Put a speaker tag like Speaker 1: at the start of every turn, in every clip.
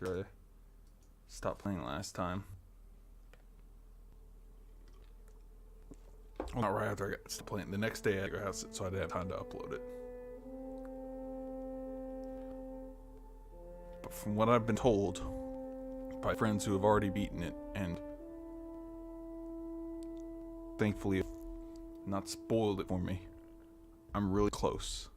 Speaker 1: after I stopped playing last time. Well, not right after I got stopped playing. The next day I got house, so I didn't have time to upload it. But from what I've been told by friends who have already beaten it, and thankfully have not spoiled it for me, I'm really close.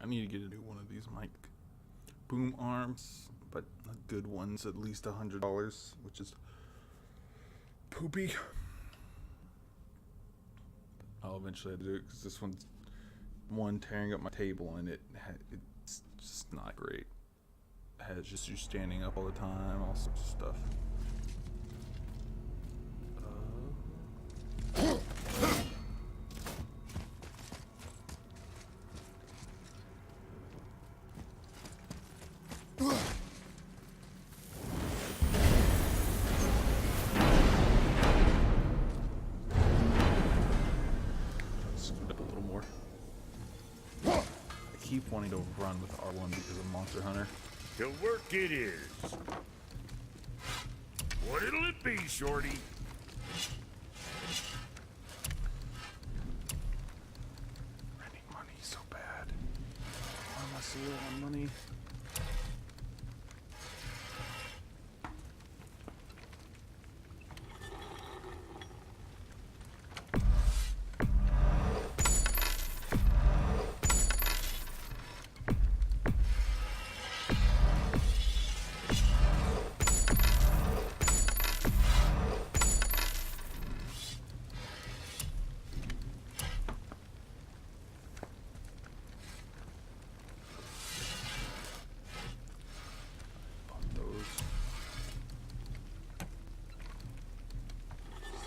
Speaker 1: I need to get a new one of these mic boom arms, but good ones, at least $100, which is poopy. I'll eventually have to do it because this one's tearing up my table, and it's just not great. It has just you standing up all the time, all sorts of stuff. Keep wanting to run with R1 because of Monster Hunter.
Speaker 2: To work it is. What'll it be, Shorty?
Speaker 1: I need money so bad. Why am I so low on money?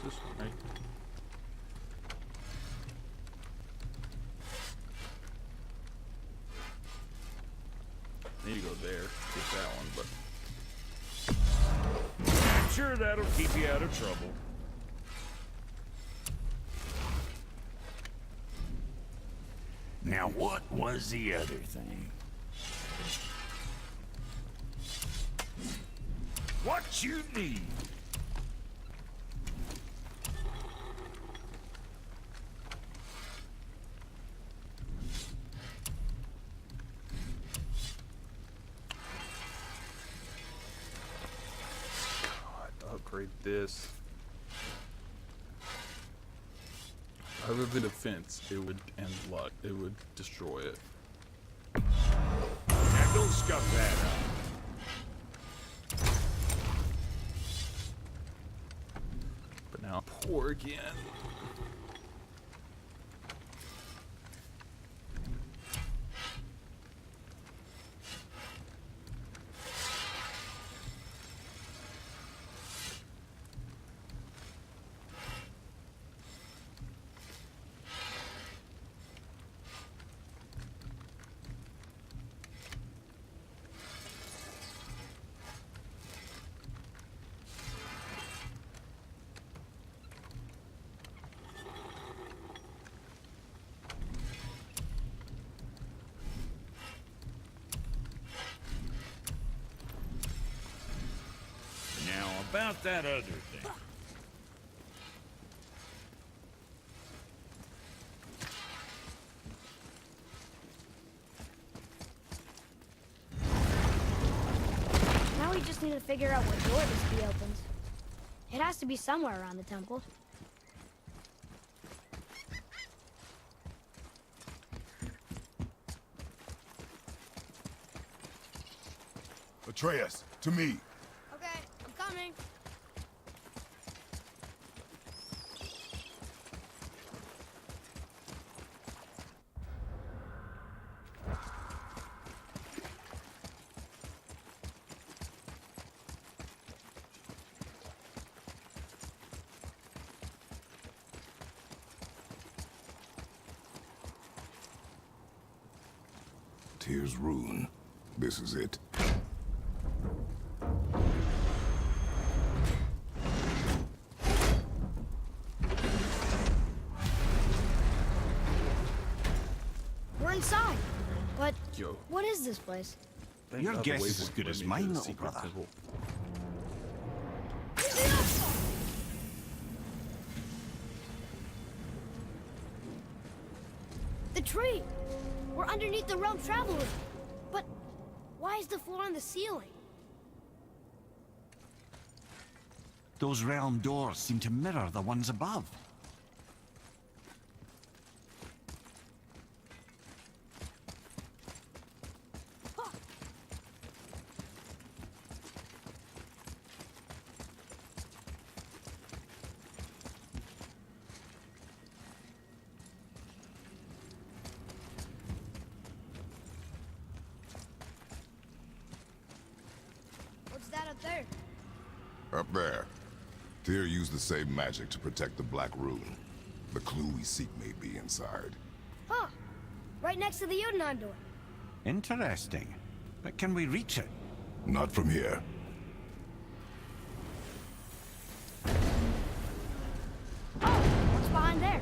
Speaker 1: This one, right? I need to go there, get that one, but
Speaker 2: I'm sure that'll keep you out of trouble. Now what was the other thing? What you need?
Speaker 1: upgrade this. Other than defense, it would end luck. It would destroy it.
Speaker 2: Now don't scuff that up.
Speaker 1: But now poor again.
Speaker 2: Now about that other thing.
Speaker 3: Now we just need to figure out what door this key opens. It has to be somewhere around the temple.
Speaker 4: Atreus, to me.
Speaker 3: Okay, I'm coming.
Speaker 4: Tyr's rune. This is it.
Speaker 3: We're inside. But
Speaker 1: Yo.
Speaker 3: what is this place?
Speaker 1: Thank
Speaker 2: Your
Speaker 1: God the
Speaker 2: guess is
Speaker 1: waypoint
Speaker 2: as good
Speaker 1: led
Speaker 2: as
Speaker 1: me to
Speaker 2: mine,
Speaker 1: the
Speaker 2: little
Speaker 1: secret
Speaker 2: brother.
Speaker 1: temple.
Speaker 3: The tree! We're underneath the realm traveler. But why is the floor on the ceiling?
Speaker 2: Those realm doors seem to mirror the ones above.
Speaker 3: What's that up there?
Speaker 4: Up there. Tyr used the same magic to protect the Black Rune. The clue we seek may be inside.
Speaker 3: Huh. Right next to the Jotunheim door.
Speaker 2: Interesting. But can we reach it?
Speaker 4: Not from here.
Speaker 3: Oh, what's behind there?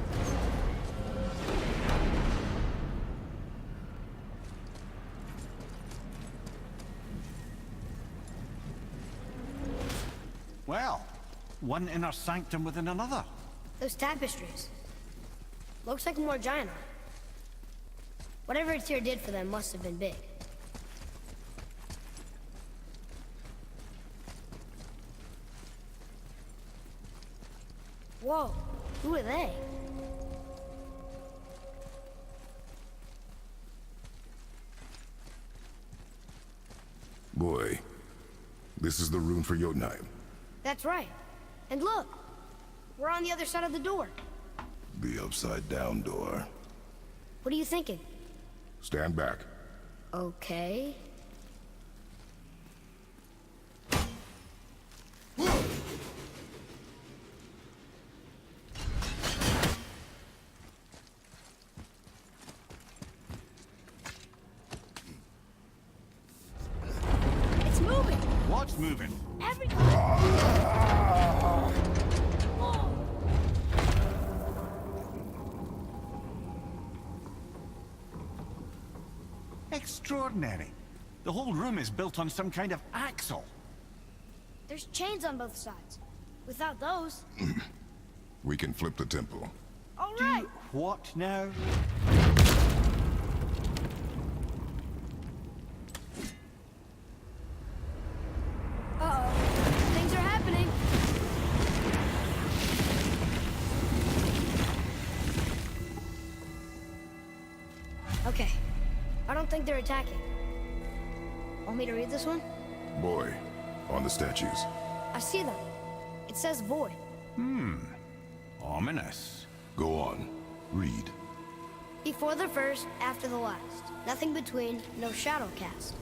Speaker 2: Well, one inner sanctum within another.
Speaker 3: Those tapestries. Looks like more giant art. Whatever Tyr did for them must have been big. Whoa, who are they?
Speaker 4: Boy, this is the rune for Jotunheim.
Speaker 3: That's right. And look, we're on the other side of the door.
Speaker 4: The upside-down door.
Speaker 3: What are you thinking?
Speaker 4: Stand back.
Speaker 3: Okay. It's moving!
Speaker 2: What's moving?
Speaker 3: Everything! Whoa!
Speaker 2: Extraordinary. The whole room is built on some kind of axle.
Speaker 3: There's chains on both sides. Without those...
Speaker 4: We can flip the temple.
Speaker 3: All right!
Speaker 2: What now?
Speaker 3: Uh-oh. Things are happening. Okay. I don't think they're attacking. Want me to read this one?
Speaker 4: Boy, on the statues.
Speaker 3: I see them. It says void.
Speaker 2: Ominous.
Speaker 4: Go on. Read.
Speaker 3: Before the first, after the last. Nothing between, no shadow cast.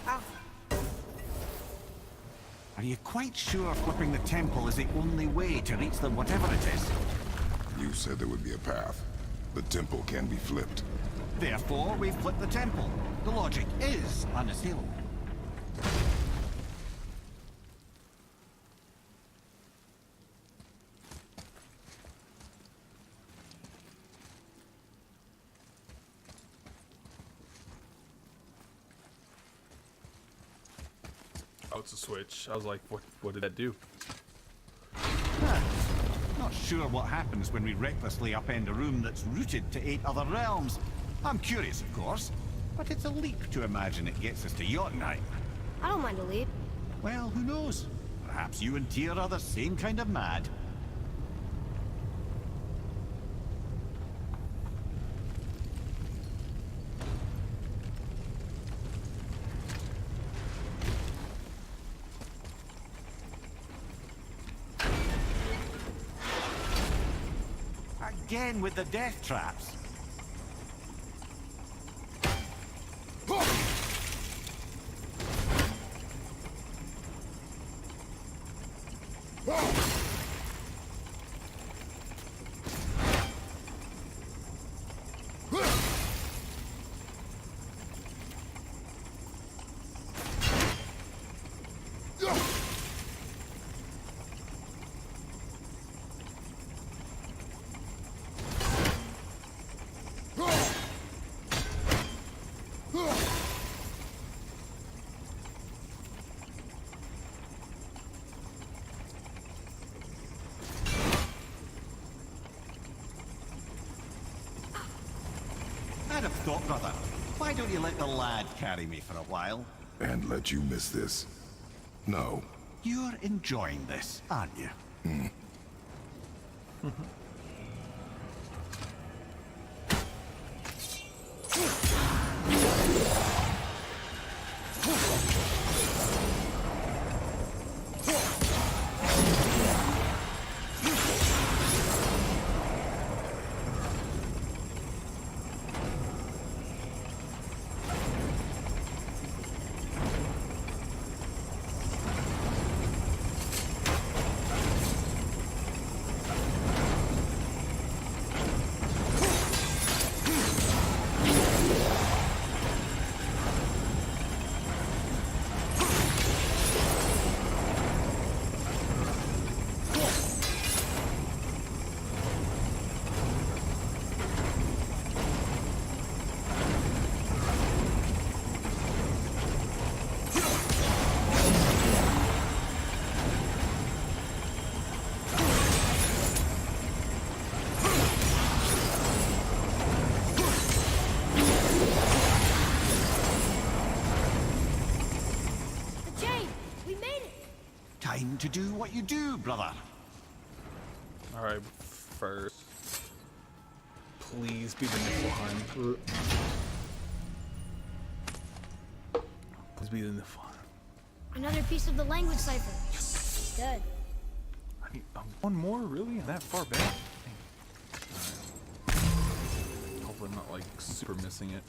Speaker 3: Alpha.
Speaker 2: Are you quite sure flipping the temple is the only way to reach them, whatever it is?
Speaker 4: You said there would be a path. The temple can be flipped.
Speaker 2: Therefore, we flip the temple. The logic is unassailable.
Speaker 1: Oh, it's a switch. I was like, what did that do?
Speaker 2: Not sure what happens when we recklessly upend a room that's rooted to 8 other realms. I'm curious, of course, but it's a leap to imagine it gets us to Jotunheim.
Speaker 3: I don't mind a leap.
Speaker 2: Well, who knows? Perhaps you and Tyr are the same kind of mad. Again with the death traps. thought, brother. Why don't you let the lad carry me for a while?
Speaker 4: And let you miss this? No.
Speaker 2: You're enjoying this, aren't you? Time to do what you do, brother.
Speaker 1: Alright, first. Please be the Niflheim. Please be the Niflheim.
Speaker 3: Another piece of the language cipher. Good.
Speaker 1: I need one more, really? That far back? Dang. Alright. Hopefully I'm not like super missing it.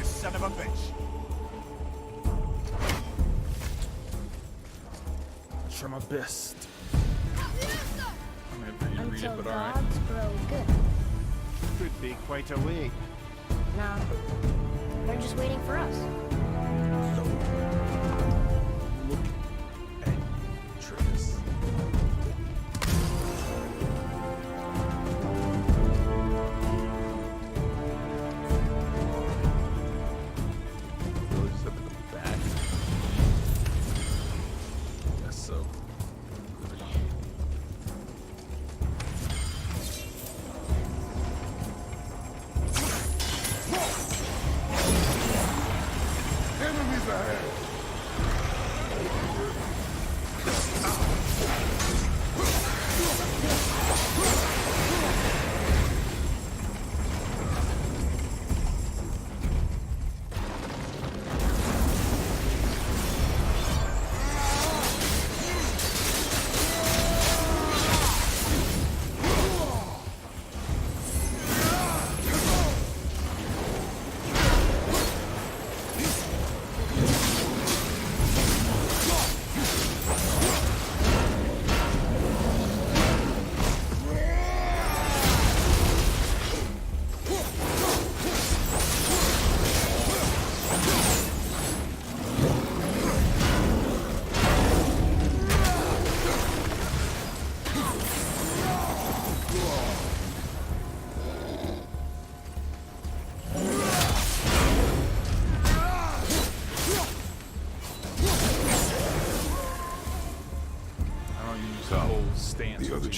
Speaker 2: Son of a bitch.
Speaker 1: Try my best. I'm gonna read
Speaker 3: Until
Speaker 1: it, but alright.
Speaker 3: gods grow good.
Speaker 2: Could be quite a wait.
Speaker 3: Nah, they're just waiting for us.
Speaker 1: So, look at Travis. Really just have to go back. Guess so.
Speaker 4: Enemies ahead!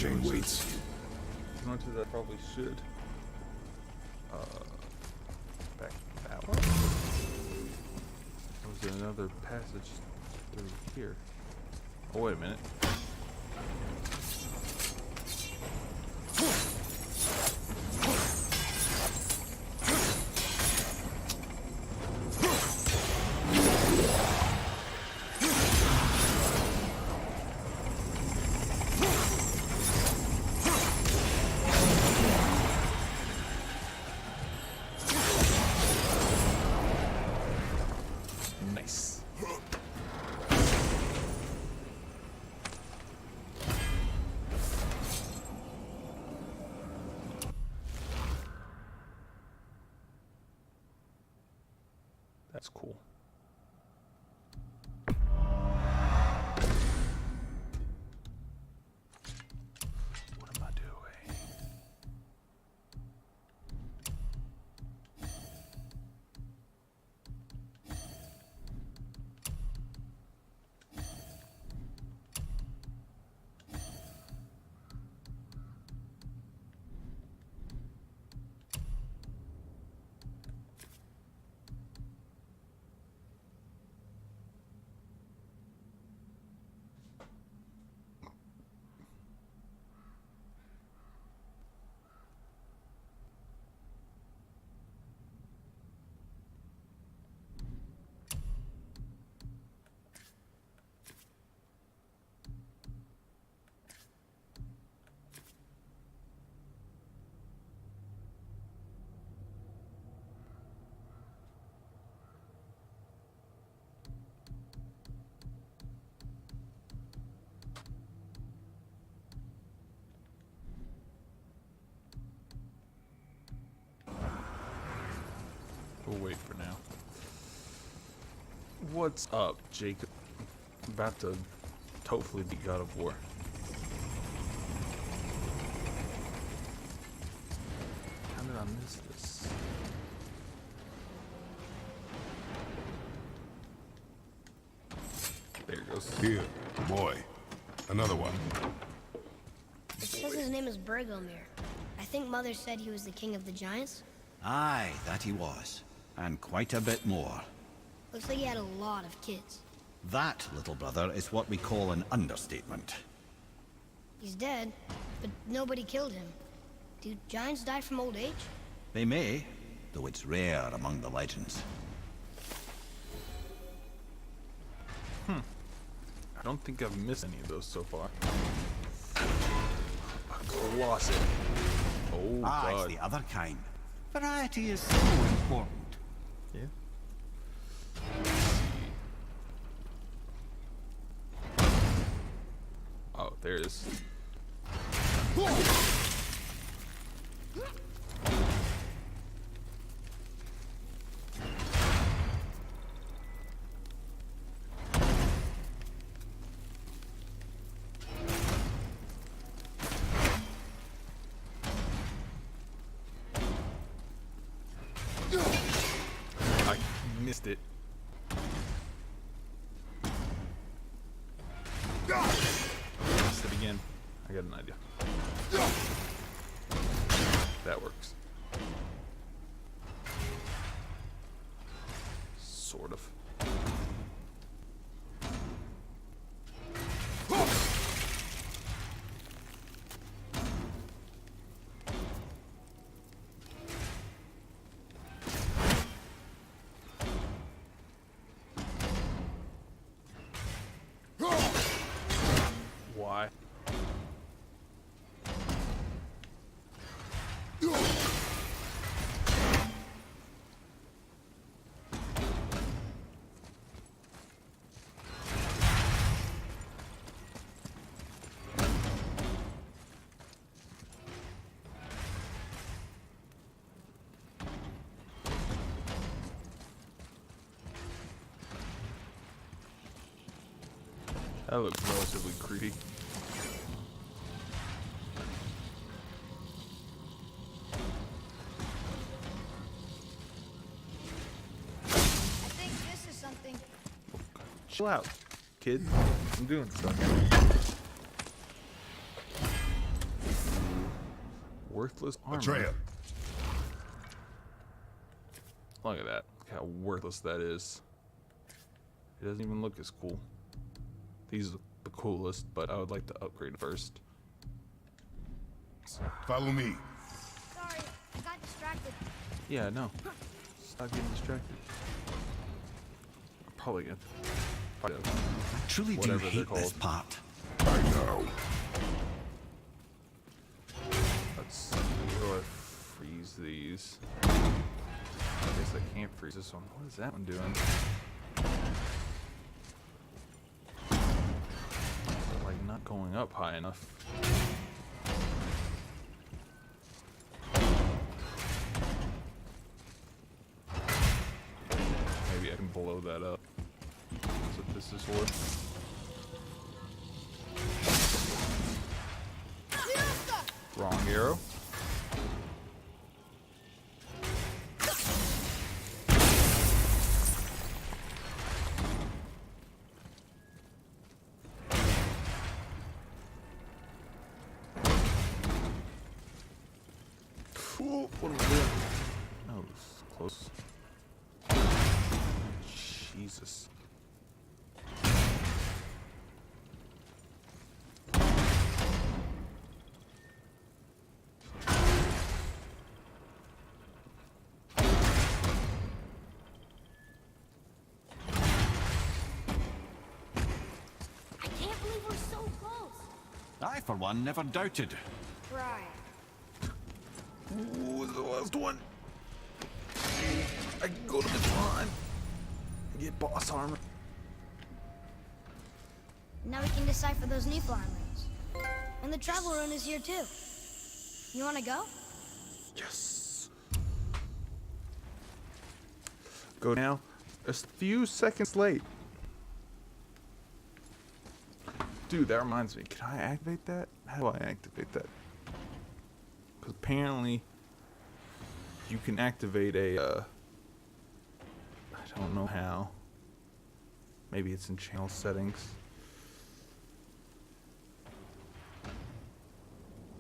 Speaker 4: chain waits.
Speaker 1: As much as I probably should. Back that way? Or was there another passage through here? Oh, wait a minute. Nice. That's cool. What am I doing? We'll wait for now. What's up, Jacob? About to hopefully beat God of War. How did I miss this? There it goes.
Speaker 4: Here, boy. Another one.
Speaker 3: It says his name is Bergelmir. I think Mother said he was the king of the giants.
Speaker 2: Aye, that he was. And quite a bit more.
Speaker 3: Looks like he had a lot of kids.
Speaker 2: That, little brother, is what we call an understatement.
Speaker 3: He's dead, but nobody killed him. Do giants die from old age?
Speaker 2: They may, though it's rare among the legends.
Speaker 1: I don't think I've missed any of those so far. A closet. Oh,
Speaker 2: Ah,
Speaker 1: God.
Speaker 2: it's the other kind. Variety is so important.
Speaker 1: Yeah. Oh, there it is. I missed it. Missed it again. I got an idea. That works. Sort of. Why? That looks relatively creepy.
Speaker 3: I think this is something.
Speaker 1: Chill out, kid. I'm doing stuff. worthless armor.
Speaker 4: Atreya.
Speaker 1: Look at that. Look how worthless that is. It doesn't even look as cool. These look the coolest, but I would like to upgrade first.
Speaker 4: Follow me.
Speaker 3: Sorry, I got distracted.
Speaker 1: Yeah, no. Stop getting distracted. I'm probably gonna fight
Speaker 2: I truly do
Speaker 1: whatever they're
Speaker 2: hate this
Speaker 1: called.
Speaker 2: part.
Speaker 4: I know.
Speaker 1: Let's see. Where do I freeze these? I guess I can't freeze this one. What is that one doing? They're like not going up high enough. Maybe I can blow that up. That's what this is for. Wrong arrow. Ooh, what am I doing? Oh, this is close. Jesus.
Speaker 3: I can't believe we're so close.
Speaker 2: I, for one, never doubted.
Speaker 3: Right.
Speaker 1: Ooh, the last one. I can go to the front and get boss armor.
Speaker 3: Now we can decipher those Nephilim runes. And the travel rune is here too. You wanna go?
Speaker 1: Yes. Go now. A few seconds late. Dude, that reminds me. Can I activate that? How do I activate that? Because apparently you can activate a, I don't know how. Maybe it's in channel settings.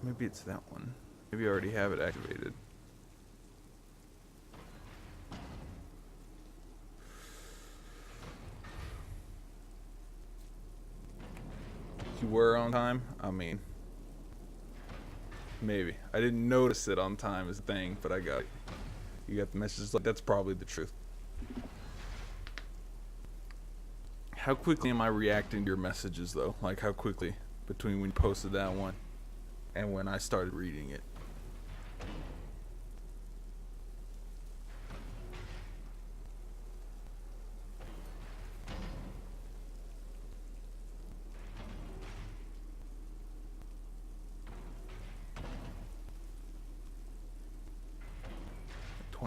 Speaker 1: Maybe it's that one. Maybe I already have it activated. You were on time? I mean, maybe. I didn't notice it on time as a thing, but I got it. You got the message. Like, that's probably the truth. How quickly am I reacting to your messages, though? Like, how quickly between when you posted that one and when I started reading it?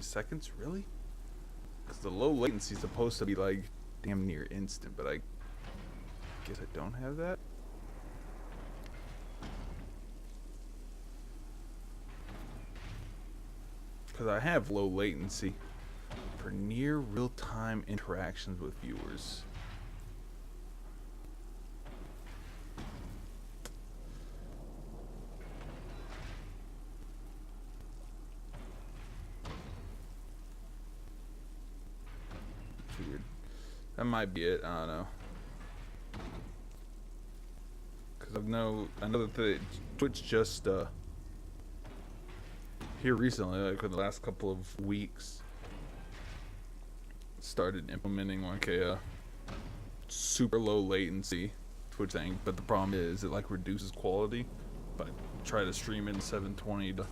Speaker 1: Seconds, really? Because the low latency is supposed to be like damn near instant, but I guess I don't have that. Because I have low latency for near real-time interactions with viewers. Weird. That might be it. I don't know. Because I know that the Twitch just here recently, like in the last couple of weeks, started implementing like a super low latency Twitch thing. But the problem is it like reduces quality. But try to stream in 720 to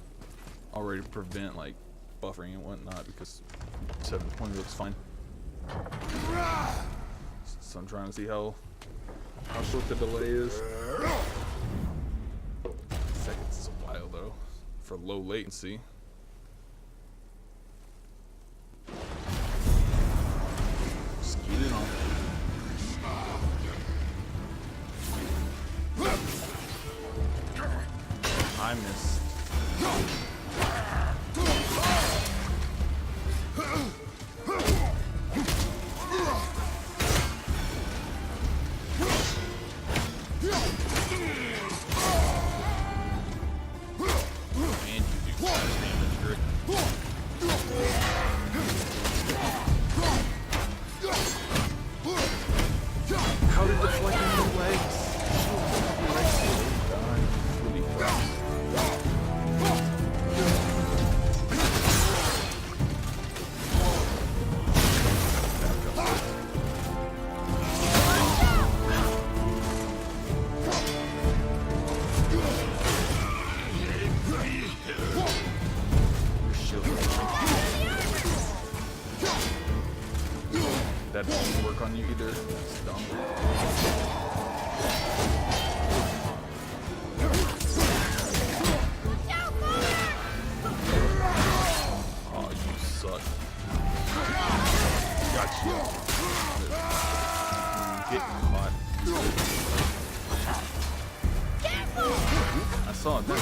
Speaker 1: already prevent like buffering and whatnot, because 720 looks fine. So I'm trying to see how short the delay is. Seconds is a while though for low latency. Skeet it on. I missed. And you do that didn't work on you either. That's dumb. Oh, you suck. Got you. Get caught. I saw it there.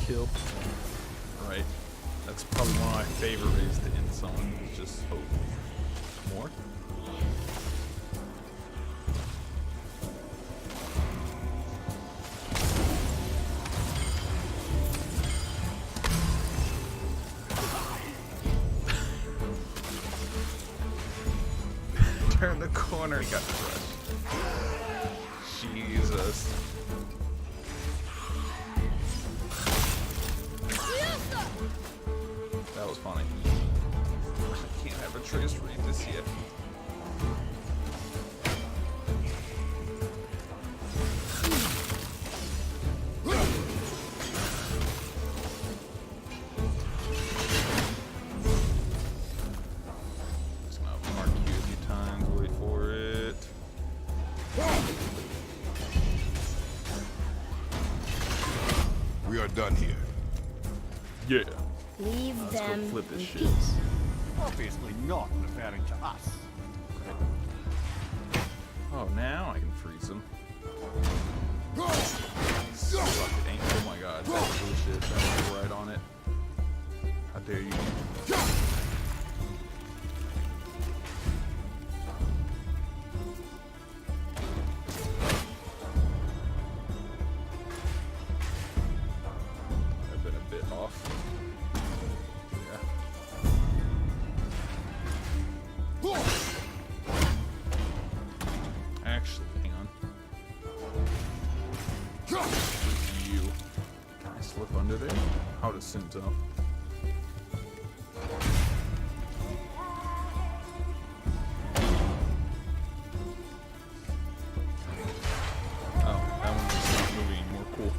Speaker 1: Kill. Right. That's probably one of my favorite ways to end someone. Is just more. Turn the corner. He got crushed. Jesus. That was funny. I can't have a trace read this yet. Just gonna mark you a few times, wait for it.
Speaker 4: We are done here.
Speaker 1: Yeah.
Speaker 3: Leave
Speaker 1: Let's go
Speaker 3: them
Speaker 1: flip this
Speaker 3: in
Speaker 1: shit.
Speaker 3: peace.
Speaker 2: Obviously not referring to us.
Speaker 1: Oh, now I can freeze them. Suck it, ain't. Oh my god, that's bullshit. That's right on it. How dare you? I've been a bit off. Yeah. Actually, hang on. You. Can I slip under there? How does Sinto? Oh, that one was not moving anymore. Cool.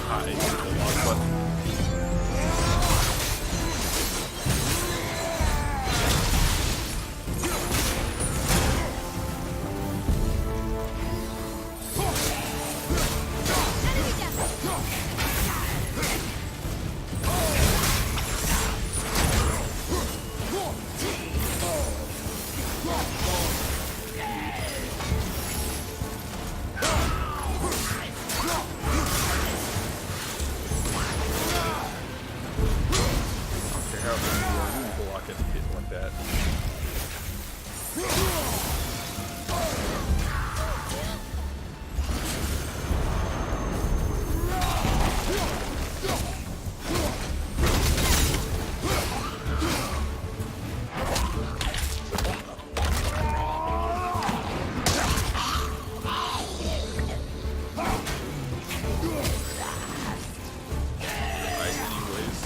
Speaker 1: I hit the lock button. Okay, how about you block it and hit like that? Right, anyways.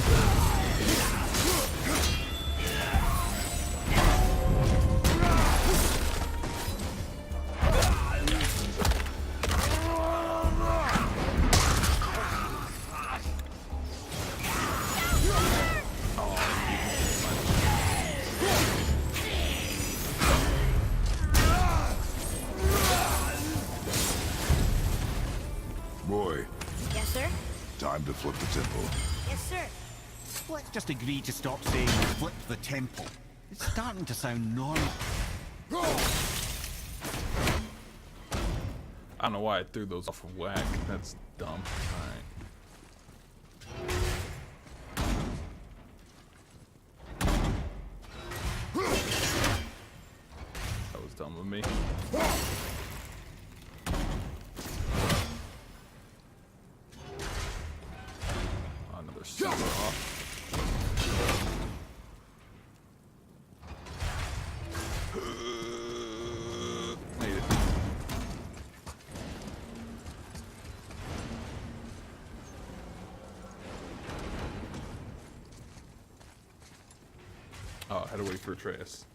Speaker 4: Boy,
Speaker 3: Yes, sir?
Speaker 4: time to flip the temple.
Speaker 3: Yes, sir.
Speaker 2: Let's just agree to stop saying flip the temple. It's starting to sound normal.
Speaker 1: I don't know why I threw those off of whack. That's dumb. Alright. That was dumb of me. had to wait for Atreus.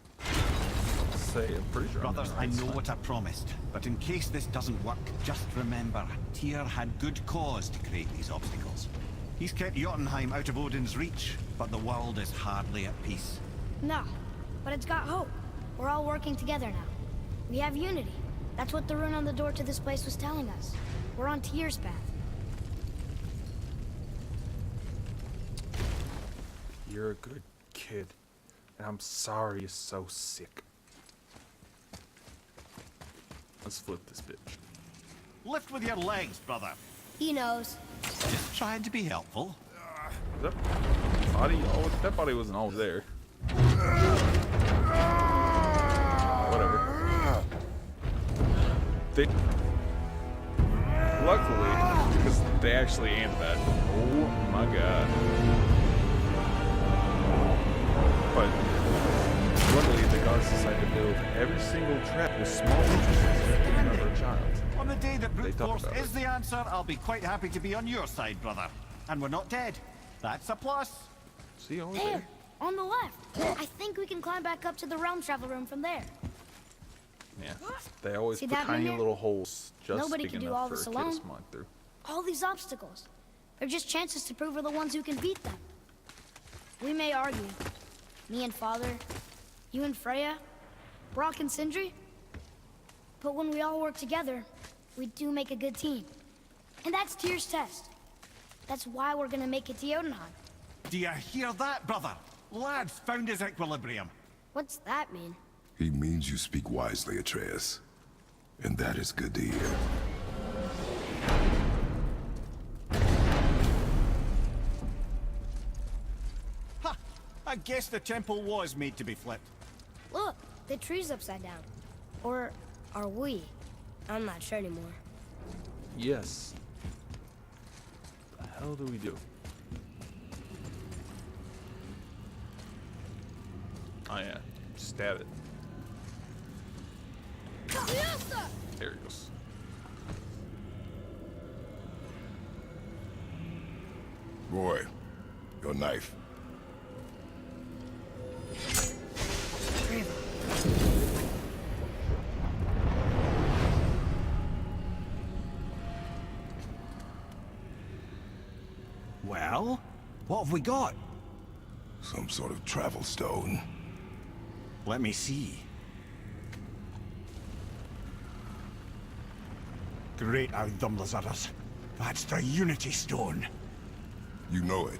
Speaker 1: Say, I'm pretty sure.
Speaker 2: Brothers, I know what I promised, but in case this doesn't work, just remember, Tyr had good cause to create these obstacles. He's kept Jotunheim out of Odin's reach, but the world is hardly at peace.
Speaker 3: No, but it's got hope. We're all working together now. We have unity. That's what the rune on the door to this place was telling us. We're on Tyr's path.
Speaker 1: You're a good kid, and I'm sorry you're so sick. Let's flip this bitch.
Speaker 2: Lift with your legs, brother.
Speaker 3: He knows.
Speaker 2: Just trying to be helpful.
Speaker 1: Is that body? Oh, that body wasn't always there. Whatever. Luckily, because they actually aimed that. Oh my god. But luckily, the gods decided to build every single trap with small entrances to another child.
Speaker 2: On the day that brute
Speaker 1: talk
Speaker 2: force
Speaker 1: about
Speaker 2: is the answer, I'll be quite happy to be on your side, brother. And we're not dead. That's a plus.
Speaker 1: See over
Speaker 3: There,
Speaker 1: there?
Speaker 3: on the left. I think we can climb back up to the realm travel room from there.
Speaker 1: Yeah. They always
Speaker 3: See
Speaker 1: put
Speaker 3: that
Speaker 1: tiny
Speaker 3: Mimir?
Speaker 1: little holes just
Speaker 3: Nobody
Speaker 1: big
Speaker 3: can do
Speaker 1: enough
Speaker 3: all
Speaker 1: for
Speaker 3: this
Speaker 1: a kid to
Speaker 3: alone.
Speaker 1: slide through.
Speaker 3: All these obstacles. They're just chances to prove we're the ones who can beat them. We may argue. Me and Father, you and Freya, Brock and Sindri. But when we all work together, we do make a good team. And that's Tyr's test. That's why we're gonna make it to Jotunheim.
Speaker 2: Do you hear that, brother? Lad's found his equilibrium.
Speaker 3: What's that mean?
Speaker 4: He means you speak wisely, Atreus. And that is good to hear.
Speaker 2: Ha! I guess the temple was made to be flipped.
Speaker 3: Look, the tree's upside down. Or are we? I'm not sure anymore.
Speaker 1: Yes. What the hell do we do? Oh yeah, stab it. There he goes.
Speaker 4: Roy, your knife.
Speaker 2: Well, what have we got?
Speaker 4: Some sort of travel stone.
Speaker 2: Let me see. Great Audumlazaras. That's the Unity Stone.
Speaker 4: You know it.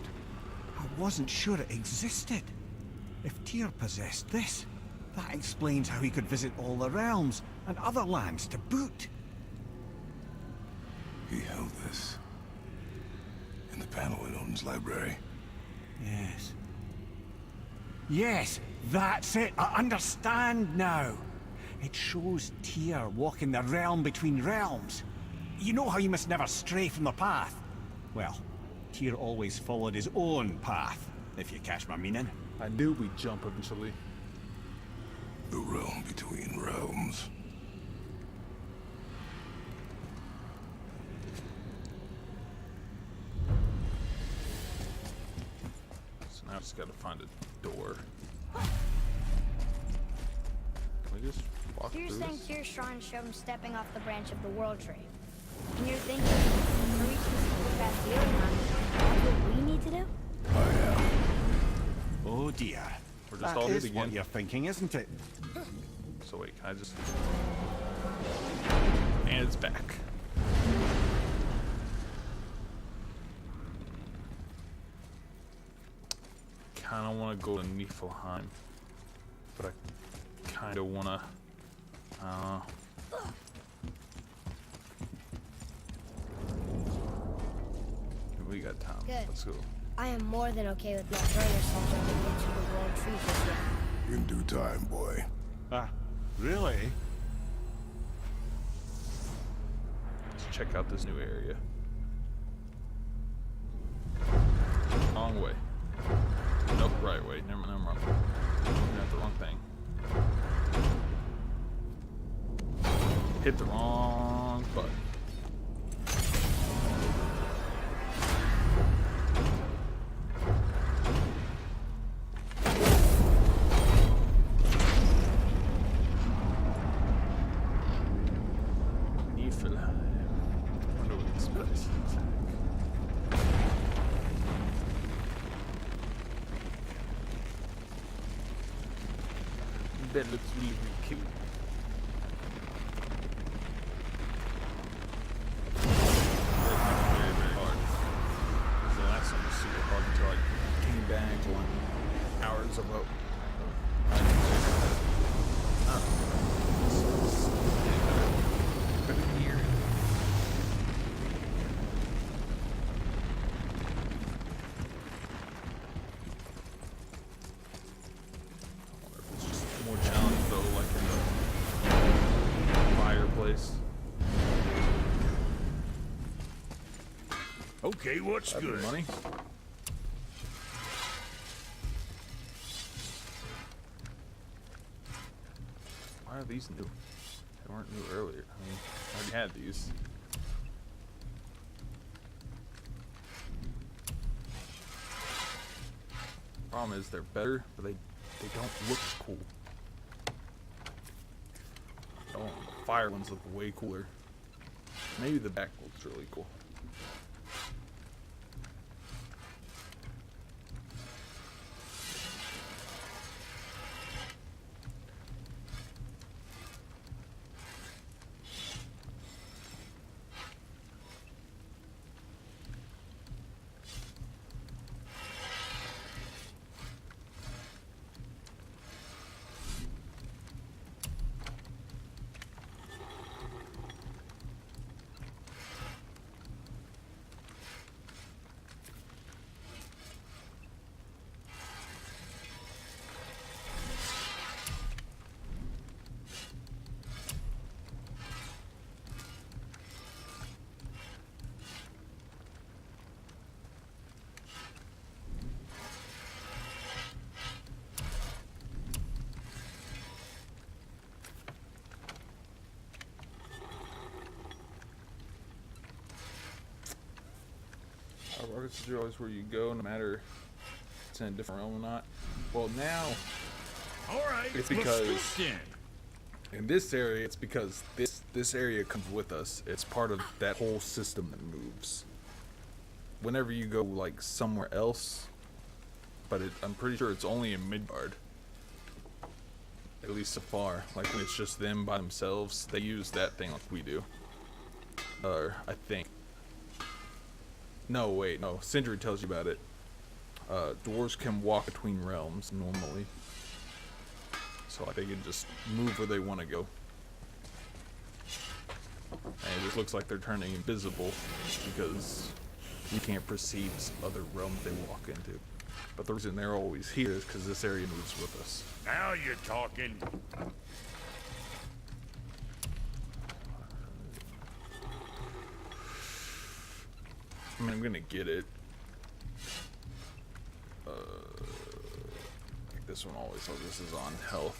Speaker 2: I wasn't sure it existed. If Tyr possessed this, that explains how he could visit all the realms and other lands to boot.
Speaker 4: He held this. In the panel in Odin's library.
Speaker 2: Yes. Yes, that's it. I understand now. It shows Tyr walking the realm between realms. You know how you must never stray from the path? Well, Tyr always followed his own path, if you catch my meaning.
Speaker 1: I knew we'd jump eventually.
Speaker 4: The realm between realms.
Speaker 1: So now I just gotta find a door. Can we just walk
Speaker 3: So you're
Speaker 1: through
Speaker 3: saying
Speaker 1: this?
Speaker 3: Tyr's shrine showed him stepping off the branch of the World Tree. And you're thinking, to reach this past Jotunheim, that's what we need to do?
Speaker 4: I am.
Speaker 2: Oh dear.
Speaker 1: We're just
Speaker 2: That
Speaker 1: all
Speaker 2: is
Speaker 1: hit
Speaker 2: what
Speaker 1: again.
Speaker 2: you're thinking, isn't it?
Speaker 1: So wait, can I just... And it's back. Kinda wanna go to Niflheim. But I kinda wanna... We got time.
Speaker 3: Good.
Speaker 1: Let's go.
Speaker 3: I am more than okay with not throwing yourself jumping into the World Tree just yet.
Speaker 4: In due time, boy.
Speaker 2: Ah, really?
Speaker 1: Let's check out this new area. Wrong way. Nope, right way. Never mind. Looking at the wrong thing. Hit the wrong button. That looks really, really cute. Very, very hard. The last one was super hard until I came back on hours of a. More challenge though, like in the fireplace.
Speaker 2: Okay, what's
Speaker 1: That'd be
Speaker 2: good?
Speaker 1: money. Why are these new? They weren't new earlier. I mean, I already had these. Problem is they're better, but they don't look as cool. Oh, the fire ones look way cooler. Maybe the back looks really cool. Rockets are always where you go, no matter if it's in a different realm or not. Well, now
Speaker 2: All right,
Speaker 1: it's
Speaker 2: let's
Speaker 1: because
Speaker 2: scoop in.
Speaker 1: in this area, it's because this area comes with us. It's part of that whole system that moves. Whenever you go like somewhere else, but I'm pretty sure it's only in Midgard. At least so far. Like when it's just them by themselves, they use that thing like we do. I think. No, wait, no. Sindri tells you about it. Dwarves can walk between realms normally. So like, they can just move where they want to go. And it just looks like they're turning invisible because we can't perceive other realms they walk into. But the reason they're always here is because this area moves with us.
Speaker 2: Now you're talking.
Speaker 1: I mean, I'm gonna get it. Like this one always focuses on health.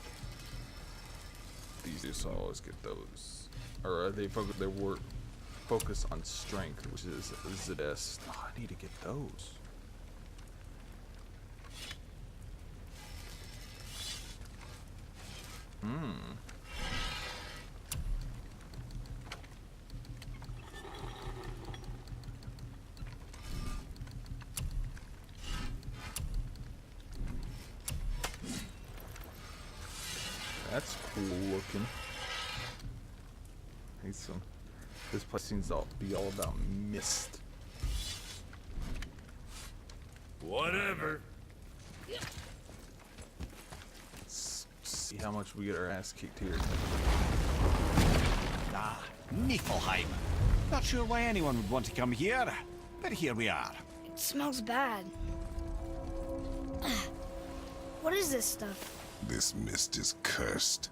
Speaker 1: These two, so I always get those. Or they focus their work focus on strength, which is the best. Oh, I need to get those. That's cool looking. Need some. This place seems to be all about mist.
Speaker 2: Whatever.
Speaker 1: Let's see how much we get our ass kicked here.
Speaker 2: Ah, Niflheim. Not sure why anyone would want to come here, but here we are.
Speaker 3: It smells bad. What is this stuff?
Speaker 4: This mist is cursed.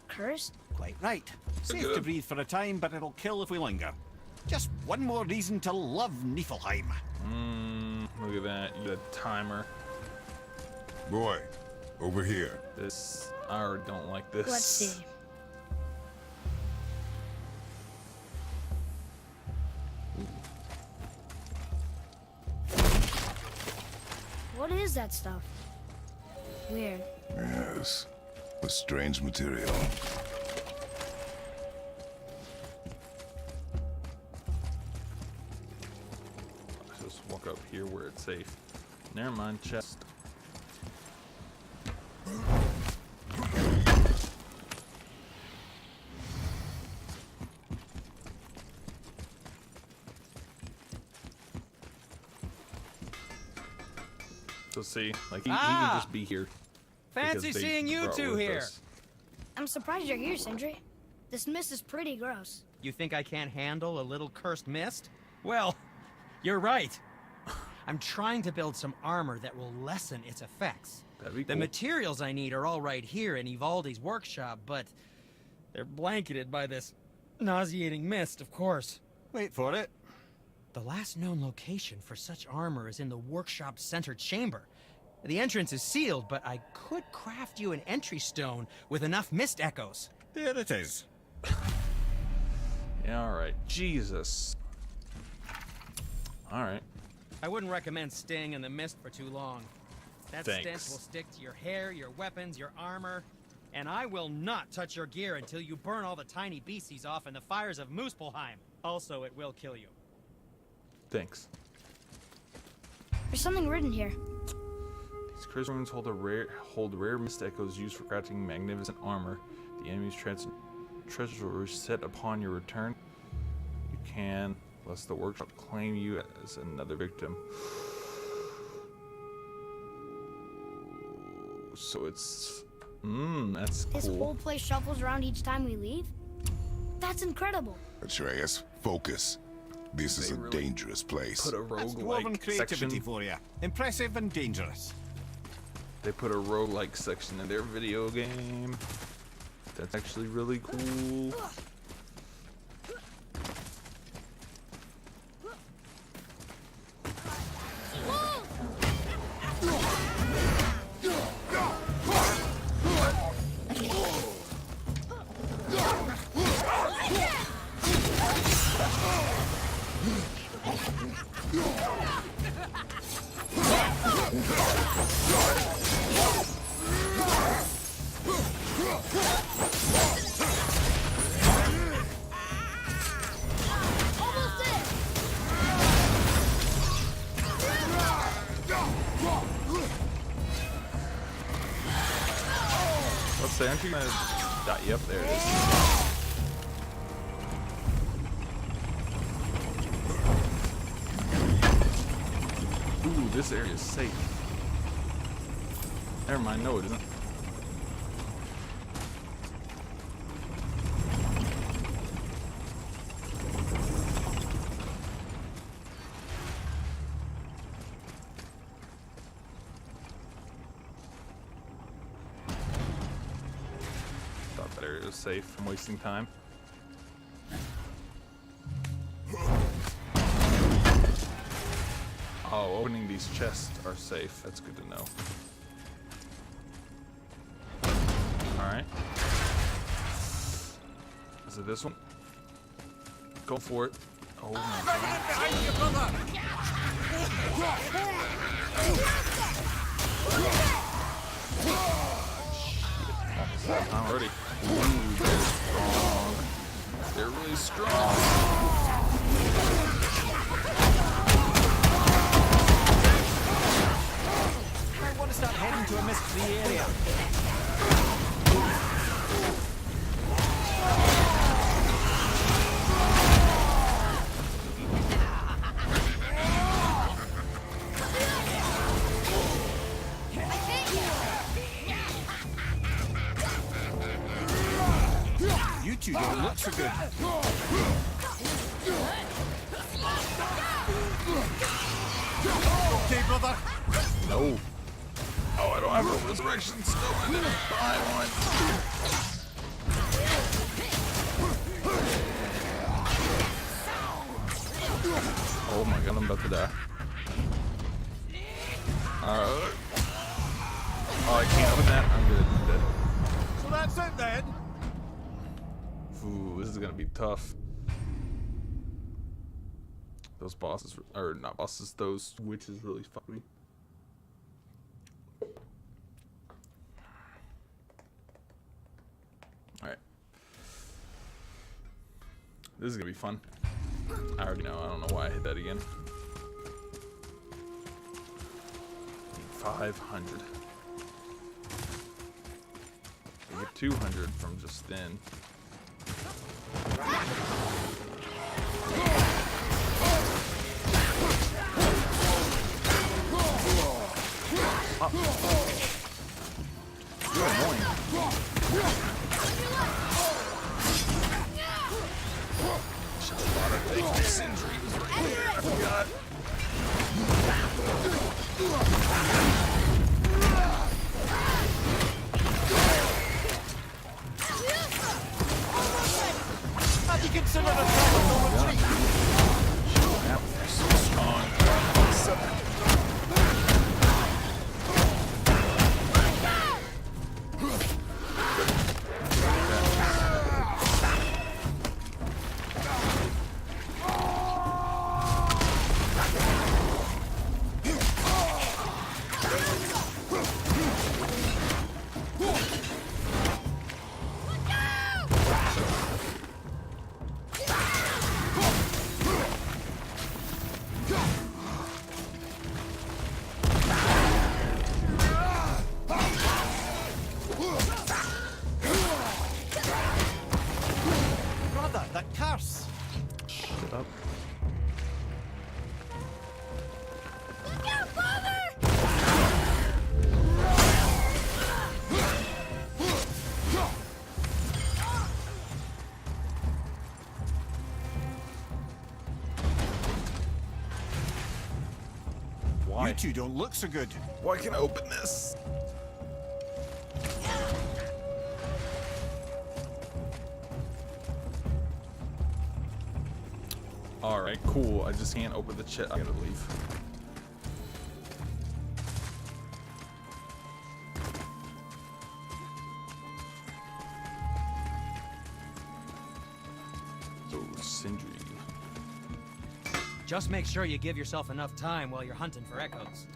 Speaker 3: Cursed?
Speaker 2: Quite right. Safe
Speaker 1: good.
Speaker 2: to breathe for a time, but it'll kill if we linger. Just one more reason to love Niflheim.
Speaker 1: Look at that. You got a timer.
Speaker 4: Boy, over here.
Speaker 1: This. I already don't like this.
Speaker 3: Let's see. What is that stuff? Weird.
Speaker 4: Yes. A strange material.
Speaker 1: Let's just walk up here where it's safe. Never mind, chest. So see, like he can just be here.
Speaker 5: Fancy
Speaker 1: because they
Speaker 5: seeing you
Speaker 1: brought
Speaker 5: two
Speaker 1: with
Speaker 5: here.
Speaker 1: us.
Speaker 3: I'm surprised you're here, Sindri. This mist is pretty gross.
Speaker 5: You think I can't handle a little cursed mist? Well, you're right. I'm trying to build some armor that will lessen its effects.
Speaker 1: That'd be
Speaker 5: The
Speaker 1: cool.
Speaker 5: materials I need are all right here in Ivaldi's workshop, but they're blanketed by this nauseating mist, of course.
Speaker 2: Wait for it.
Speaker 5: The last known location for such armor is in the workshop's center chamber. The entrance is sealed, but I could craft you an entry stone with enough mist echoes.
Speaker 2: There it is.
Speaker 1: Yeah, alright. Jesus. Alright.
Speaker 5: I wouldn't recommend staying in the mist for too long. That
Speaker 1: Thanks.
Speaker 5: stench will stick to your hair, your weapons, your armor. And I will not touch your gear until you burn all the tiny beasties off in the fires of Muspelheim. Also, it will kill you.
Speaker 1: Thanks.
Speaker 3: There's something written here.
Speaker 1: These crystal runes hold rare mist echoes used for crafting magnificent armor. The enemy's treasure is set upon your return. You can, lest the workshop claim you as another victim. So it's... that's
Speaker 3: This whole
Speaker 1: cool.
Speaker 3: place shuffles around each time we leave? That's incredible.
Speaker 4: Atreus, focus. This is a dangerous place.
Speaker 1: Put a
Speaker 2: That's dwarven
Speaker 1: roguelike
Speaker 2: creativity
Speaker 1: section.
Speaker 2: for you. Impressive and dangerous.
Speaker 1: They put a roguelike section in their video game. That's actually really cool.
Speaker 3: Almost there!
Speaker 1: Let's say, aren't you gonna die? Yep, there it is. Ooh, this area is safe. Never mind, no it isn't. Thought that area was safe from wasting time. Oh, opening these chests are safe. That's good to know. Alright. Is it this one? Go for it. Oh my god.
Speaker 2: Behind you, brother!
Speaker 1: I'm ready. Ooh, they're strong. They're really strong.
Speaker 2: I want to start heading to a mist-free area. You two don't look so good. Okay, brother.
Speaker 1: No. Oh, I don't have a resurrection stone. I didn't buy one. Oh my god, I'm about to die. Alright. Oh, I can't open that. I'm good. I'm dead.
Speaker 2: So that's it then.
Speaker 1: Ooh, this is gonna be tough. Those bosses, or not bosses, those witches really fuck me. Alright. This is gonna be fun. I already know, I don't know why I hit that again. 500. I get 200 from just then. Sindri was right there. I forgot.
Speaker 2: Have you considered a tactical retreat?
Speaker 1: That was so strong.
Speaker 2: Brother, the curse!
Speaker 1: Shut up. Why?
Speaker 2: You two don't look so good.
Speaker 1: Why can't I open this? Alright, cool. I just can't open the chest. I gotta leave. So, Sindri.
Speaker 5: Just make sure you give yourself enough time while you're hunting for echoes.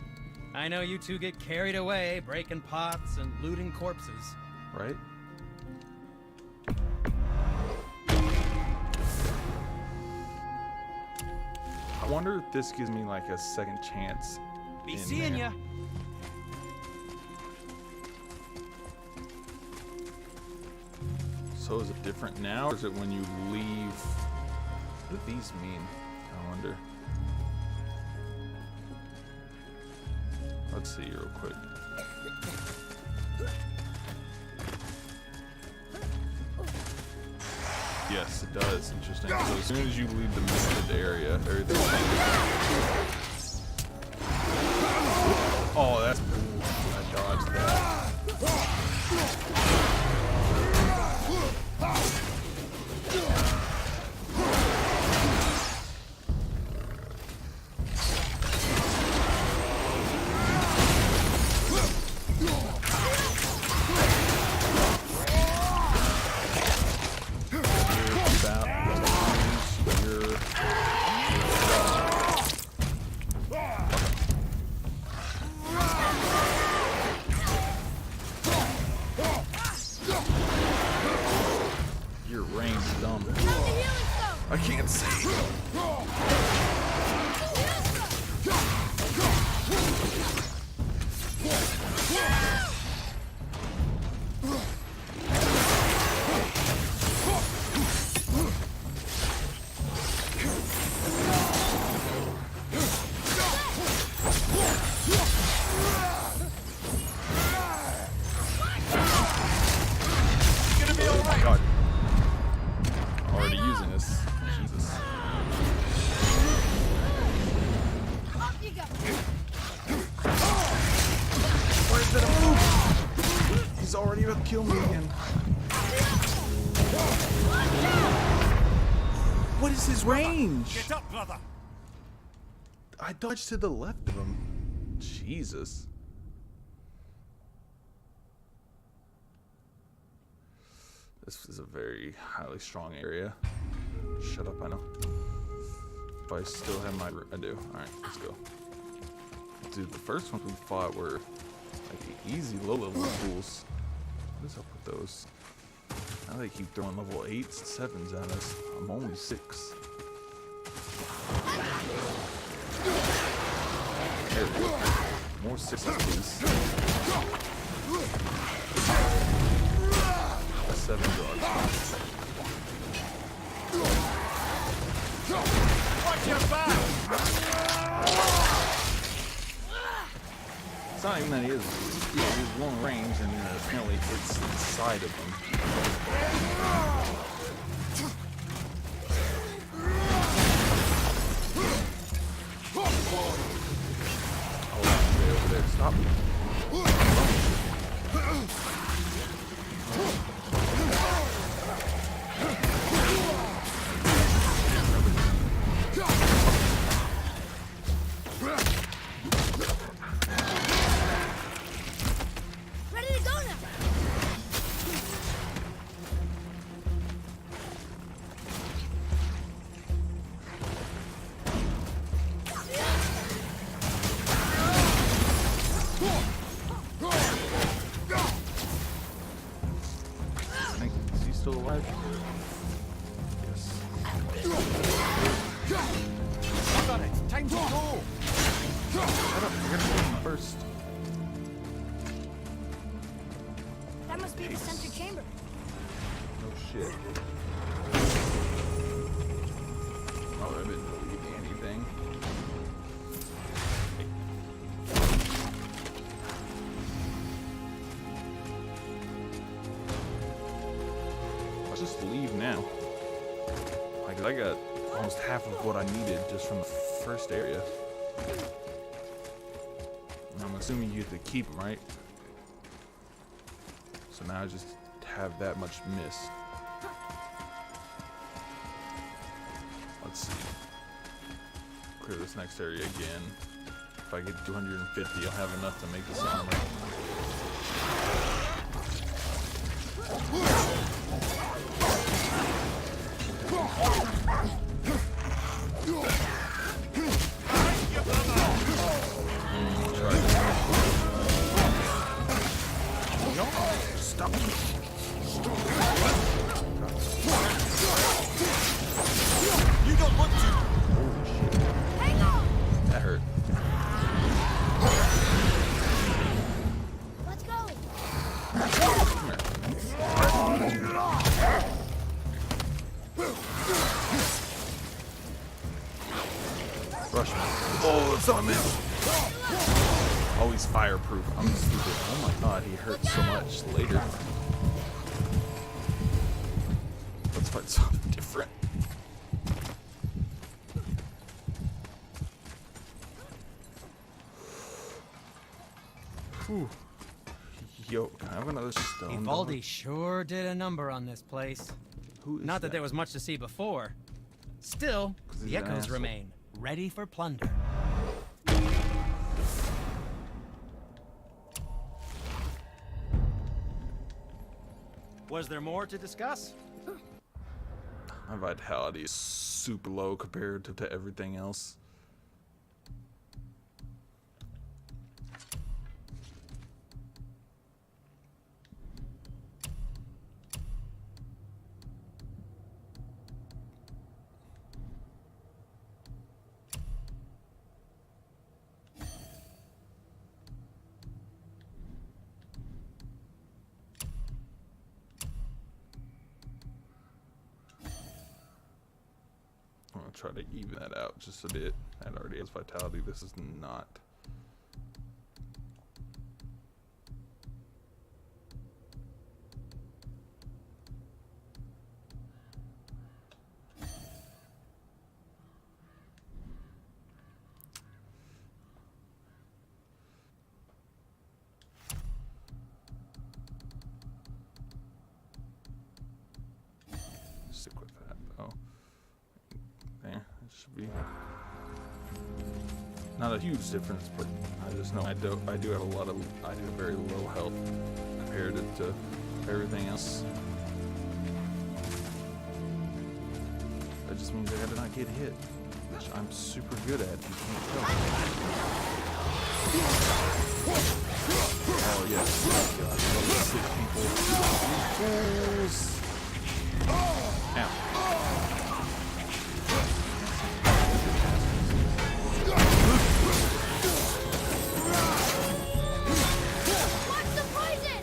Speaker 5: I know you two get carried away, breaking pots and looting corpses.
Speaker 1: Right? I wonder if this gives me like a second chance.
Speaker 5: Be
Speaker 1: in
Speaker 5: seeing
Speaker 1: there.
Speaker 5: ya.
Speaker 1: So is it different now, or is it when you leave? What do these mean? I wonder. Let's see real quick. Yes, it does. Interesting. So as soon as you leave the misted area, everything. Oh, that's cool. I dodged that. Your range is dumb. I can't see. Oh my god. Already using this. Jesus. Where is it? Move! He's already about to kill me again. What is his range?
Speaker 2: Get up, brother!
Speaker 1: I dodged to the left of him. Jesus. This is a very highly strong area. Shut up, I know. But I still have my... I do. Alright, let's go. Dude, the first ones we fought were like the easy low-level fools. What is up with those? Now they keep throwing level 8s and 7s at us. I'm only 6. There we go. More 6s, please. 7 dogs.
Speaker 2: Watch your back!
Speaker 1: It's not even that he is. He's long range, and apparently it's inside of him.
Speaker 3: the center chamber.
Speaker 1: No shit. Oh, that didn't really give me anything. Let's just leave now. Like, I got almost half of what I needed just from the first area. And I'm assuming you get to keep them, right? So now I just have that much missed. Let's see. Clear this next area again. If I get 250, I'll have enough to make this armor. Stop.
Speaker 2: You don't want to.
Speaker 3: Hang on!
Speaker 1: That hurt.
Speaker 3: Let's go!
Speaker 1: Rush me. Oh, it's on me. Oh, he's fireproof. I'm stupid. Oh my god, he hurts so much later. Let's fight something different. Whew. Yo, can I have another stone?
Speaker 5: Vivaldi
Speaker 1: dog?
Speaker 5: sure did a number on this place.
Speaker 1: Who is
Speaker 5: Not that there was much to see before. Still,
Speaker 1: 'Cause he's
Speaker 5: the
Speaker 1: an
Speaker 5: echoes
Speaker 1: asshole.
Speaker 5: remain, ready for plunder. Was there more to discuss?
Speaker 1: My vitality is super low compared to everything else. I'm gonna try to even that out just a bit. That already has vitality. This is not. Stick with that though. There, it should be not a huge difference, but I just know I do have a lot of very low health compared to everything else. That just means I gotta not get hit, which I'm super good at. You can't tell. Oh yes, God, I love to sick people. Fools. Ow.
Speaker 3: Watch the poison!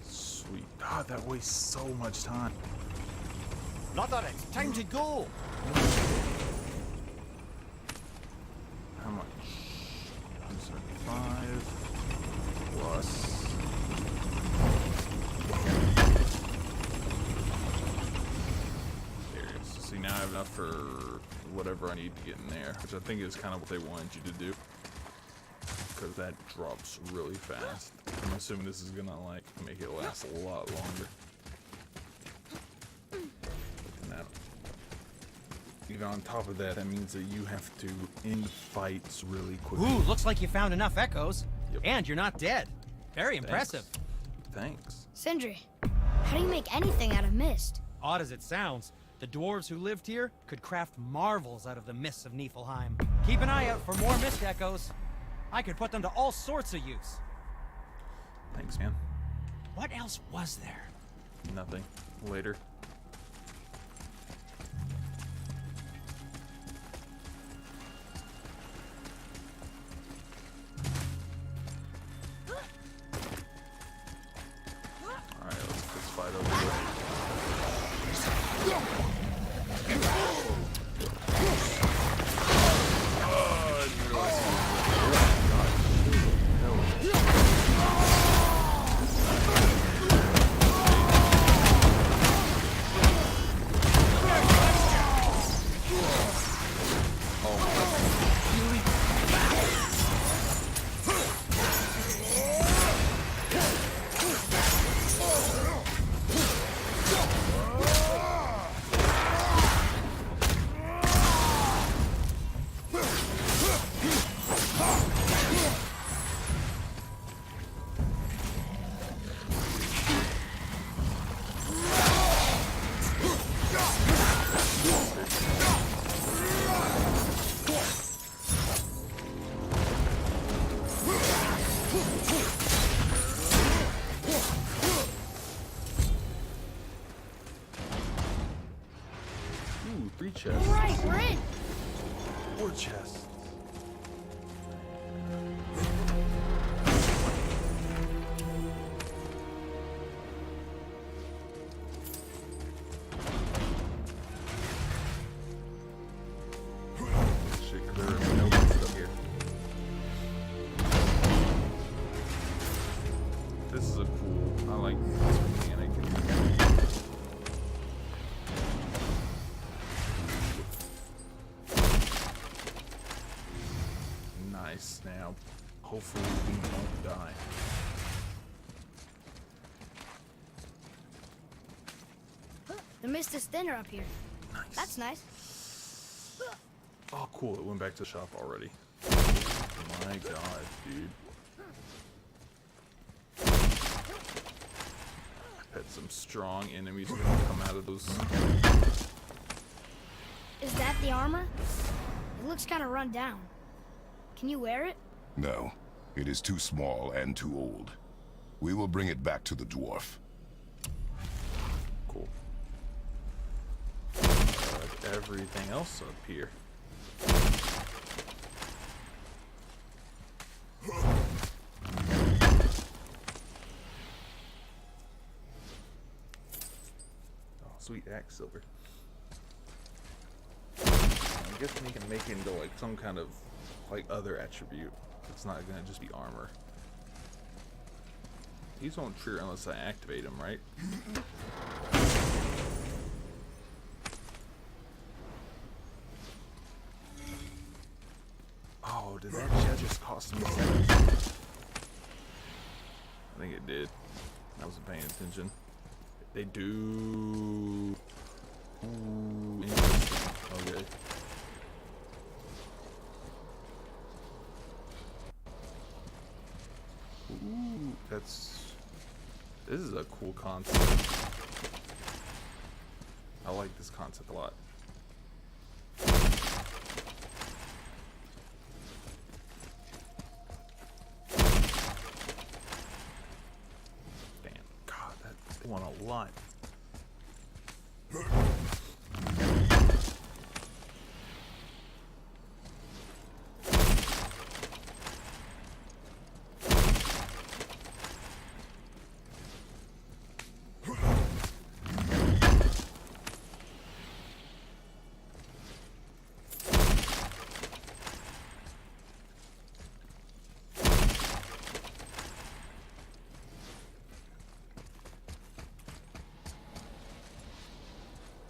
Speaker 3: Sweet. God, that wastes so much time.
Speaker 2: Brother, it's time to go.
Speaker 1: How much? 175 plus. There it is. See, now I have enough for whatever I need to get in there, which I think is kind of what they wanted you to do. because that drops really fast. I'm assuming this is gonna like make it last a lot longer. Now, even on top of that, that means that you have to end fights really quickly.
Speaker 5: Ooh, looks like you found enough echoes.
Speaker 1: Yep.
Speaker 5: And you're not dead. Very impressive.
Speaker 1: Thanks.
Speaker 3: Sindri, how do you make anything out of mist?
Speaker 5: Odd as it sounds, the dwarves who lived here could craft marvels out of the mists of Niflheim. Keep an eye out for more mist echoes. I could put them to all sorts of use.
Speaker 1: Thanks, man.
Speaker 5: What else was there?
Speaker 1: Nothing. Later. Alright, let's fight over here. Ooh, 3 chests.
Speaker 3: All right, we're in.
Speaker 1: 4 chests. Shit, clear up. No good stuff here. This is a cool. I like this mechanic. Nice. Now, hopefully we won't die.
Speaker 3: The mist is thinner up here.
Speaker 1: Nice.
Speaker 3: That's nice.
Speaker 1: Oh, cool. It went back to the shop already. My god, dude. I've had some strong enemies gonna come out of those.
Speaker 3: Is that the armor? It looks kind of run down. Can you wear it?
Speaker 4: No, it is too small and too old. We will bring it back to the dwarf.
Speaker 1: Cool. Everything else up here. Oh, sweet axe silver. I'm guessing you can make it into like some kind of like other attribute. It's not gonna just be armor. These won't trigger unless I activate them, right? Oh, did that shell just cost me 7? I think it did. I wasn't paying attention. They do. Ooh, interesting. Okay. Ooh, this is a cool concept. I like this concept a lot. Damn, God, they want a lot.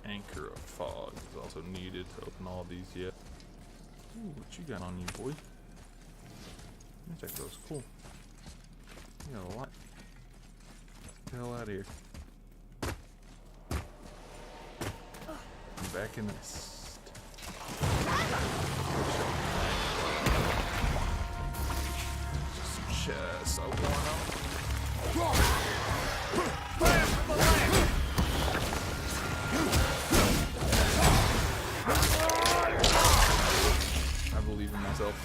Speaker 1: Anchor of fog is also needed to open all these yet. Ooh, what you got on you, boy? Check those. Cool. You got a lot. Get the hell out of here. I'm back in this. Chest. I want I believe in myself.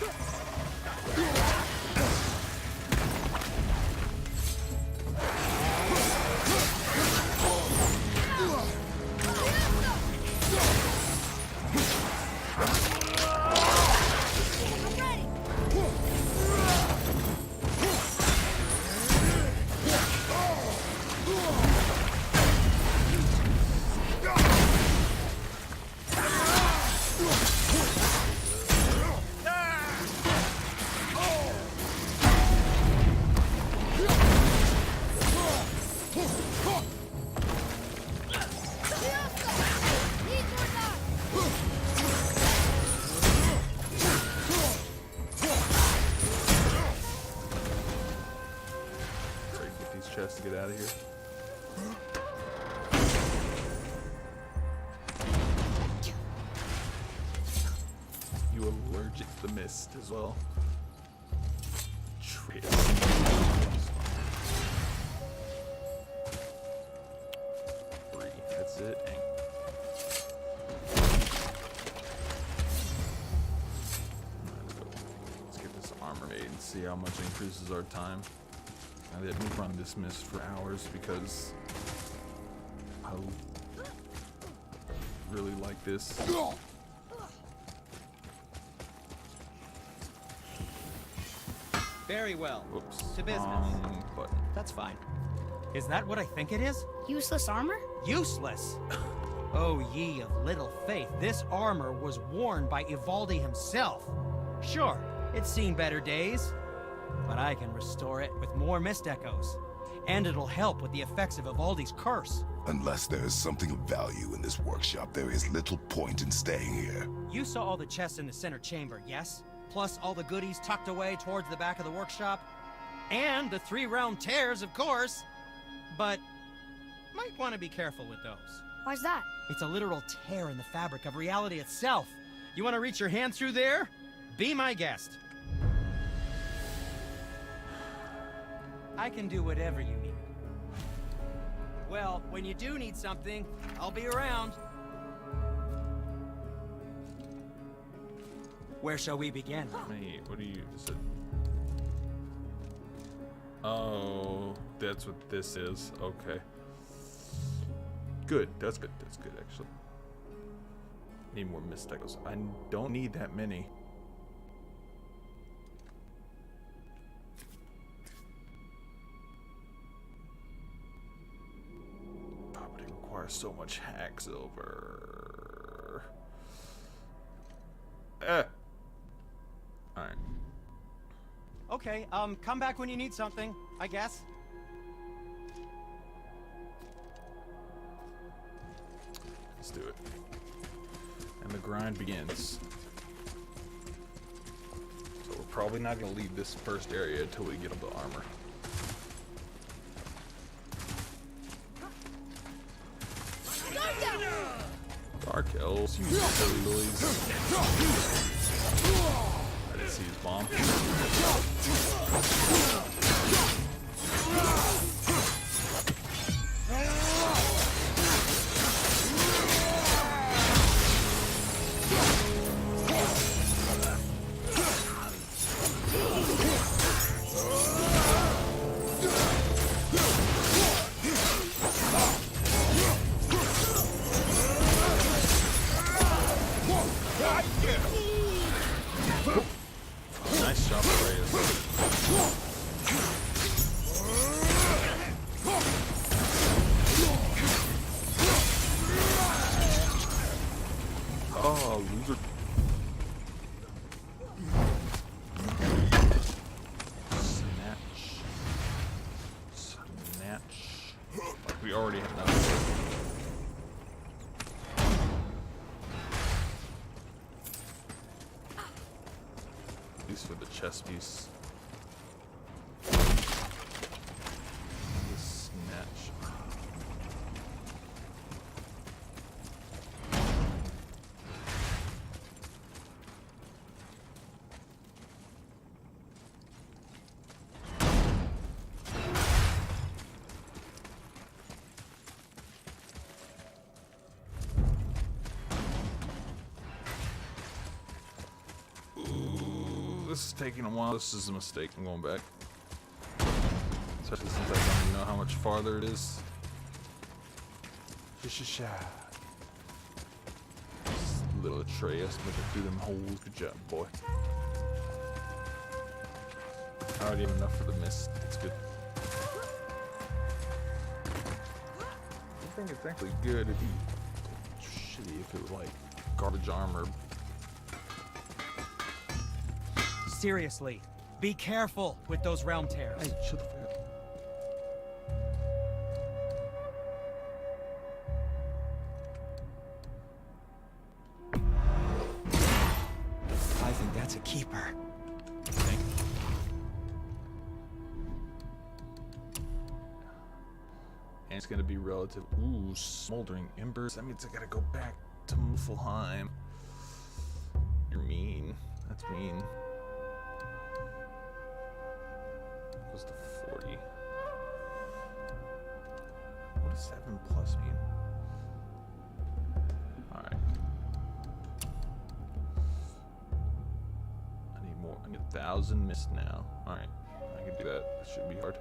Speaker 1: To get out of here. You allergic to the mist as well. Three. That's it. Let's get this armor made and see how much increases our time. I didn't run this mist for hours because I really like this.
Speaker 5: Very well.
Speaker 1: Whoops.
Speaker 5: To business.
Speaker 1: Button.
Speaker 5: That's fine. Is that what I think it is?
Speaker 3: Useless armor?
Speaker 5: Useless! Oh, ye of little faith, this armor was worn by Ivaldi himself. Sure, it's seen better days, but I can restore it with more mist echoes. And it'll help with the effects of Ivaldi's curse.
Speaker 4: Unless there is something of value in this workshop, there is little point in staying here.
Speaker 5: You saw all the chests in the center chamber, yes? Plus all the goodies tucked away towards the back of the workshop? And the 3-realm tears, of course! But might want to be careful with those.
Speaker 3: Why's that?
Speaker 5: It's a literal tear in the fabric of reality itself. You want to reach your hand through there? Be my guest. I can do whatever you need. Well, when you do need something, I'll be around. Where shall we begin?
Speaker 1: Hey, what do you said? Oh, that's what this is. Okay. Good. That's good. That's good, actually. Need more mist echoes. I don't need that many. But it requires so much hack silver. Alright.
Speaker 5: Okay, come back when you need something, I guess.
Speaker 1: Let's do it. And the grind begins. So we're probably not going to leave this first area until we get up the armor. Dark elves, you silly boys. I didn't see his bomb. Nice job, Reyes. Oh, loser. Snatch. Like we already have done. At least for the chest piece. this is taking a while. This is a mistake. I'm going back. Especially since I don't even know how much farther it is. This little Atreus making through them holes. Good job, boy. I already have enough for the mist. It's good. I think it's actually good. It'd be shitty if it was like garbage armor.
Speaker 5: Seriously, be careful with those realm tears.
Speaker 1: Hey, shut the fuck up.
Speaker 2: I think that's a keeper.
Speaker 1: And it's gonna be relative. Ooh, smoldering embers. That means I gotta go back to Mufflheim. You're mean. That's mean. Goes to 40. What does 7 plus mean? Alright. I need more. I need 1,000 mist now. Alright. I can do that. That shouldn't be hard.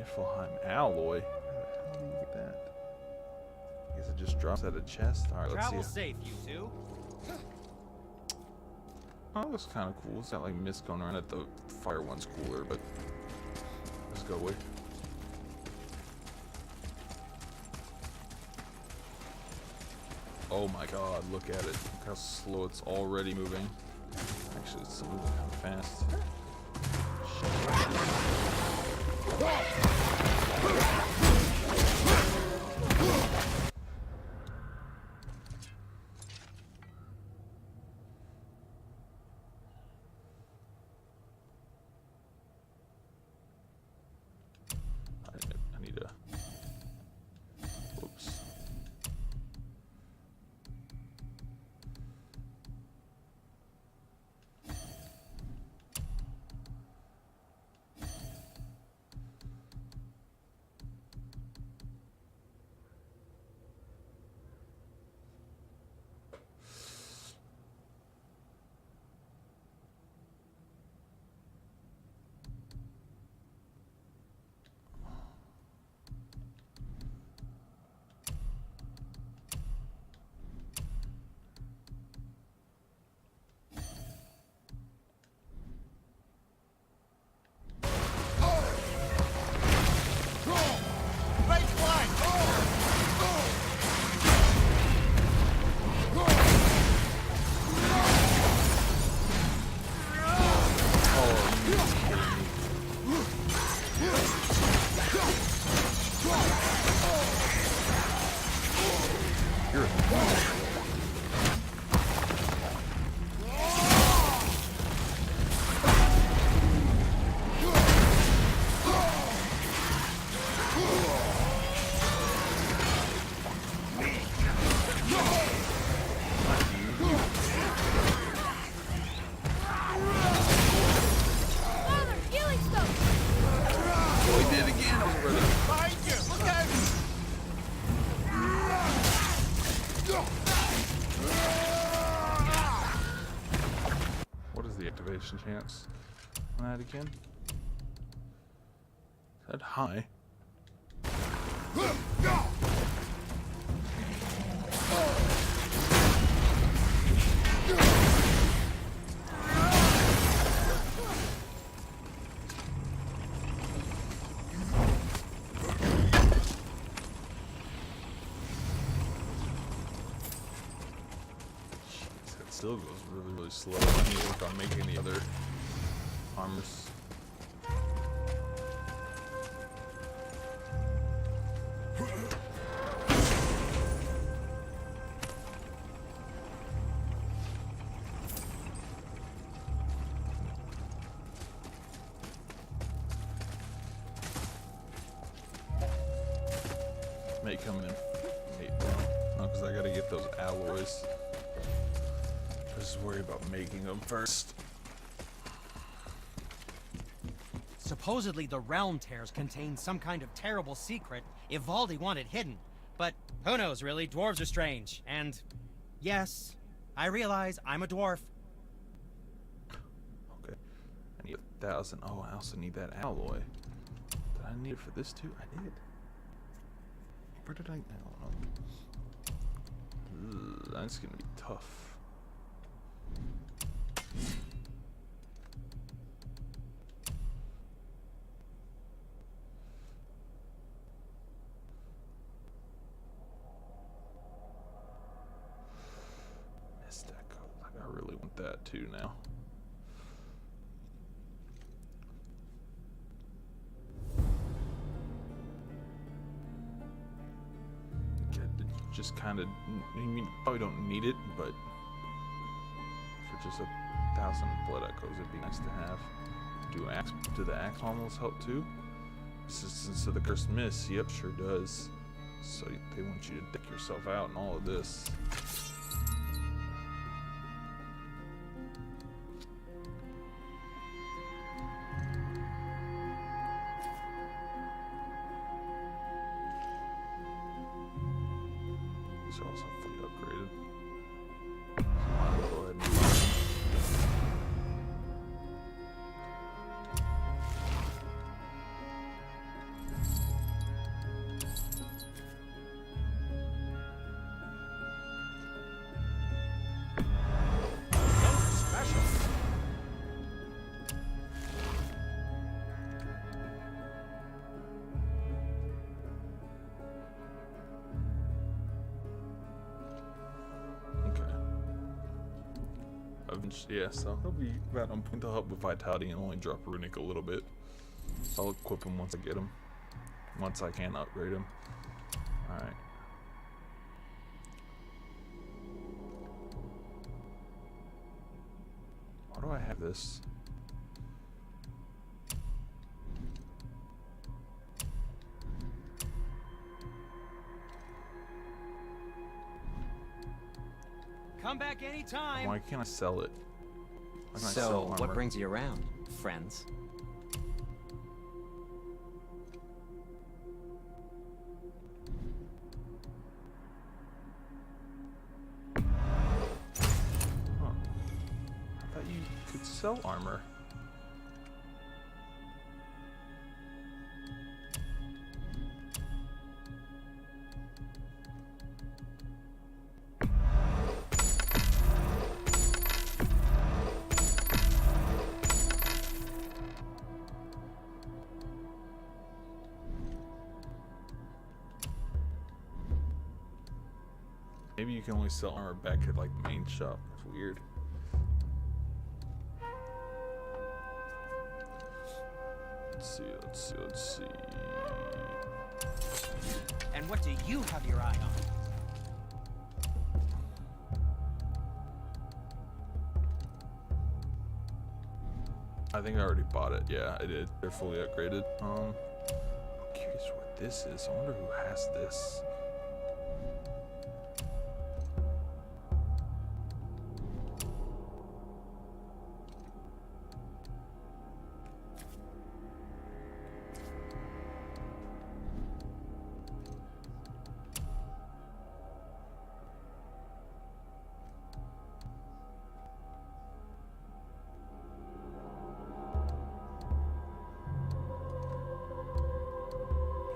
Speaker 1: Niflheim alloy? How do you get that? I guess it just drops out of chest. Alright, let's see.
Speaker 5: Travel safe, you two.
Speaker 1: Oh, that looks kind of cool. It's got like mist going around it. The fire one's cooler, but let's go away. Oh my god, look at it. Look how slow it's already moving. Actually, it's moving kind of fast. I need a... Whoops. Chance on that again. Is that high? That still goes really, really slow. I need to work on making the other armors. May coming in. No, because I gotta get those alloys. Just worry about making them first.
Speaker 5: Supposedly the realm tears contain some kind of terrible secret Ivaldi wanted hidden. But who knows, really? Dwarves are strange. And yes, I realize I'm a dwarf.
Speaker 1: 1,000. Oh, I also need that alloy. Did I need it for this too? I did. Where did I don't know. That's gonna be tough. Missed that code. Like, I really want that too now. Just kind of, I mean, probably don't need it, but for just 1,000 blood echoes, it'd be nice to have. Do the axe almost help too? Resistance to the cursed miss, yep, sure does. So they want you to deck yourself out and all of this. These are also fully upgraded. So I'll go ahead and
Speaker 2: Special.
Speaker 1: yeah, so he'll be about on point to help with vitality and only drop runic a little bit. So I'll equip him once I get him. Once I can upgrade him. Alright. Why do I have this?
Speaker 5: Come back anytime.
Speaker 1: Why can't I sell it? Why can't I
Speaker 6: So,
Speaker 1: sell
Speaker 6: what
Speaker 1: armor?
Speaker 6: brings you around, friends?
Speaker 1: Huh. I thought you could sell armor. Maybe you can only sell armor back at like the main shop. That's weird. Let's see.
Speaker 5: And what do you have your eye on?
Speaker 1: I think I already bought it. Yeah, I did. They're fully upgraded. I'm curious what this is. I wonder who has this.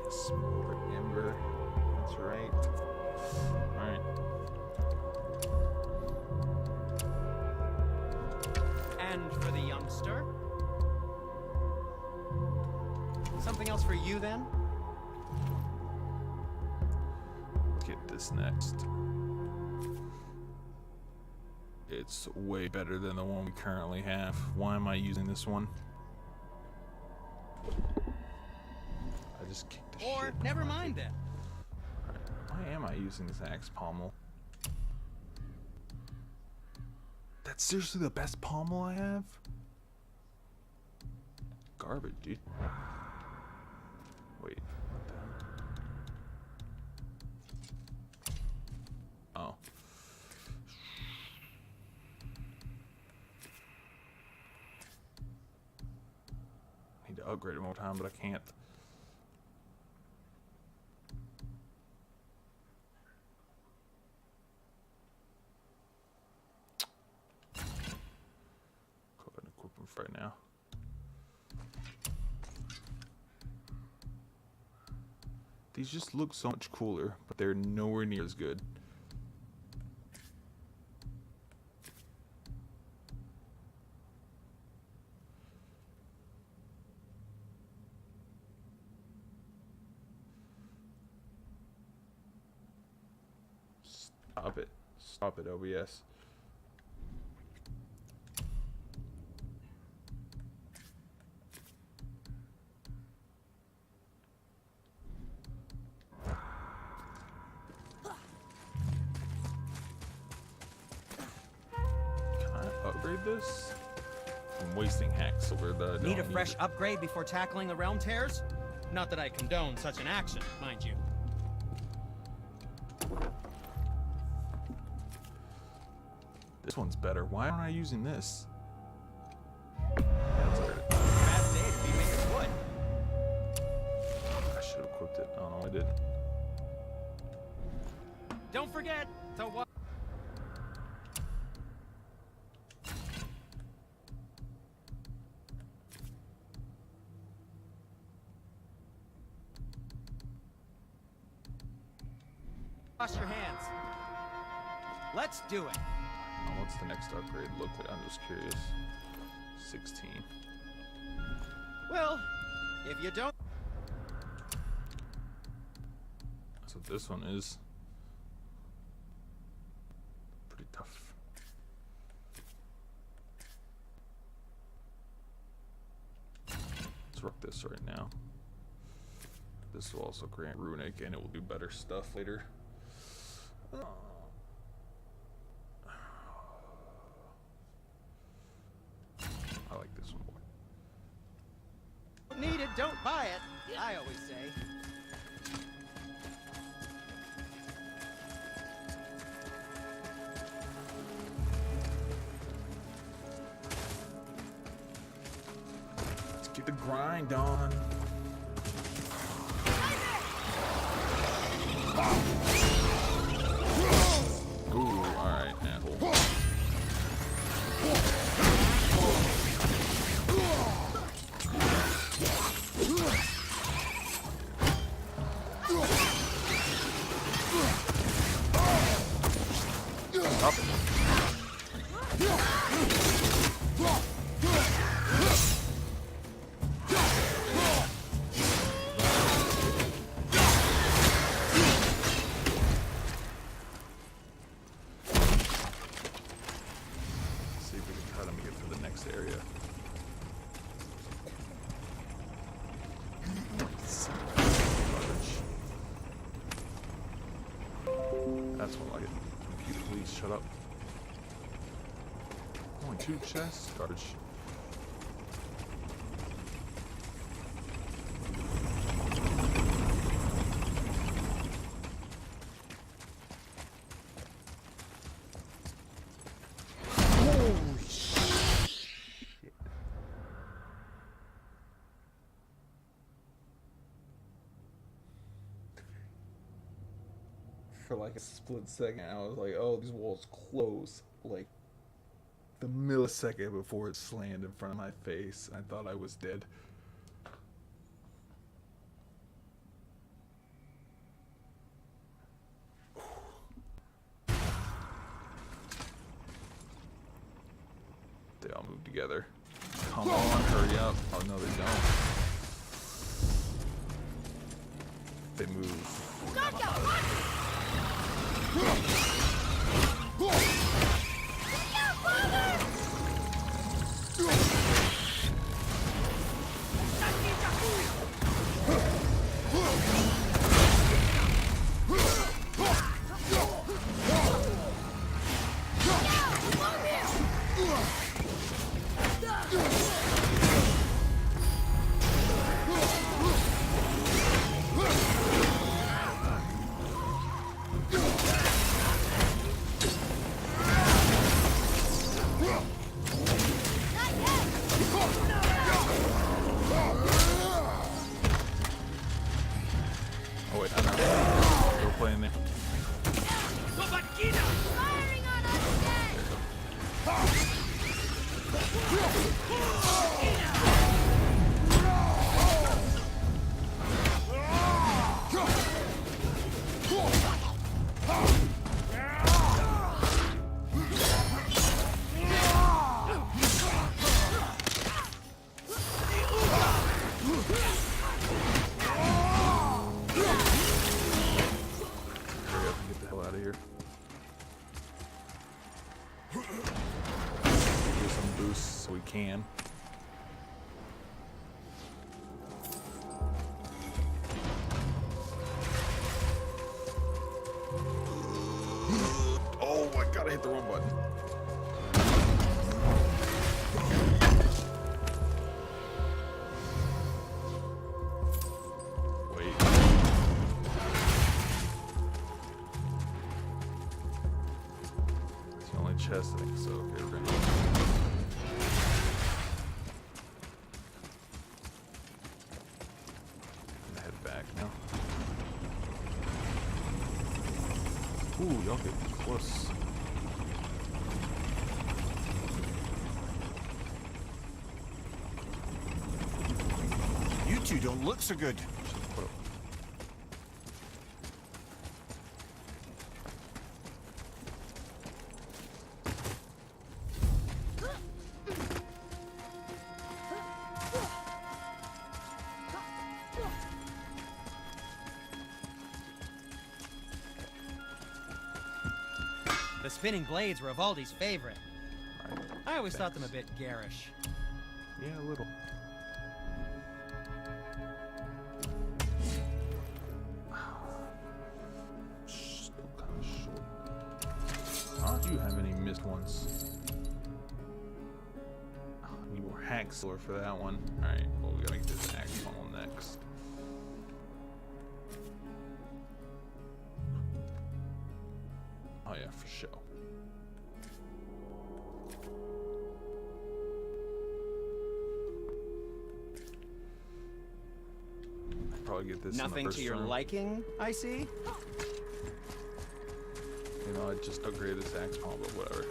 Speaker 1: Smoldering Ember. That's right. Alright.
Speaker 5: And for the youngster? Something else for you then?
Speaker 1: Let's get this next. It's way better than the one we currently have. Why am I using this one? I just kicked the
Speaker 5: Or
Speaker 1: shit.
Speaker 5: never mind then.
Speaker 1: Why am I using this axe pommel? That's seriously the best pommel I have? Garbage, dude. Wait. What the hell? Oh. Need to upgrade it more time, but I can't. Go ahead and equip him for right now. These just look so much cooler, but they're nowhere near as good. Stop it. Stop it, OBS. Upgrade this? I'm wasting hacks over the.
Speaker 5: Need a fresh upgrade before tackling the realm tears? Not that I condone such an action, mind you.
Speaker 1: This one's better. Why aren't I using this?
Speaker 5: Bad day to be made of wood.
Speaker 1: I should have equipped it. I don't know. I did.
Speaker 5: Don't forget to wa- wash your hands. Let's do it.
Speaker 1: Now, what's the next upgrade look like? I'm just curious. 16.
Speaker 5: Well, if you don't...
Speaker 1: That's what this one is. Pretty tough. Let's rock this right now. This will also grant runic, and it will do better stuff later. I like this one more.
Speaker 5: Need it, don't buy it, I always say.
Speaker 1: Let's get the grind on. Ooh, alright, asshole. Stop it. See if we can try to make it to the next area. That's what I like it. Computer, please shut up. Only 2 chests? Garbage. For like a split second, I was like, oh, these walls close like the millisecond before it slammed in front of my face. I thought I was dead. They all move together. Come on, hurry up. Oh, no, they don't. They move. Hurry up and get the hell out of here. Do some boosts so we can. Oh, I gotta hit the wrong button. Wait. It's the only chest I think so. Okay, we're gonna head back now. Ooh, y'all get close.
Speaker 2: You two don't look so good.
Speaker 1: What?
Speaker 5: The spinning blades were Evaldi's favorite.
Speaker 1: Alright.
Speaker 5: I always thought them a
Speaker 1: Thanks.
Speaker 5: bit garish.
Speaker 1: Yeah, a little. Still kind of short. I don't you have any missed ones? Oh, I need more hack silver for that one. Alright, well we gotta get this axe funnel next. Oh yeah, for sure. Probably get this in the
Speaker 5: Nothing
Speaker 1: first
Speaker 5: to your
Speaker 1: room.
Speaker 5: liking, I see?
Speaker 1: You know, I just upgraded this axe palm, but whatever.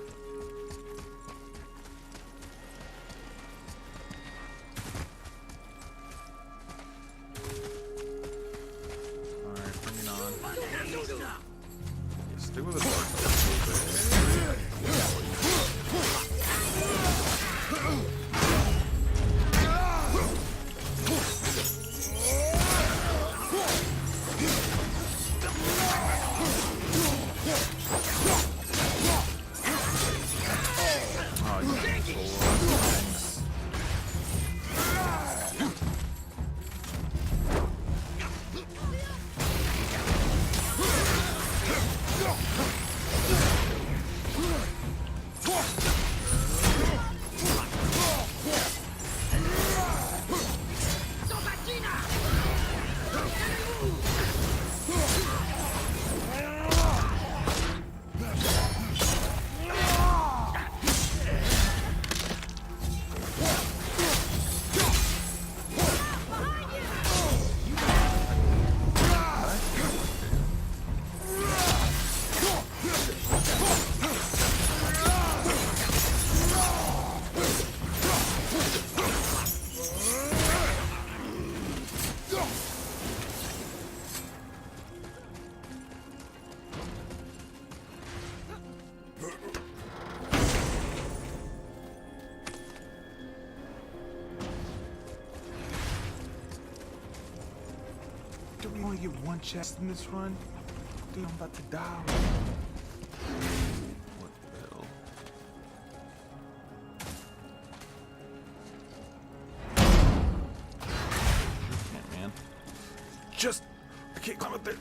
Speaker 1: Alright, bring it on. Yeah, stick with the dark a little bit. Oh, you got full things. Do we only get one chest in this run? Dude, I'm about to die. What the hell? Can't, man. I can't climb up there.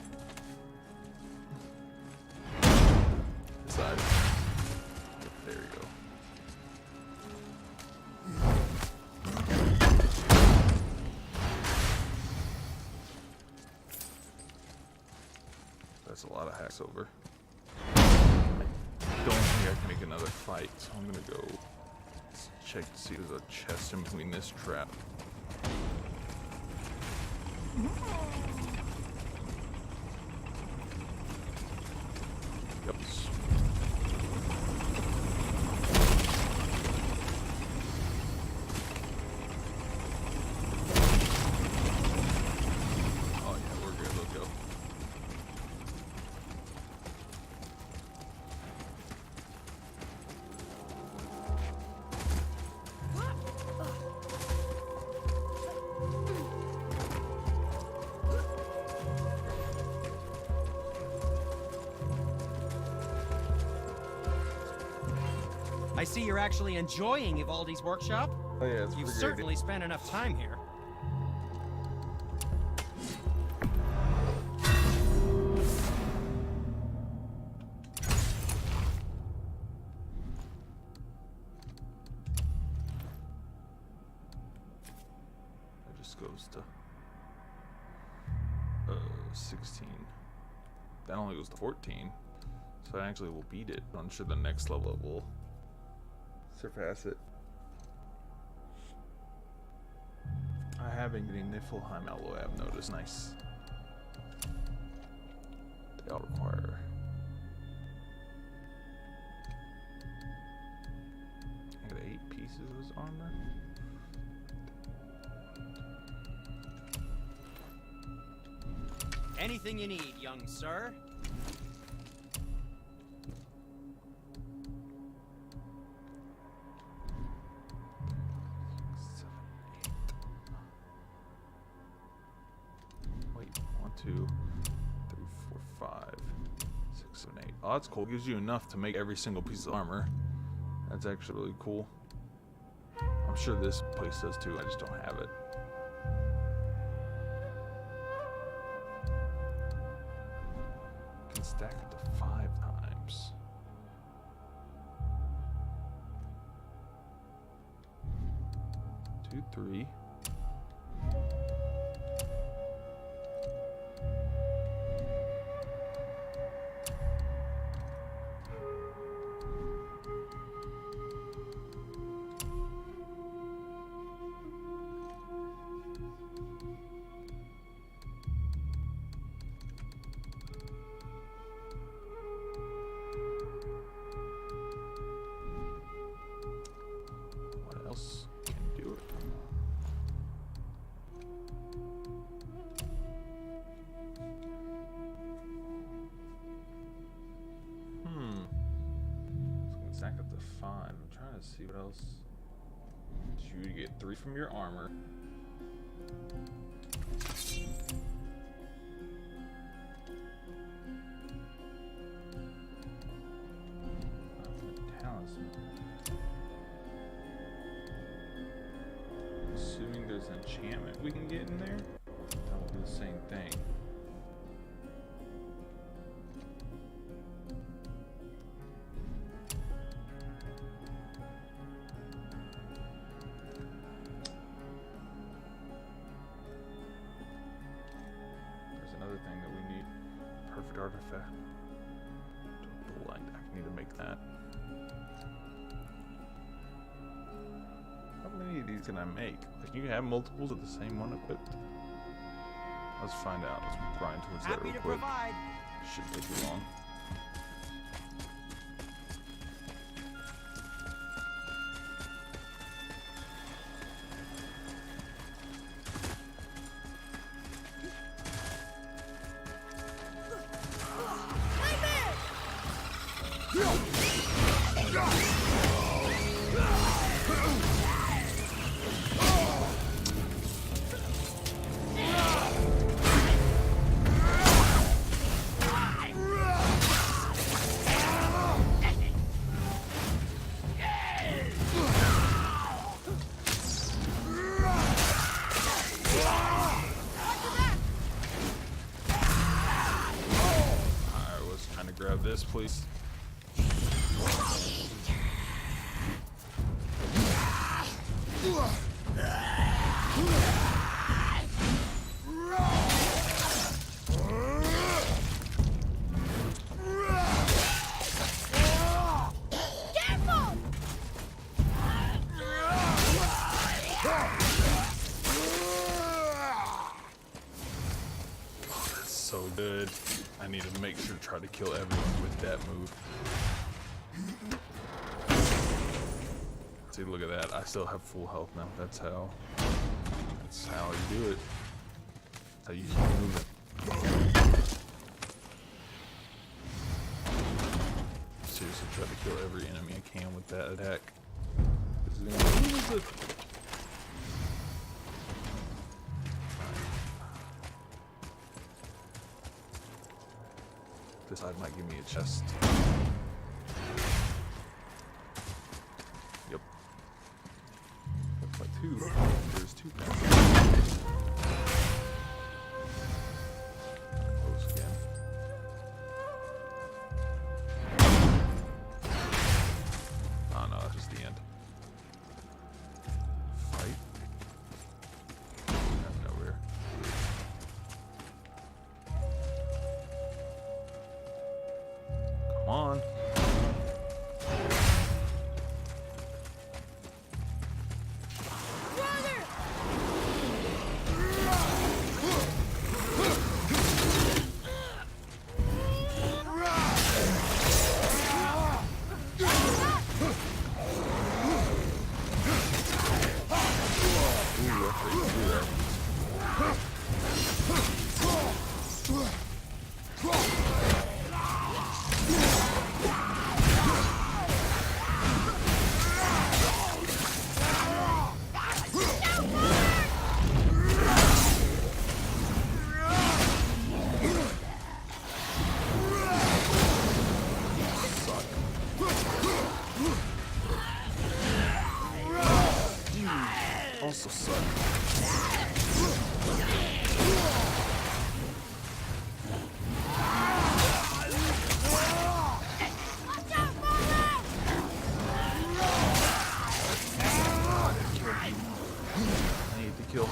Speaker 1: This side. There you go. That's a lot of hacks over. I don't think I can make another fight, so I'm gonna go check to see if there's a chest in between this trap. Yep. Oh yeah, we're good. Let's go.
Speaker 5: I see you're actually enjoying Ivaldi's workshop.
Speaker 1: Oh yeah, it's
Speaker 5: You've
Speaker 1: pretty
Speaker 5: certainly spent enough time here.
Speaker 1: It just goes to 16. That only goes to 14. So I actually will beat it. I'm sure the next level will surpass it. I have been getting Niflheim alloy, I've noticed. Nice. They all require. I got 8 pieces of his armor.
Speaker 5: Anything you need, young sir.
Speaker 1: 2, 3, 4, 5, 6, 7, 8. Oh, that's cool. Gives you enough to make every single piece of armor. That's actually really cool. I'm sure this place does too. I just don't have it. Can stack it to 5 times. Two, 3. Else can do it. So I can stack up to 5. I'm trying to see what else. You get 3 from your armor. Talisman. Assuming there's an enchantment we can get in there, that will do the same thing. There's another thing that we need. Perfect artifact. I need to make that. How many of these can I make? Like, you have multiples of the same one equipped? Let's find out. Let's grind towards that
Speaker 5: Happy
Speaker 1: real
Speaker 5: to
Speaker 1: quick.
Speaker 5: provide.
Speaker 1: Shouldn't take too long. Grab this, please. So good. I need to make sure to try to kill everyone with that move. See, look at that. I still have full health now. That's how you do it. That's how you move it. Seriously, try to kill every enemy I can with that attack. This side might give me a chest. on. Also suck. I need to kill.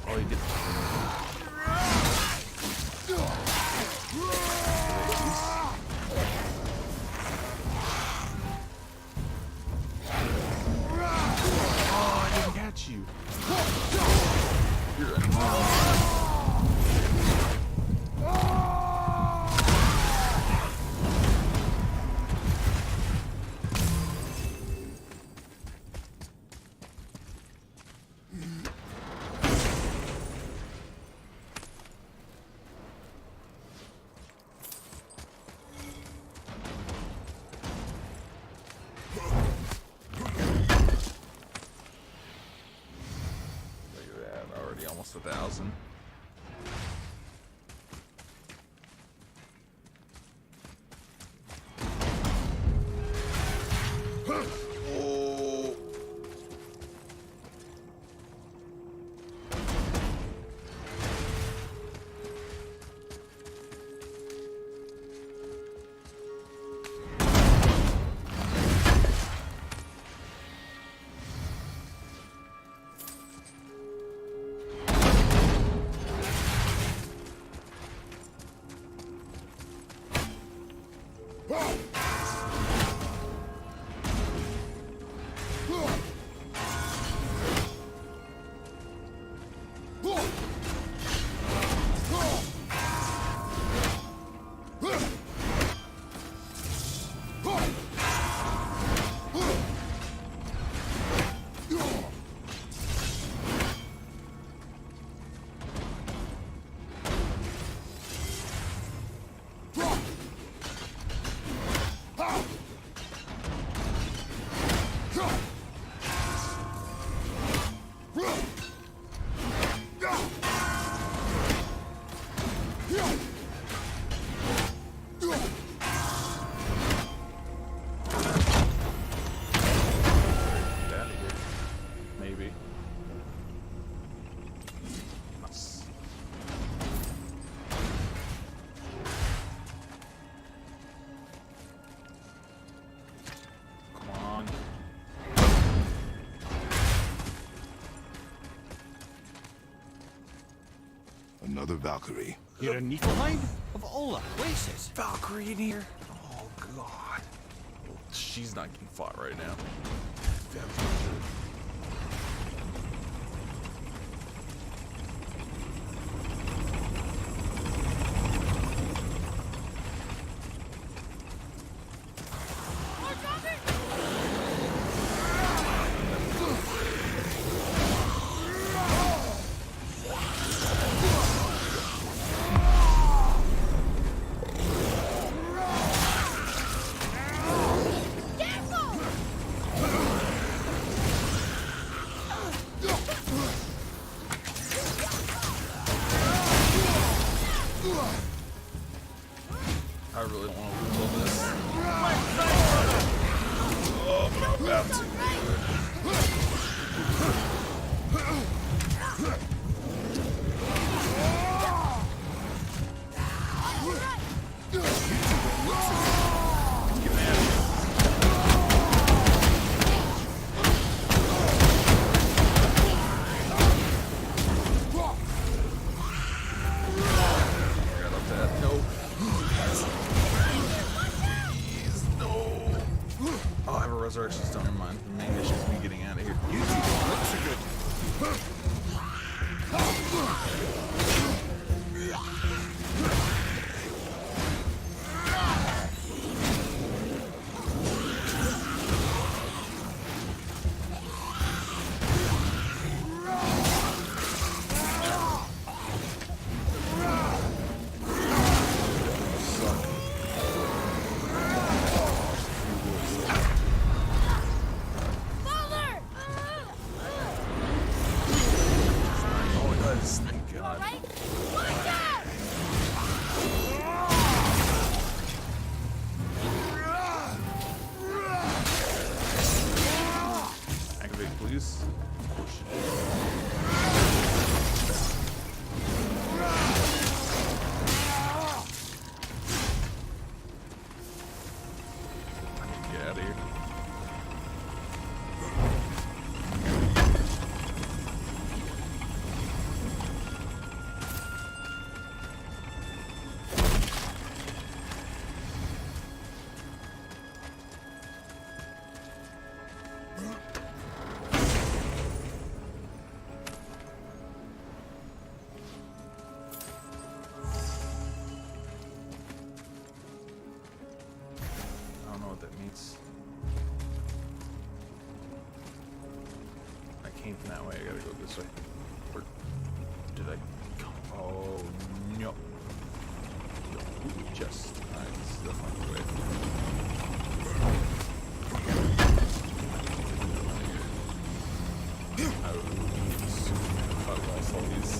Speaker 1: Oh, he did. Oh, I didn't catch you. You're annoying. Look at that, already almost 1,000. Oh. Maybe. Nice. Come on.
Speaker 4: Another Valkyrie.
Speaker 2: You're a Niflheim? Of all the places.
Speaker 1: Valkyrie in here. Oh god. She's not getting fought right now. about to. Resurrection stone in mind. The main issue is me getting out of here.
Speaker 2: You two look so good. Came from that way, I gotta go this way. Or did I come? Oh no. Just alright, this is definitely the way. I would cut off all these.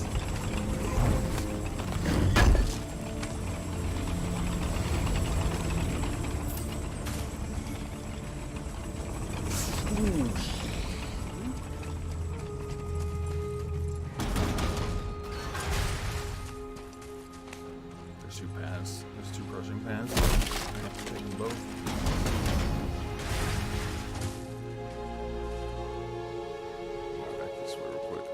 Speaker 2: Two paths. There's two crushing paths. I have to take them both. Go back this way real quick.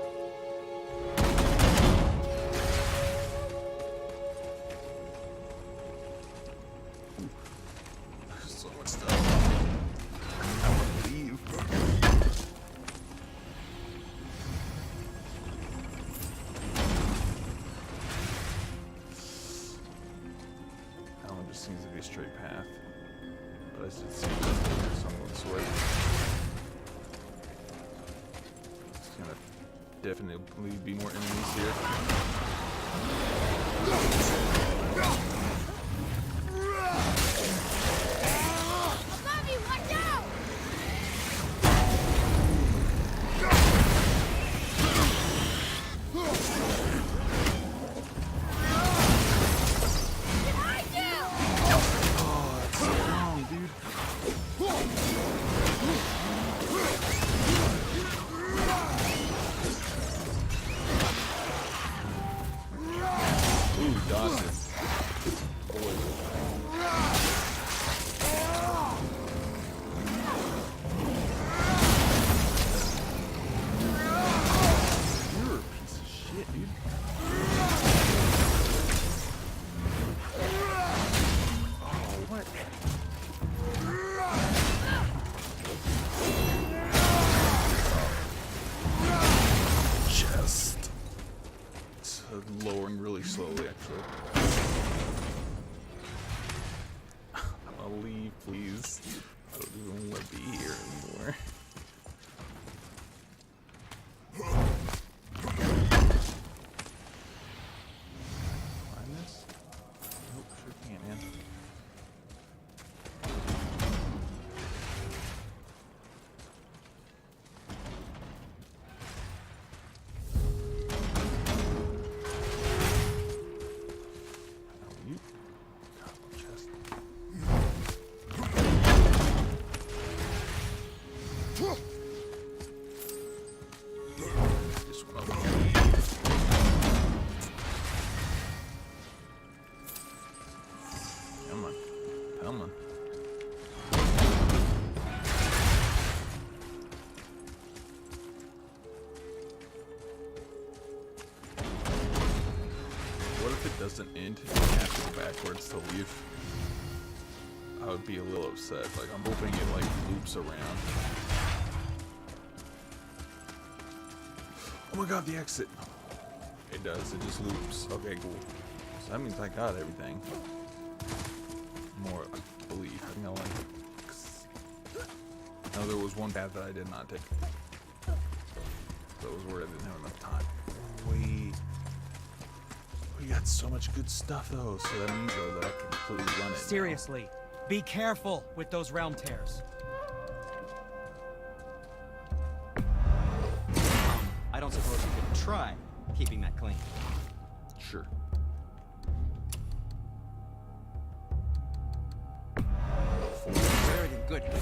Speaker 2: Ooh. There's so much stuff. I want to leave. Seems to be a straight path, but I should see someone this way. It's gonna definitely be more enemies here.
Speaker 3: Above you, watch out!
Speaker 1: Just went over here. Come on. Come on. What if it doesn't end and you have to go backwards to leave? I would be a little upset. Like, I'm hoping it, like, loops around. Oh my god, the exit! It does, it just loops. Okay, cool. So that means I got everything. More, I believe. I think I like it. No, there was one path that I did not take. That was where I didn't have enough time. Wait. We got so much good stuff, though, so that means, though, that I can completely run it.
Speaker 5: Seriously, be careful with those realm tears. I don't suppose you could try keeping that clean.
Speaker 1: Sure.
Speaker 5: Very good.
Speaker 1: I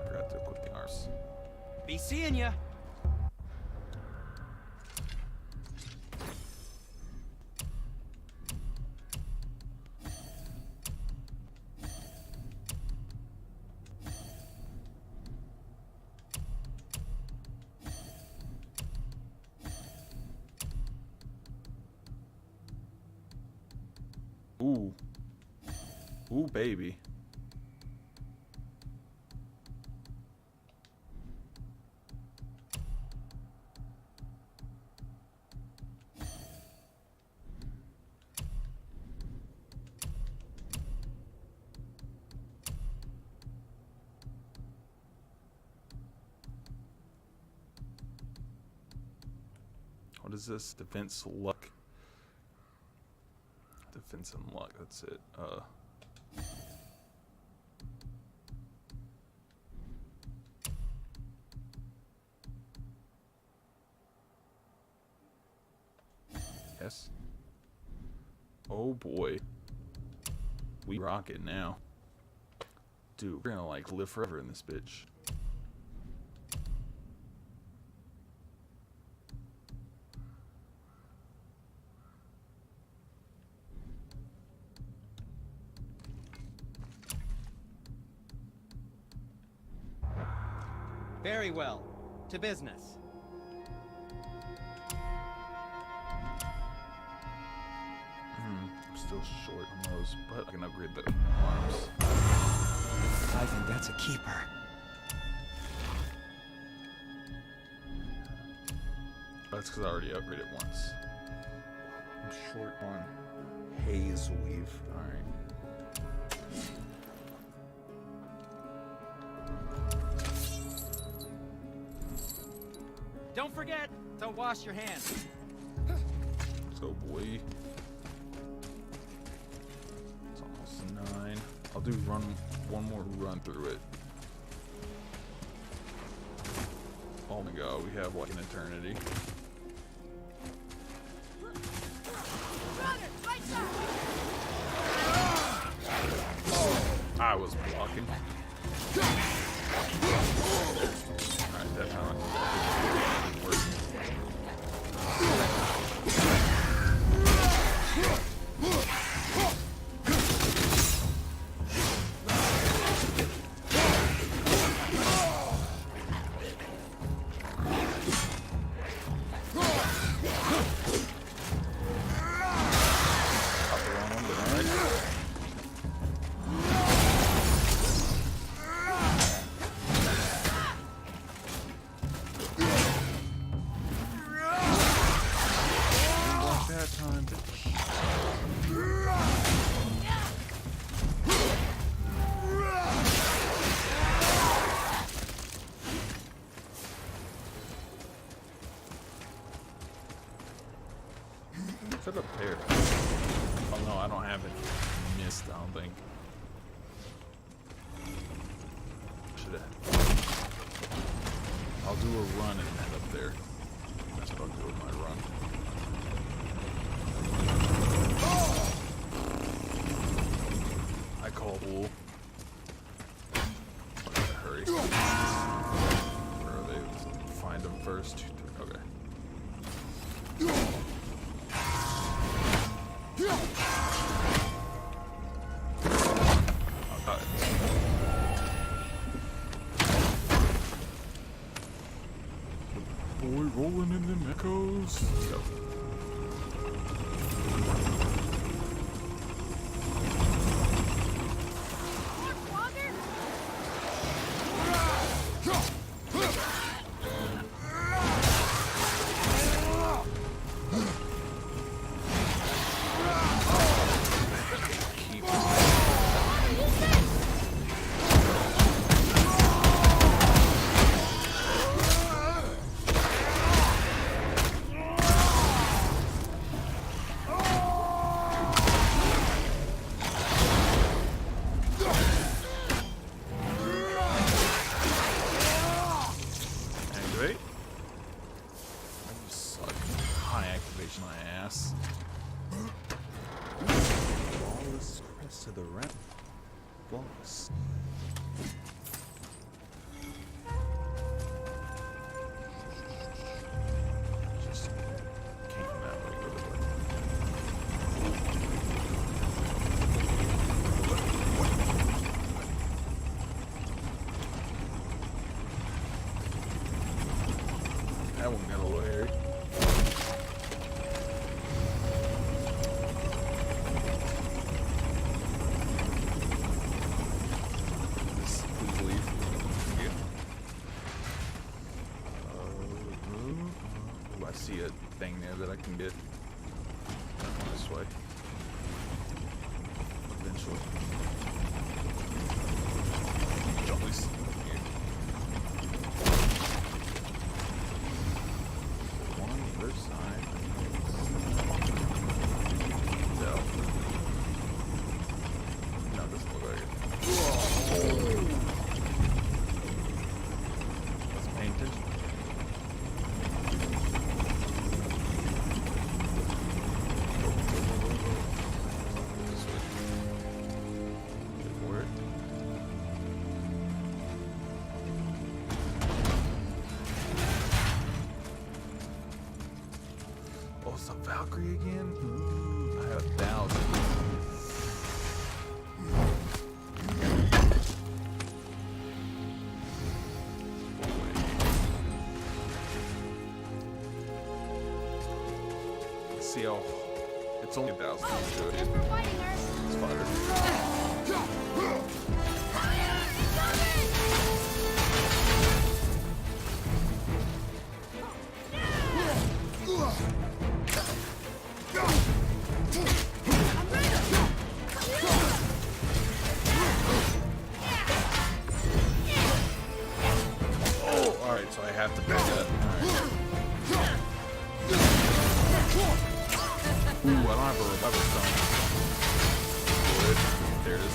Speaker 1: forgot to equip the arse.
Speaker 5: Be seeing ya.
Speaker 1: Ooh. Ooh, baby. What is this? Defense luck. Defense and luck, that's it. Yes. Oh boy. We rock it now. Dude, we're gonna like live forever in this bitch.
Speaker 5: Very well. To business.
Speaker 1: I'm still short on those, but I can upgrade the arms.
Speaker 2: I think that's a keeper.
Speaker 1: That's because I already upgraded once. I'm short on haze weave. Alright.
Speaker 5: Don't forget to wash your hands.
Speaker 1: Let's go, boy. It's almost 9. I'll do one more run through it. Oh my god, we have like an eternity. I was blocking. Alright, that time didn't work. What's it up there? Oh no, I don't have it missed, I don't think. Should have. I'll do a run and end up there. That's what I'll do with my run. I call bull. we rolling in them echoes. Let's go. Activate. You suck. High activation, my ass. Flawless crest to the right. Flawless. Just came from that way really quick. That one got a little hairy. Please leave. Yeah. I see a thing there that I can get. This way. Eventually. Jump, please. Here. One first side. No. No, it doesn't look like it. Let's pay attention. This way. It worked. Oh, it's a Valkyrie again? I have 1,000. Let's see how. It's only 1,000.
Speaker 3: Just for fighting her.
Speaker 1: Let's fight her. Oh, alright, so I have to pick that. Alright. Ooh, I don't have a revival stone. Good. There it is.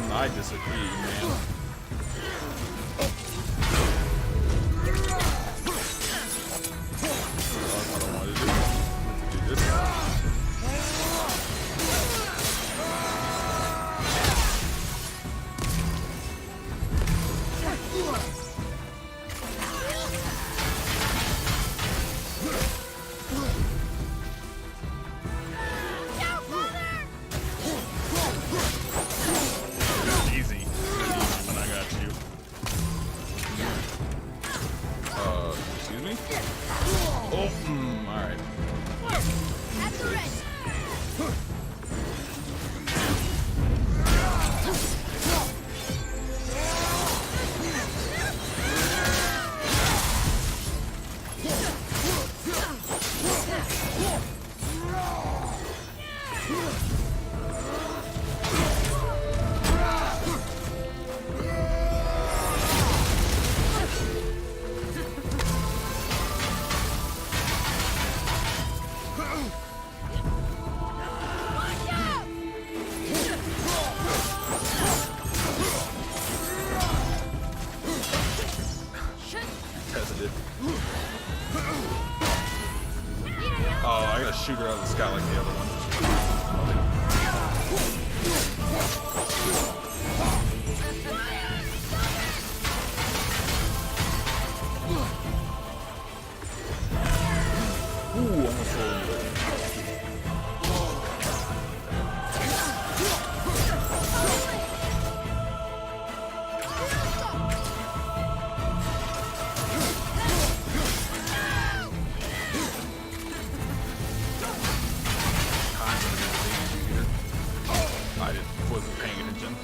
Speaker 1: I disagree, man. I don't want to do this. Easy. When I got you. Excuse me? Oh, alright.
Speaker 3: At the ready.
Speaker 1: Tested. Oh, I gotta shoot her out of the sky like the other one. Wasn't paying attention.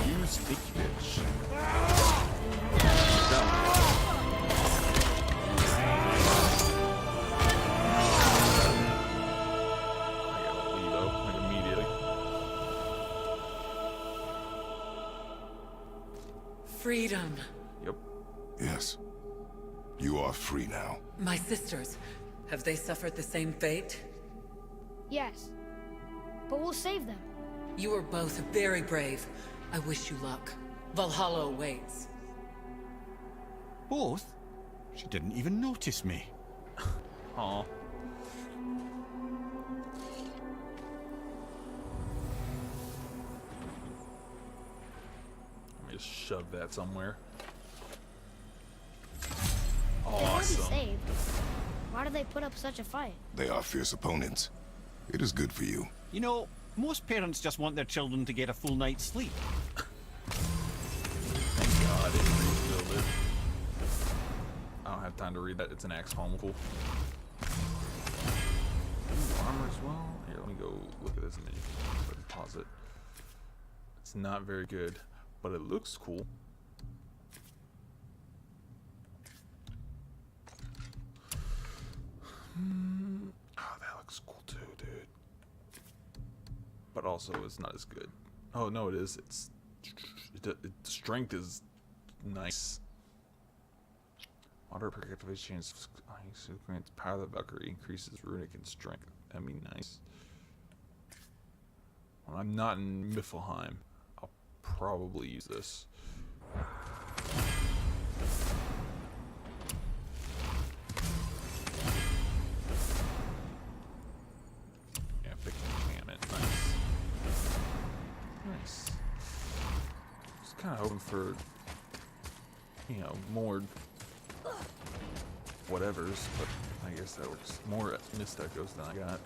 Speaker 1: You sticky bitch.
Speaker 6: Freedom.
Speaker 1: Yep.
Speaker 4: Yes. You are free now.
Speaker 6: My sisters, have they suffered the same fate?
Speaker 3: Yes. But we'll save them.
Speaker 6: You are both very brave. I wish you luck. Valhalla awaits.
Speaker 2: Both? She didn't even notice me.
Speaker 1: Aw. Let me just shove that somewhere.
Speaker 3: They're already
Speaker 1: Awesome.
Speaker 3: saved. Why do they put up such a fight?
Speaker 4: They are fierce opponents. It is good for you.
Speaker 2: You know, most parents just want their children to get a full night's sleep.
Speaker 1: Thank God it refilled it. I don't have time to read that. It's an axe cool. Armor as well. Here, let me go look at this and then pause it. It's not very good, but it looks cool. Oh, that looks cool too, dude. But also, it's not as good. Oh no, it is. Its strength is nice. Moderate perk activation grants power of the Valkyrie, increases runic and strength. That'd be nice. When I'm not in Miflheim, I'll probably use this. Yeah, pick enchantment. Nice. Nice. Just kind of hoping for, you know, more whatevers, but I guess that works. More mist echoes than I got.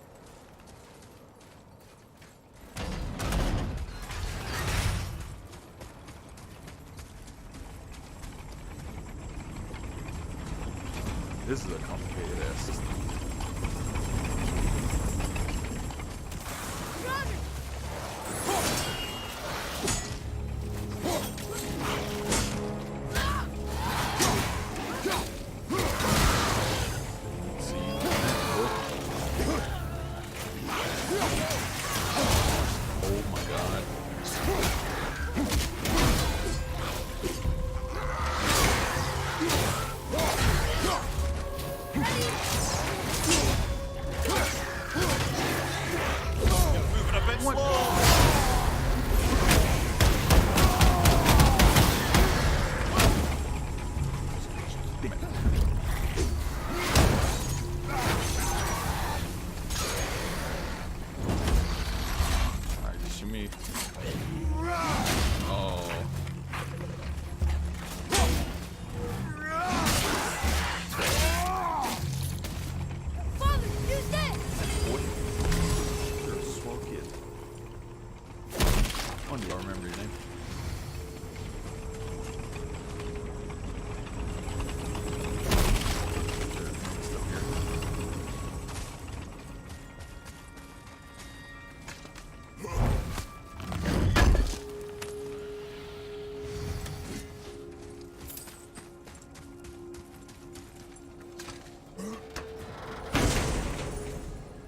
Speaker 1: This is a complicated ass system. Oh my god.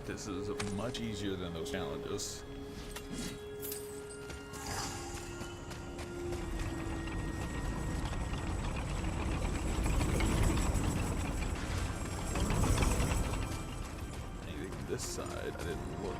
Speaker 1: This is much easier than those challenges. Anything this side, I didn't look.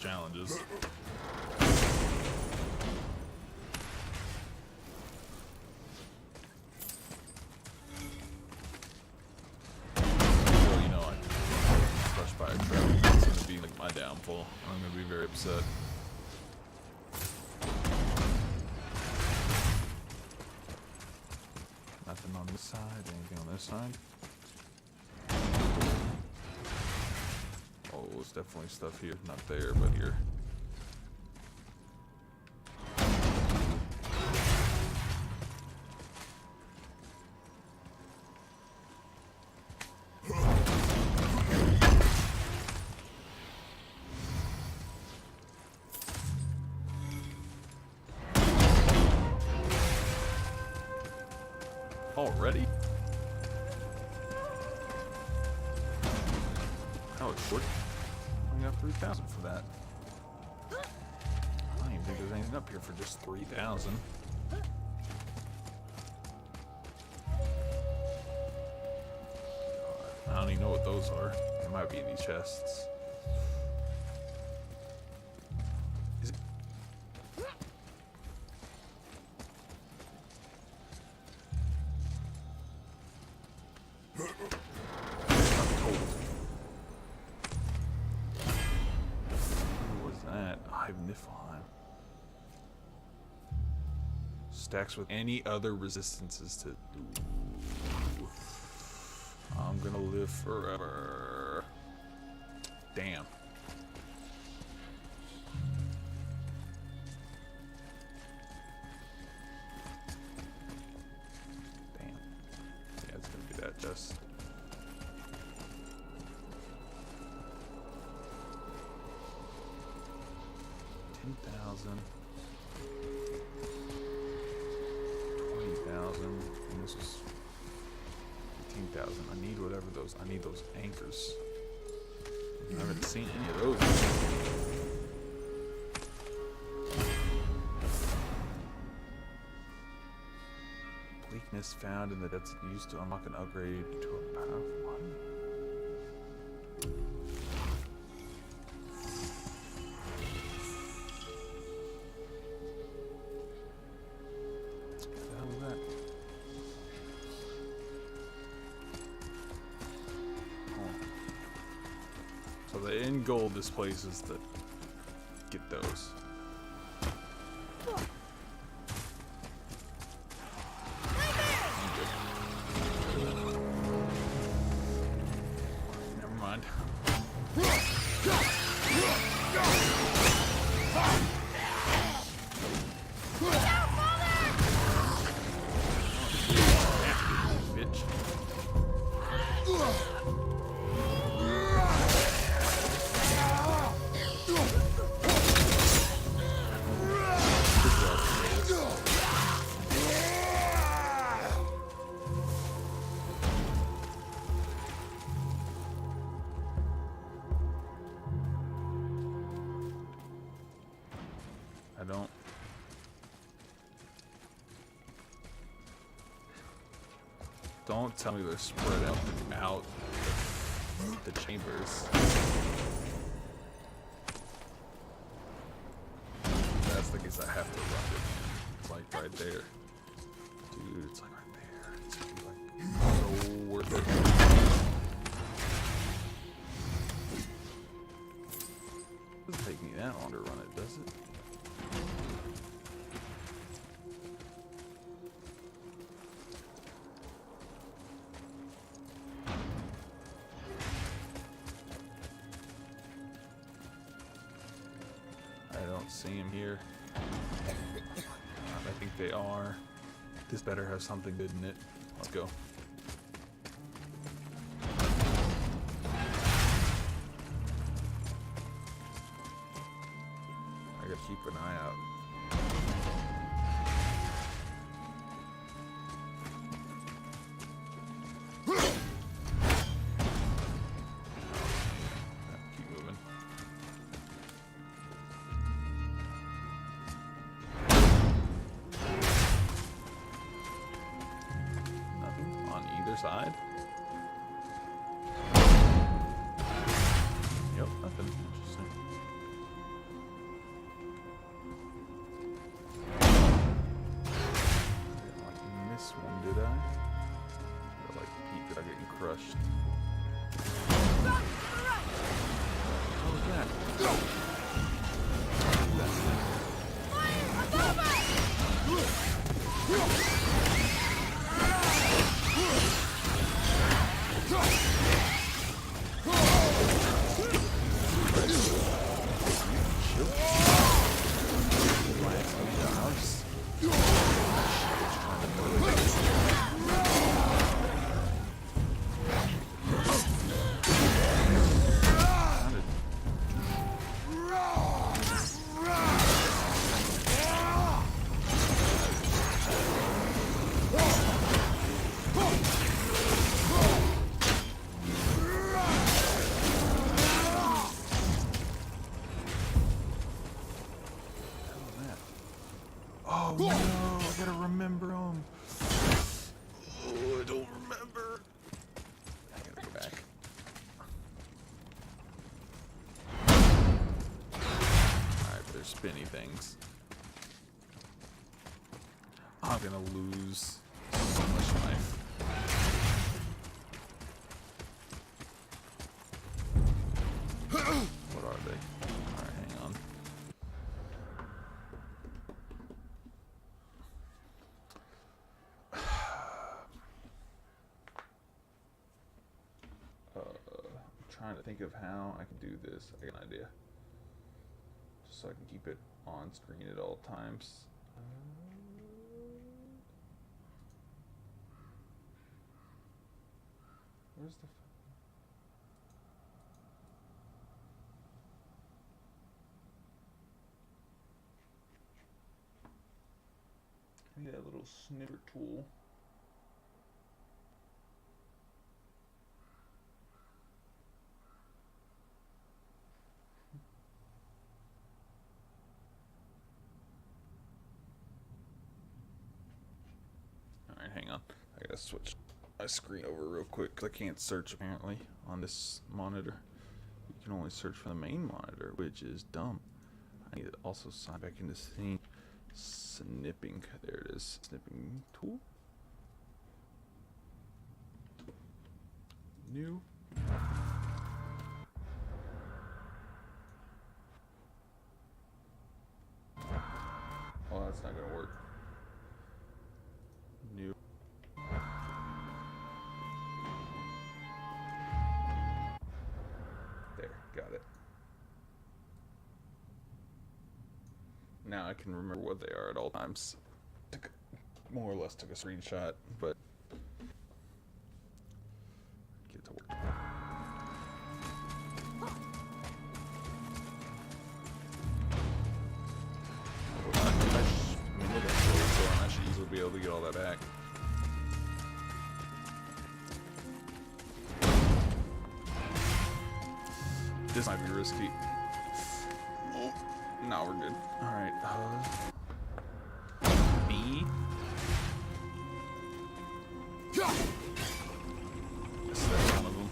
Speaker 1: challenges. Well, you know, I crushed by a trap. It's gonna be like my downfall. I'm gonna be very upset. Nothing on this side. Anything on this side? Oh, there's definitely stuff here. Not there, but here. Already? Oh, it's short. I got 3,000 for that. I don't even think there's anything up here for just 3,000. I don't even know what those are. They might be in these chests. Is it? I'm cold. What was that? Hive Niflheim. Stacks with any other resistances to. Ooh. I'm gonna live forever. Damn. Damn. Yeah, it's gonna be that just. $10,000. 20,000. And this was 15,000. I need whatever those. I need those anchors. I haven't seen any of those. Weakness found in the that's used to unlock an upgrade to a powerful one. What the hell is that? So the end goal of this place is to get those. Never mind. Bitch. I don't tell me they're spread out the chambers. If that's the case, I have to run it. It's like right there. Dude, it's like right there. It's gonna be like so worth it. It doesn't take me that long to run it, does it? I don't see him here. I think they are. This better have something good in it. Let's go. I gotta keep an eye out. Keep moving. Nothing on either side. Yep, nothing. Interesting. rushed. What was that? Oh no, I gotta remember him. Oh, I don't remember. I gotta go back. Alright, there's spinny things. I'm gonna lose so much life. What are they? Alright, hang on. I'm trying to think of how I can do this. I got an idea. Just so I can keep it on screen at all times. Where's the... I need that little snipper tool. Alright, hang on. I gotta switch my screen over real quick because I can't search apparently on this monitor. You can only search for the main monitor, which is dumb. I need to also sign back into scene. Snipping. There it is. Snipping tool. New. Oh, that's not gonna work. New. There, got it. Now I can remember what they are at all times. More or less took a screenshot, but get to work. I should easily be able to get all that back. This might be risky. No, we're good. Alright, B. Yes, that's one of them.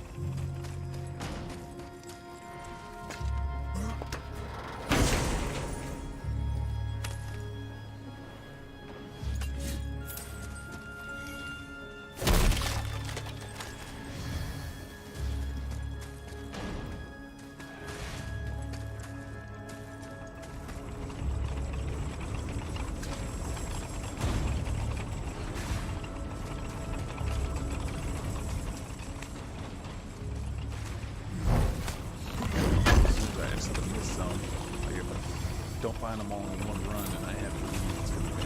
Speaker 1: Don't find them all in one run, and I have to leave. It's gonna be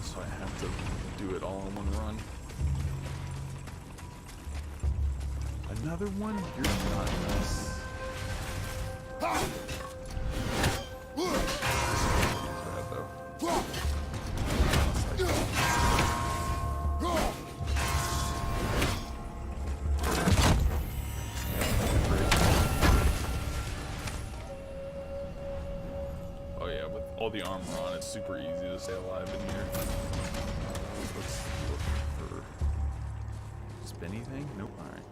Speaker 1: so I have to do it all in one run. Another one? You're not nice. All the armor on, it's super easy to stay alive in here. Let's look for spinny thing? Nope, alright.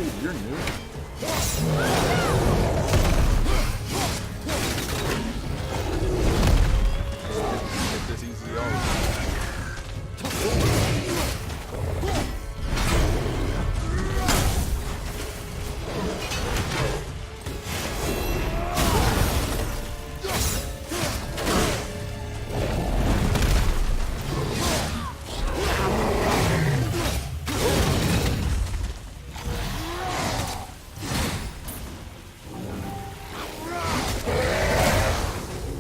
Speaker 1: Oh, you're new. Get this easy all the time.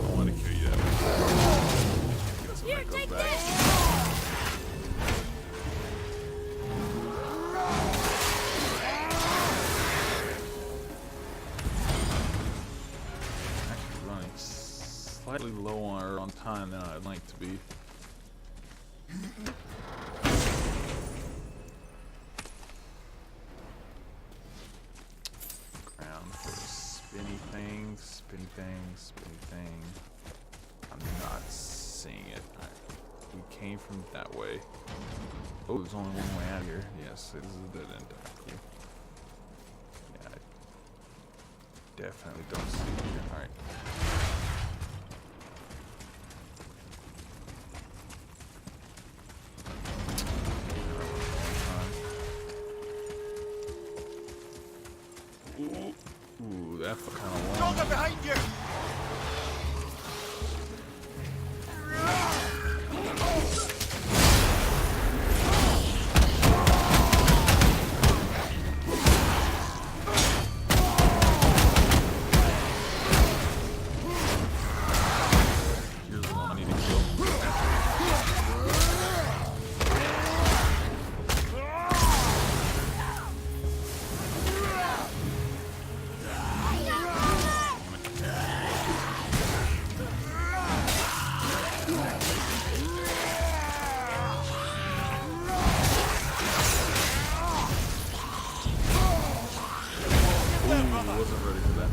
Speaker 1: I want to kill you. Guess
Speaker 3: Here,
Speaker 1: that goes
Speaker 3: take
Speaker 1: back.
Speaker 3: this!
Speaker 1: Actually running slightly low on time than I'd like to be. Ground for spinny thing, spinny thing, spinny thing. I'm not seeing it. We came from that way. Oh, there's only one way out of here. Yes, it is a dead end. Cool. Yeah, I definitely don't see it here. Alright. Ooh, that's kind of long.
Speaker 2: Dogger behind you!
Speaker 1: Here's the one I need to kill. I wasn't ready for that.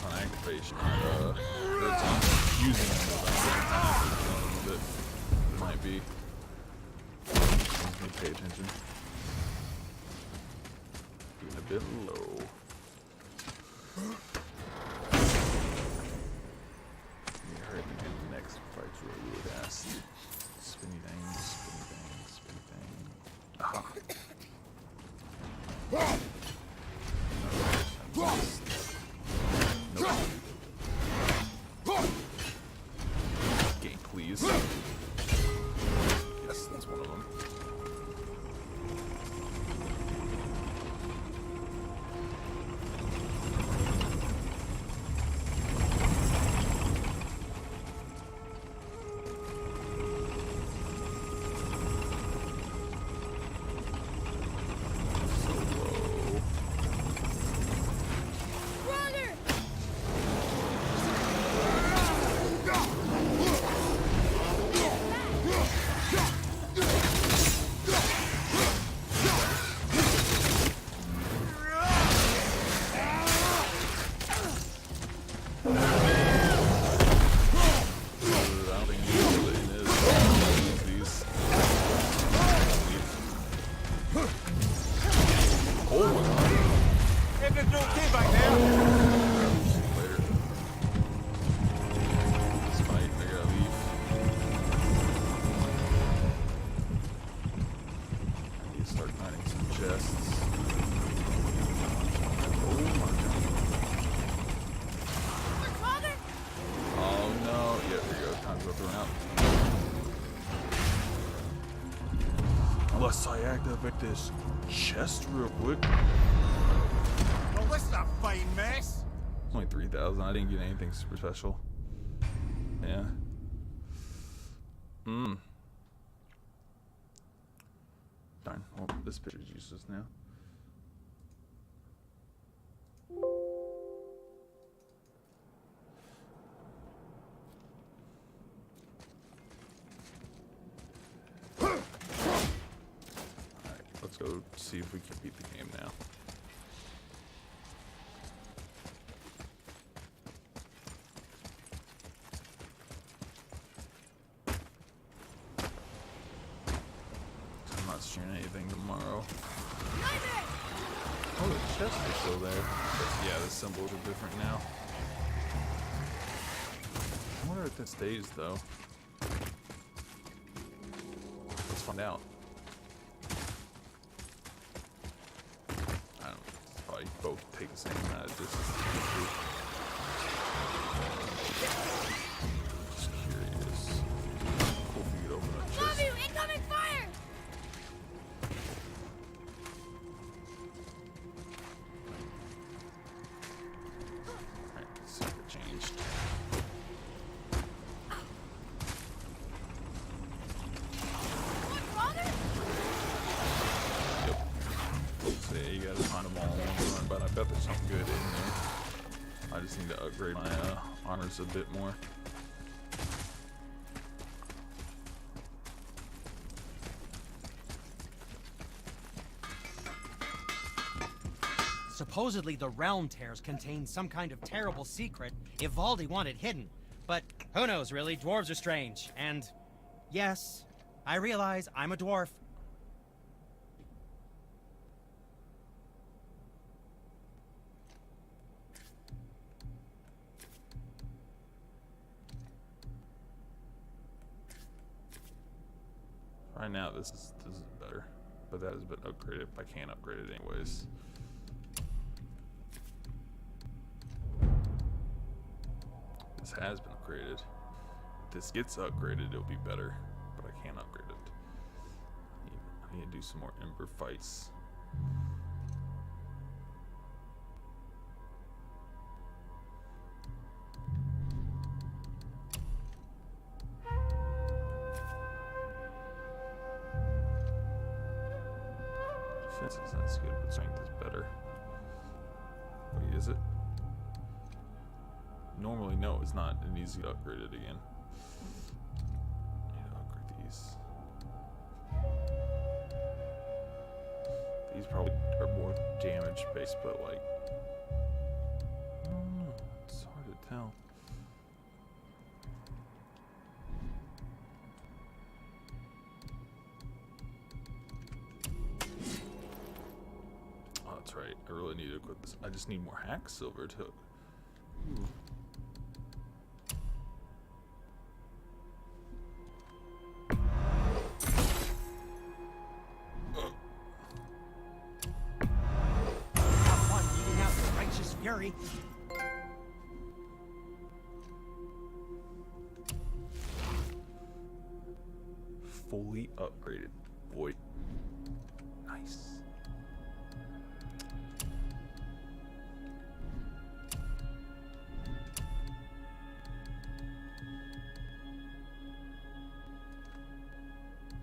Speaker 1: On activation, it's on using it. But it might be. Let me pay attention. Getting a bit low. Hurry up and get the next fight's really fast. Spinny thing, spinny thing, spinny thing. Aha. Nope. Game, please. Yes, that's one of them. So low.
Speaker 3: Runner!
Speaker 1: I don't think usually is these. Oh my god.
Speaker 2: Everything's okay back there?
Speaker 1: Later. This fight, I gotta leave. I need to start finding some chests. Oh my god.
Speaker 3: Father?
Speaker 1: Oh no. Yeah, there you go. Time to throw out. Unless I activate this chest real quick.
Speaker 2: Well, this is a fine mess.
Speaker 1: It's only 3,000. I didn't get anything super special. Yeah. Darn. Well, this picture's useless now. Alright, let's go see if we can beat the game now. Oh, the chests are still there. But yeah, the symbols are different now. I wonder if that stays though. Let's find out. I don't know. Probably both take the same amount of distance. Just curious. Cool if you could open up chests.
Speaker 3: Love you! Incoming fire!
Speaker 1: Alright, secret changed.
Speaker 3: What, brother?
Speaker 1: Yep. So yeah, you gotta find them all in one run, but I bet there's something good in there. I just need to upgrade my honors a bit more.
Speaker 5: Supposedly the realm tears contain some kind of terrible secret Ivaldi wanted hidden. But who knows, really? Dwarves are strange. And yes, I realize I'm a dwarf.
Speaker 1: Right now, this is better, but that has been upgraded. I can't upgrade it anyways. This has been upgraded. If this gets upgraded, it'll be better, but I can't upgrade it. I need to do some more Ember fights. Defense is not as good, but strength is better. Wait, is it? Normally, no, it's not. It needs to get upgraded again. I need to upgrade these. These probably are more damage based, but like, I don't know. It's hard to tell. Oh, that's right. I really need to equip this. I just need more hack silver to.
Speaker 5: Have fun eating out the righteous fury.
Speaker 1: Fully upgraded, boy. Nice.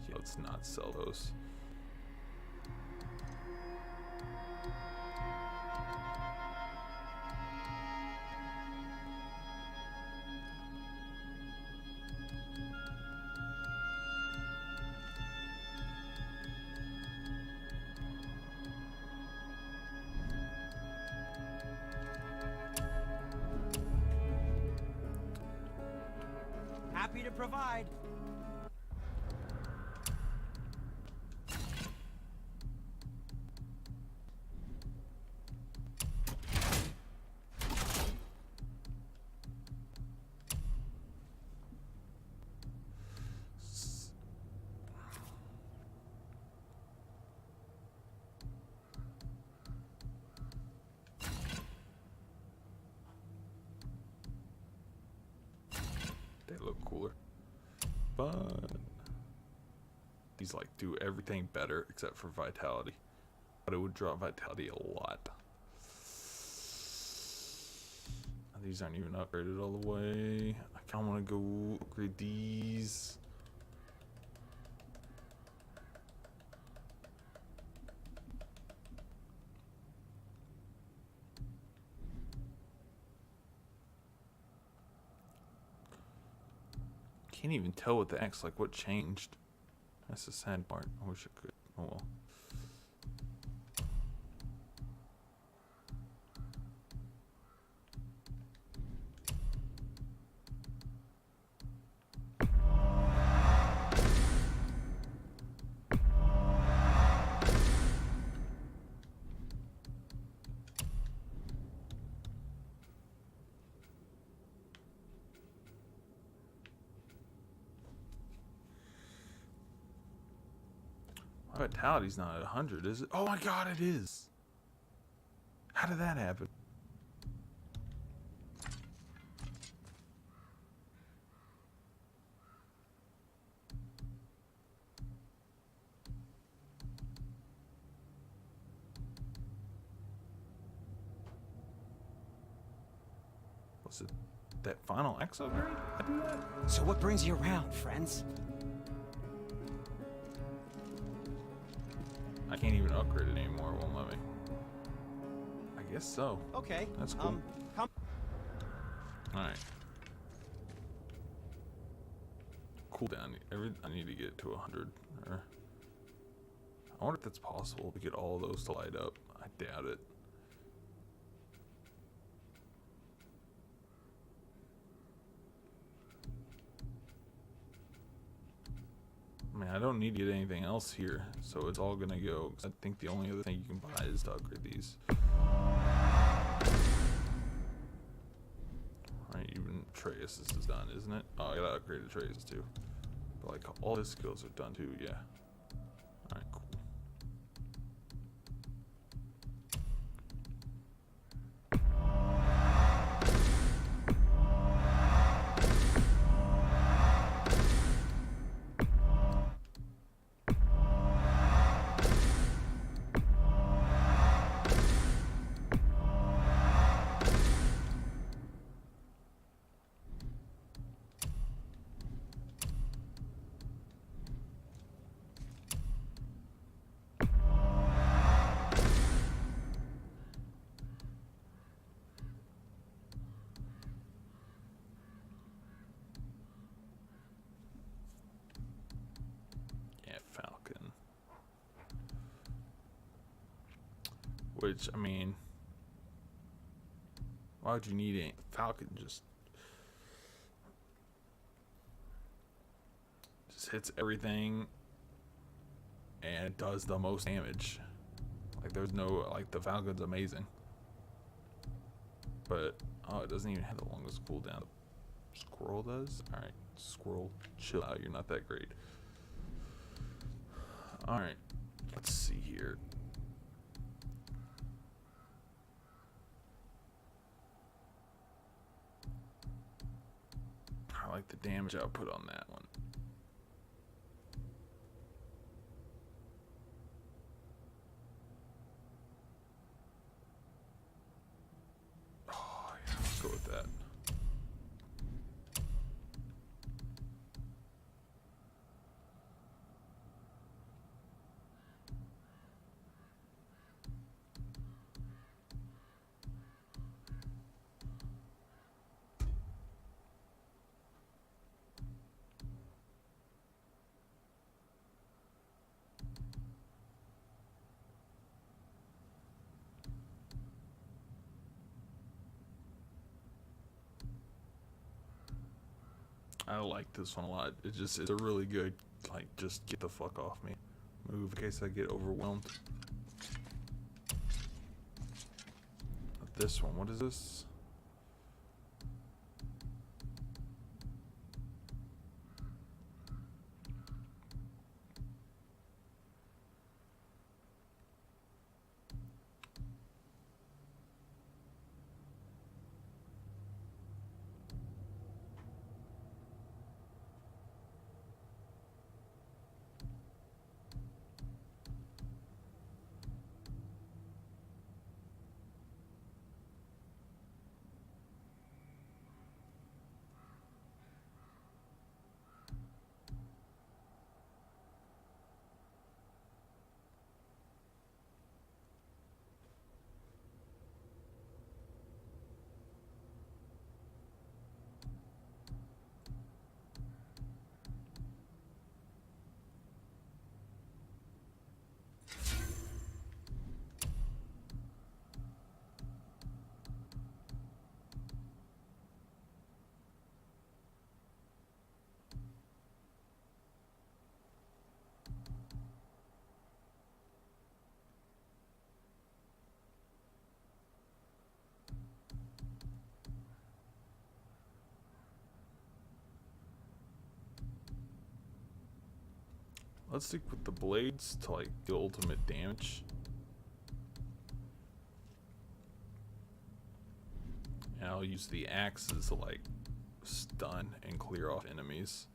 Speaker 1: Yeah, let's not sell those.
Speaker 5: Happy to provide.
Speaker 1: They look cooler, but these like do everything better except for vitality. But it would drop vitality a lot. These aren't even upgraded all the way. I kind of want to go upgrade these. Can't even tell with the X, like what changed. That's the sad part. I wish I could. Oh well. Vitality's not at 100, is it? Oh my god, it is! How did that happen? Was it that final X upgrade? I do that?
Speaker 5: So what brings you around, friends?
Speaker 1: I can't even upgrade it anymore, it won't let me. I guess so.
Speaker 5: Okay.
Speaker 1: That's cool.
Speaker 5: Come.
Speaker 1: Alright. Cooldown. I need to get it to 100. Or I wonder if that's possible to get all those to light up. I doubt it. I mean, I don't need to get anything else here, so it's all gonna go. 'Cause I think the only other thing you can buy is to upgrade these. Alright, even Atreus, this is done, isn't it? Oh, I gotta upgrade Atreus too. But like, all his skills are done too, yeah. Alright, cool. Falcon. Which, I mean, why would you need a Falcon? Just hits everything and it does the most damage. Like, there's no, like, the Falcon's amazing, but oh, it doesn't even have the longest cooldown. Squirrel does. All right, Squirrel, chill out. You're not that great. Alright, let's see here. I like the damage output on that one. Oh, yeah, let's go with that. I like this one a lot. It's a really good, like, just get the fuck off me move in case I get overwhelmed. This one, what is this? Let's stick with the blades to like the ultimate damage. And I'll use the axes to like stun and clear off enemies.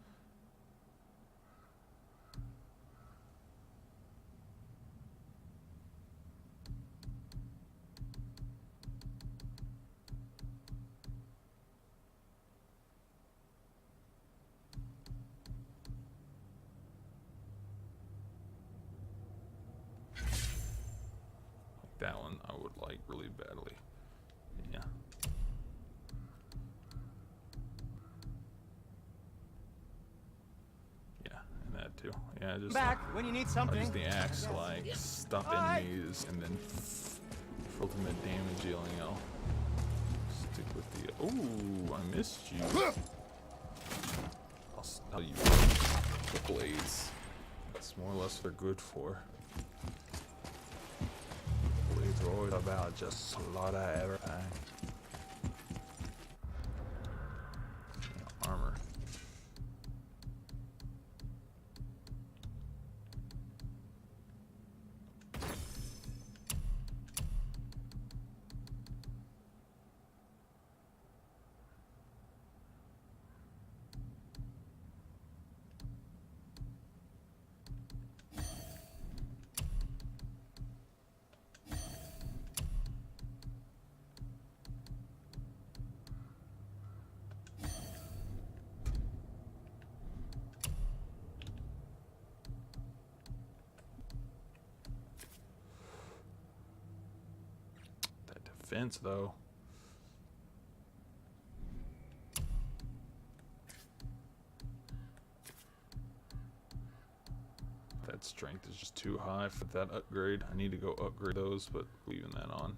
Speaker 1: That one I would like really badly. Yeah. Yeah, and that too. Yeah, just
Speaker 5: Back when you need
Speaker 1: I
Speaker 5: something.
Speaker 1: use the axe to like stop
Speaker 5: Alright.
Speaker 1: enemies and then for ultimate damage dealing I'll stick with the ooh, I missed you. I'll use the blades. That's more or less what they're good for. Blades are always about just slaughter everything. Armor. Defense though. That strength is just too high for that upgrade. I need to go upgrade those, but leaving that on.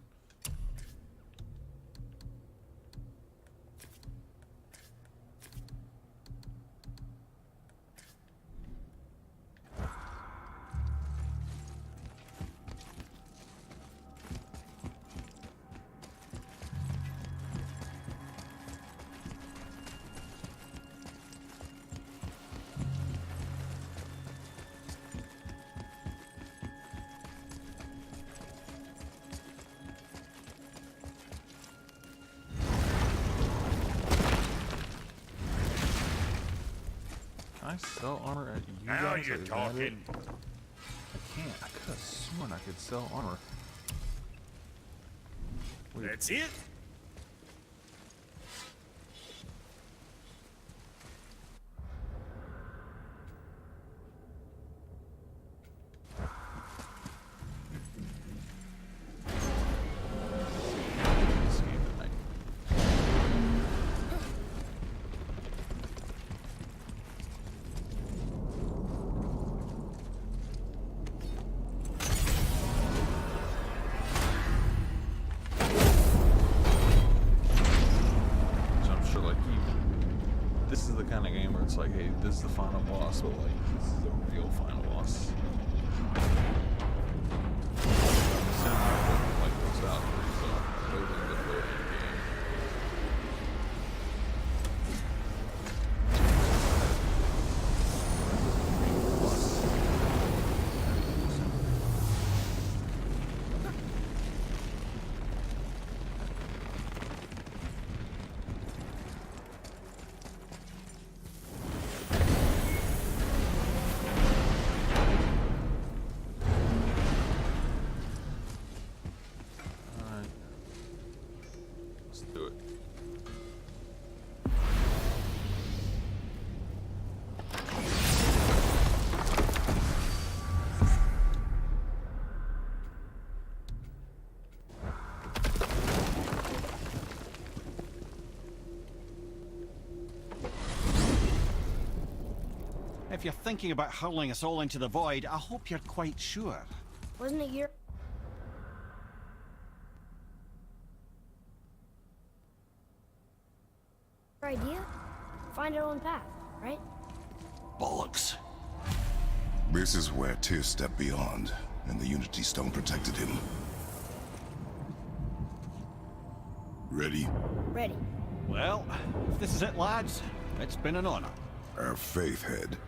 Speaker 1: Can I sell armor at you
Speaker 2: Now
Speaker 1: guys?
Speaker 2: you're
Speaker 1: Is that
Speaker 2: talking.
Speaker 1: it? I can't. I could have sworn I could sell armor. Wait,
Speaker 2: That's it?
Speaker 1: this game tonight. So I'm sure, like, this is the kind of game where it's like, hey, this is the final boss, but like, this is the real final boss. Like, goes out pretty well. Building the loading game. Alright. Let's do it.
Speaker 2: If you're thinking about hurling us all into the void, I hope you're quite sure.
Speaker 3: Wasn't it your idea? Find our own path, right?
Speaker 2: Bollocks.
Speaker 4: This is where Tyr stepped beyond, and the Unity Stone protected him. Ready?
Speaker 3: Ready.
Speaker 2: Well, if this is it, lads, it's been an honor.
Speaker 4: Our faith head.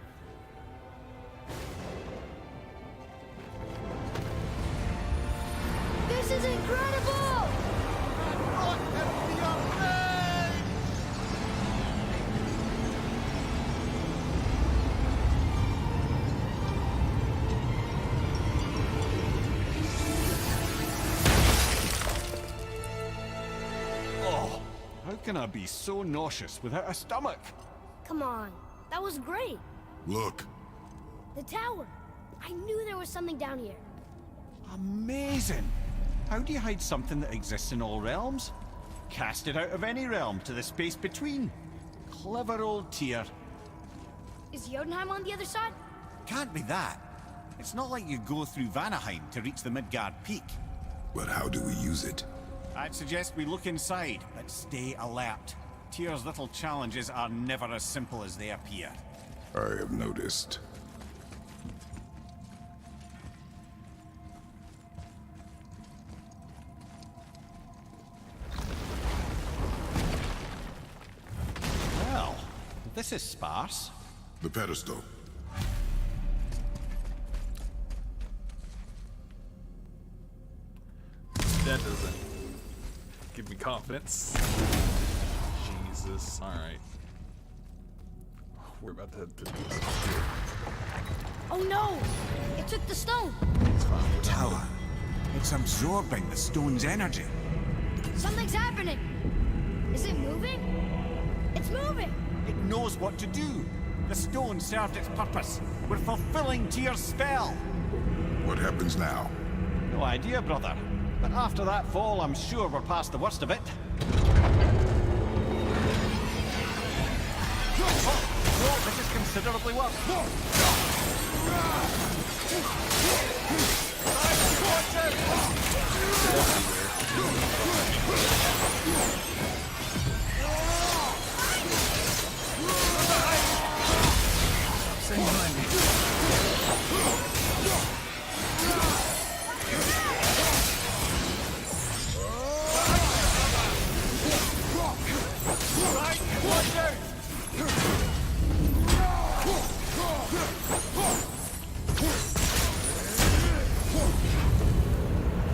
Speaker 2: gonna be so nauseous without a stomach?
Speaker 3: Come on. That was great.
Speaker 4: Look.
Speaker 3: The tower. I knew there was something down here.
Speaker 2: Amazing! How do you hide something that exists in all realms? Cast it out of any realm to the space between. Clever old Tyr.
Speaker 3: Is Jotunheim on the other side?
Speaker 2: Can't be that. It's not like you go through Vanaheim to reach the Midgard Peak.
Speaker 4: But how do we use it?
Speaker 2: I'd suggest we look inside, but stay alert. Tyr's little challenges are never as simple as they appear.
Speaker 4: I have noticed.
Speaker 2: Well, this is sparse.
Speaker 4: The pedestal.
Speaker 1: That doesn't give me confidence. Jesus. Alright. We're about to head to this shit.
Speaker 3: Oh no! It took the stone!
Speaker 1: It's fine. We're done.
Speaker 2: Tower. It's absorbing the stone's energy.
Speaker 3: Something's happening! Is it moving? It's moving!
Speaker 2: It knows what to do. The stone served its purpose. We're fulfilling Tyr's spell.
Speaker 4: What happens now?
Speaker 2: No idea, brother. But after that fall, I'm sure we're past the worst of it. Oh, this is considerably worse.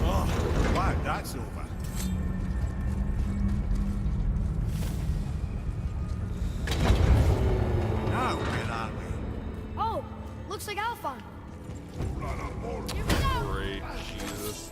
Speaker 2: Oh, wow, that's over. Now, where are we?
Speaker 3: Oh! Looks like Alphon.
Speaker 1: Great. Jesus.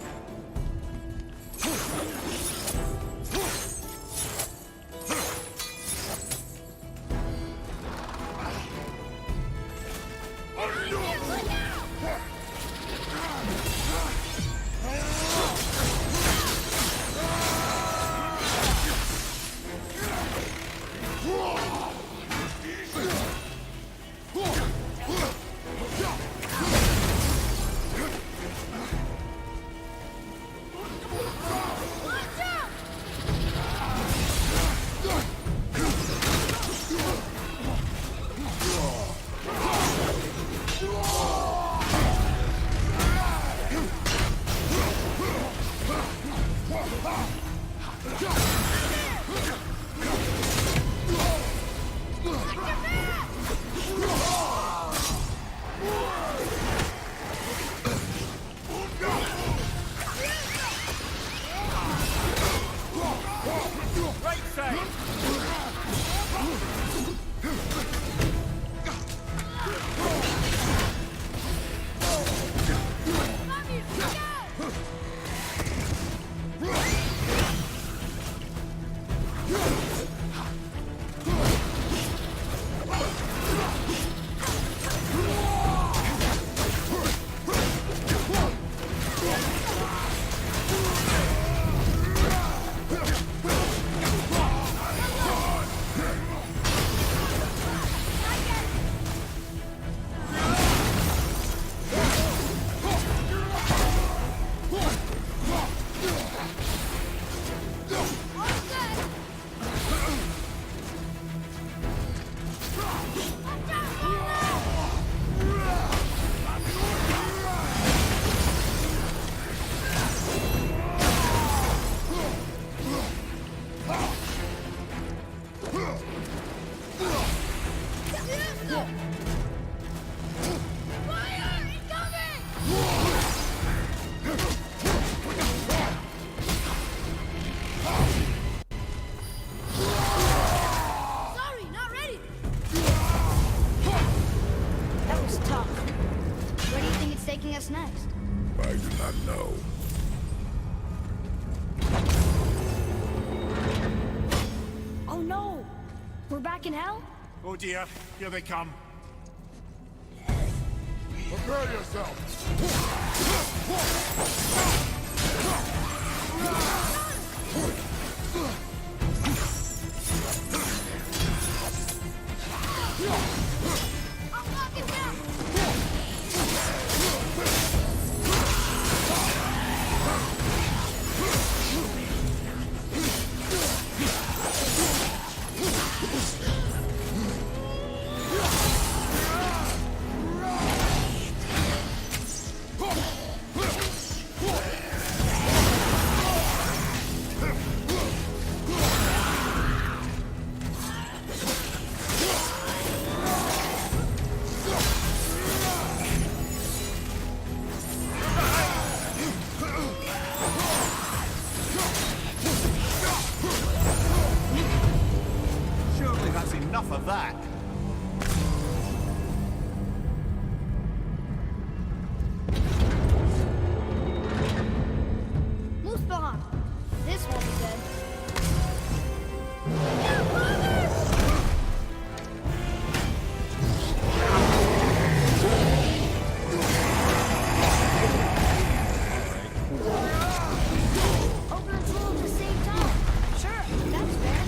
Speaker 3: in hell?
Speaker 2: Oh dear, here they come.
Speaker 4: Prepare yourself!
Speaker 3: I'm locking down!
Speaker 2: Surely that's enough of that.
Speaker 3: Muspelheim. This won't be good. Open and close at the same time. Sure, that's fair.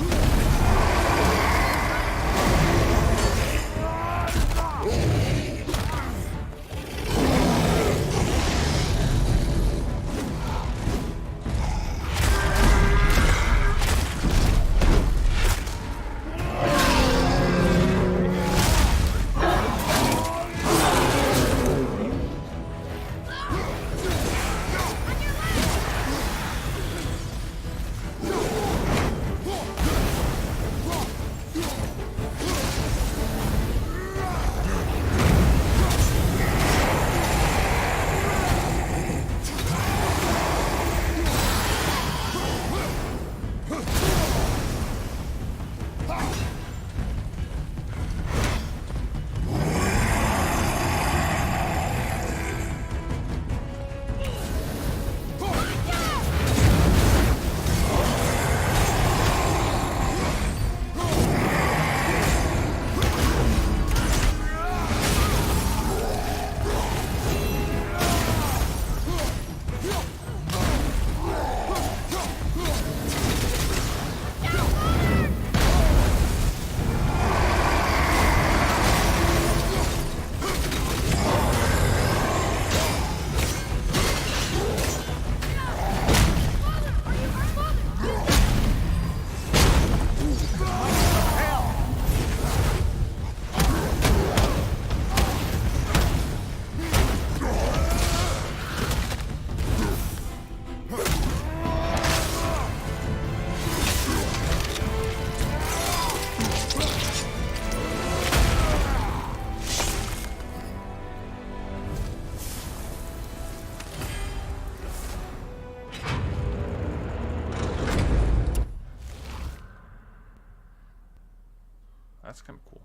Speaker 1: That's kind of cool.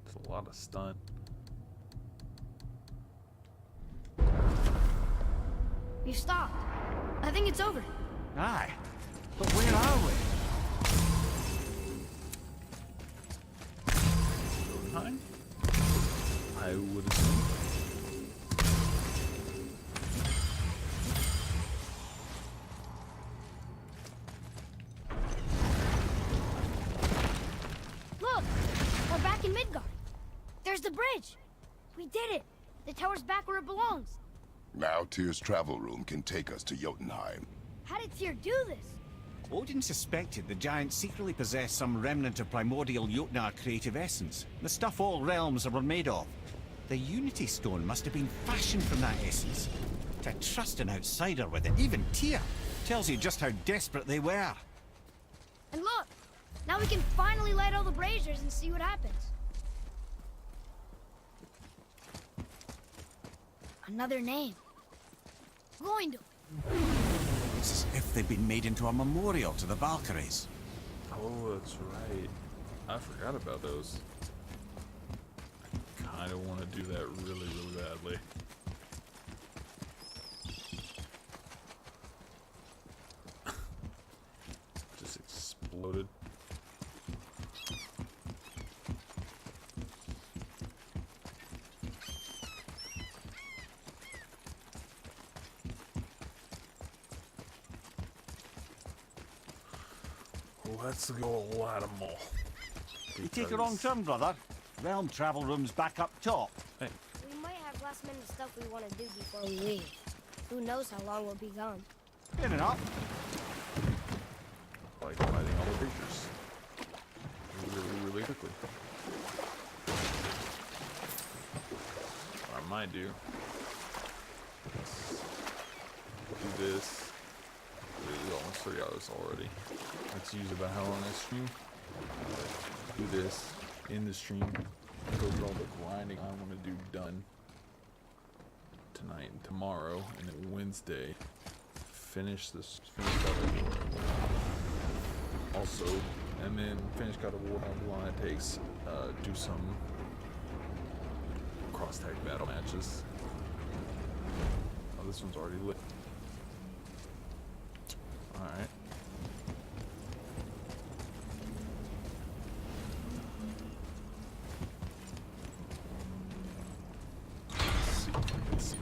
Speaker 1: It's a lot of stun.
Speaker 3: You stopped. I think it's over.
Speaker 2: Aye. But where are we?
Speaker 1: Jotunheim? I would assume.
Speaker 3: Look! We're back in Midgard. There's the bridge. We did it. The tower's back where it belongs.
Speaker 4: Now Tyr's travel room can take us to Jotunheim.
Speaker 3: How did Tyr do this?
Speaker 2: Odin suspected the giant secretly possessed some remnant of primordial Jotnar creative essence. The stuff all realms were made of. The Unity Stone must have been fashioned from that essence. To trust an outsider with it, even Tyr, tells you just how desperate they were.
Speaker 3: And look! Now we can finally light all the braziers and see what happens. Another name. Gloindel.
Speaker 2: It's as if they'd been made into a memorial to the Valkyries.
Speaker 1: Oh, that's right. I forgot about those. I kind of want to do that really, really badly. let's go light them all.
Speaker 2: You take a wrong turn, brother. Realm travel room's back up top.
Speaker 1: Hey,
Speaker 3: We might have last minute stuff we want to do before we leave. Who knows how long we'll be gone.
Speaker 2: Fair enough.
Speaker 1: like fighting all the creatures really quickly. What I might do is do this. It is almost 3 hours already. Let's use about how long I stream. Do this in the stream. Go through all the grinding I want to do done tonight and tomorrow, and then Wednesday finish all the war. Also, and then finish God of War however long it takes. Do some cross tag battle matches. Oh, this one's already lit. Alright. Let's see.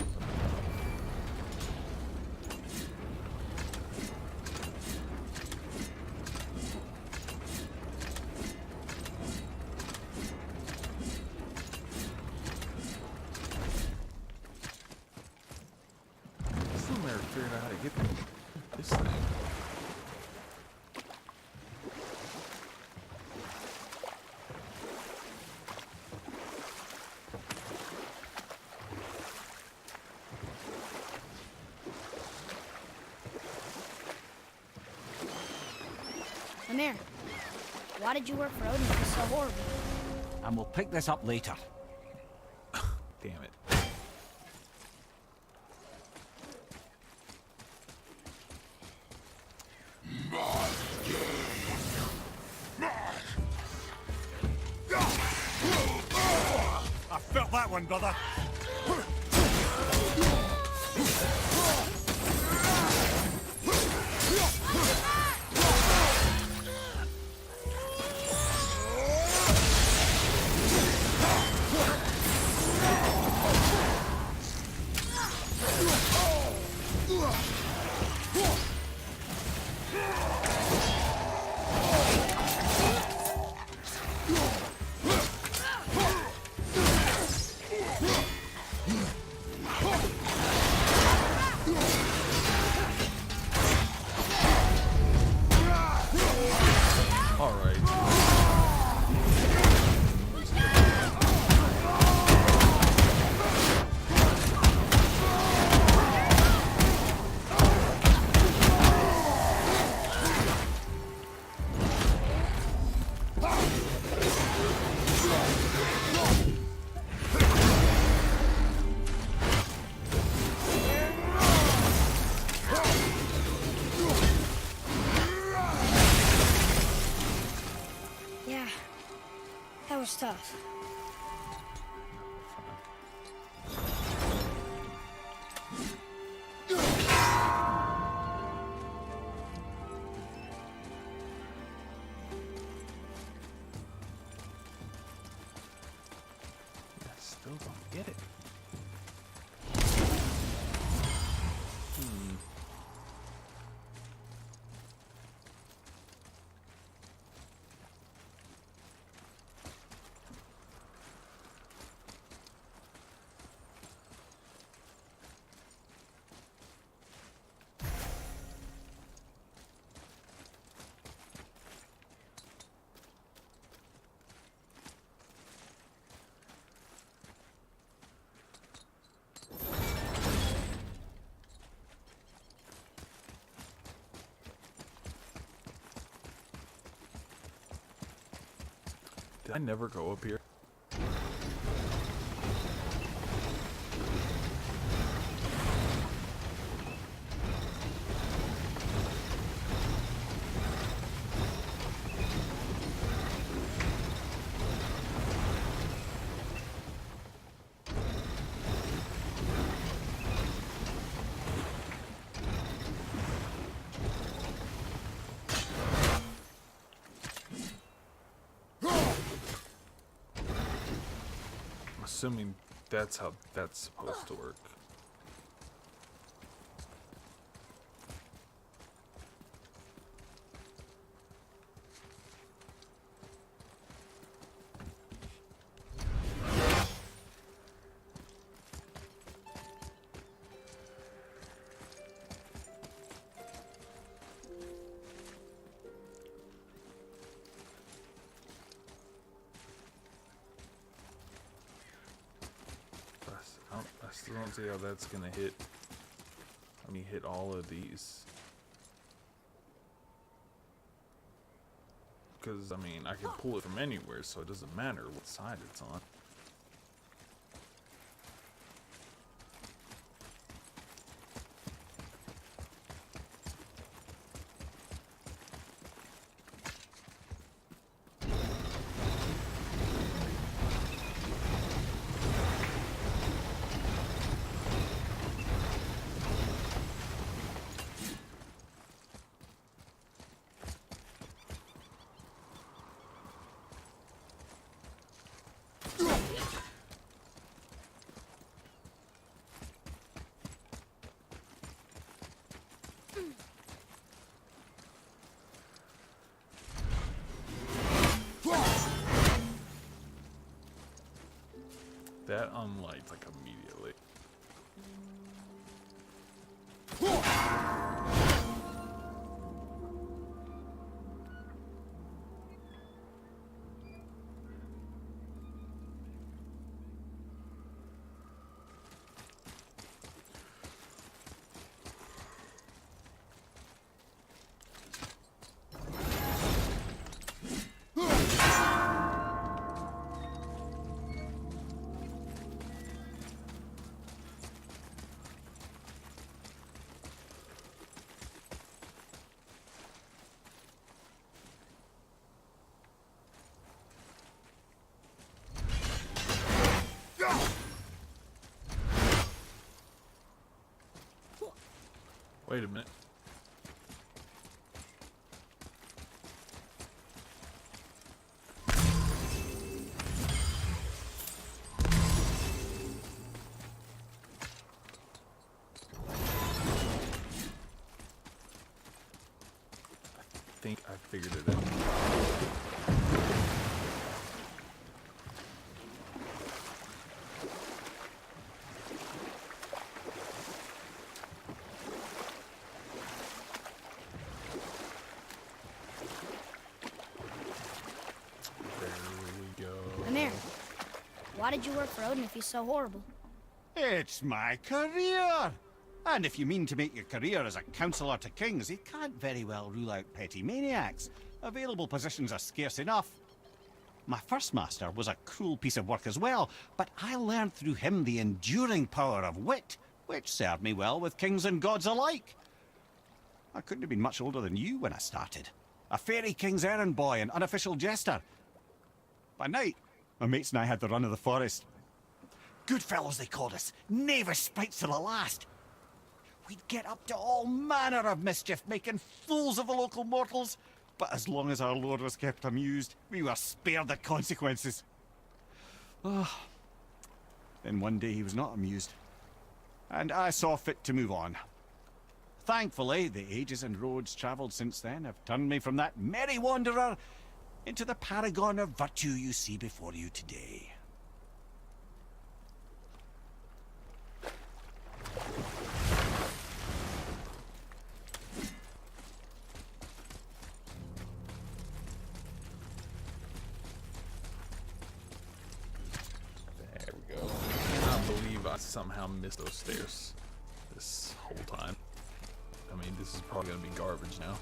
Speaker 1: Still never figured out how to get this thing.
Speaker 3: Amir, why did you work for Odin if it's so horrible?
Speaker 2: And we'll pick this up later.
Speaker 1: Damn it.
Speaker 2: I felt that one, brother.
Speaker 3: Yeah, that was tough.
Speaker 1: I still don't get it. Did I never go up here? Assuming that's how that's supposed to work. So I don't see how that's gonna hit. Let me hit all of these. Because, I mean, I can pull it from anywhere, so it doesn't matter what side it's on. That unlights like immediately. Wait a minute. I think I figured it out.
Speaker 3: Why did you work for Odin if he's so horrible?
Speaker 2: It's my career! And if you mean to make your career as a counselor to kings, he can't very well rule out petty maniacs. Available positions are scarce enough. My first master was a cruel piece of work as well, but I learned through him the enduring power of wit, which served me well with kings and gods alike. I couldn't have been much older than you when I started. A fairy king's errand boy and unofficial jester. By night, my mates and I had the run of the forest. Good fellows they called us, knavish sprites to the last. We'd get up to all manner of mischief, making fools of the local mortals. But as long as our lord was kept amused, we were spared the consequences. Oh. Then one day he was not amused, and I saw fit to move on. Thankfully, the ages and roads travelled since then have turned me from that merry wanderer into the paragon of virtue you see before you today.
Speaker 1: There we go. I cannot believe I somehow missed those stairs this whole time. I mean, this is probably gonna be garbage now.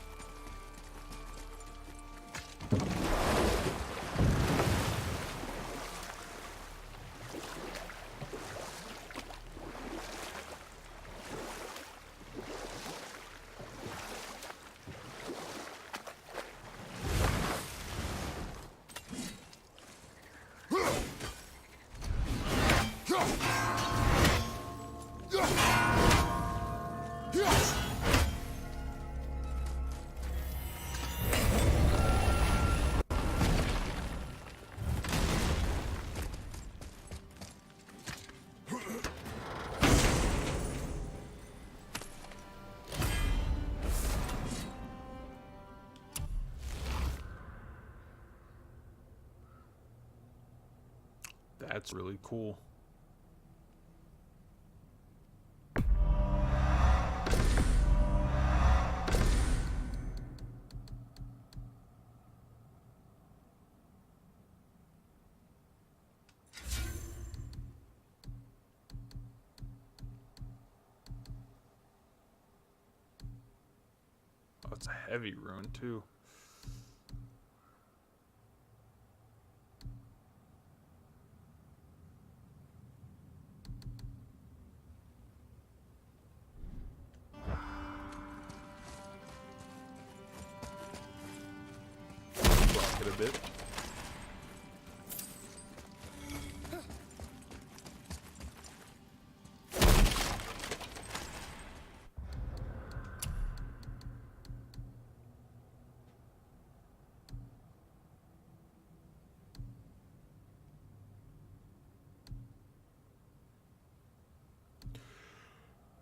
Speaker 1: That's really cool. It's a heavy ruin too. Block it a bit.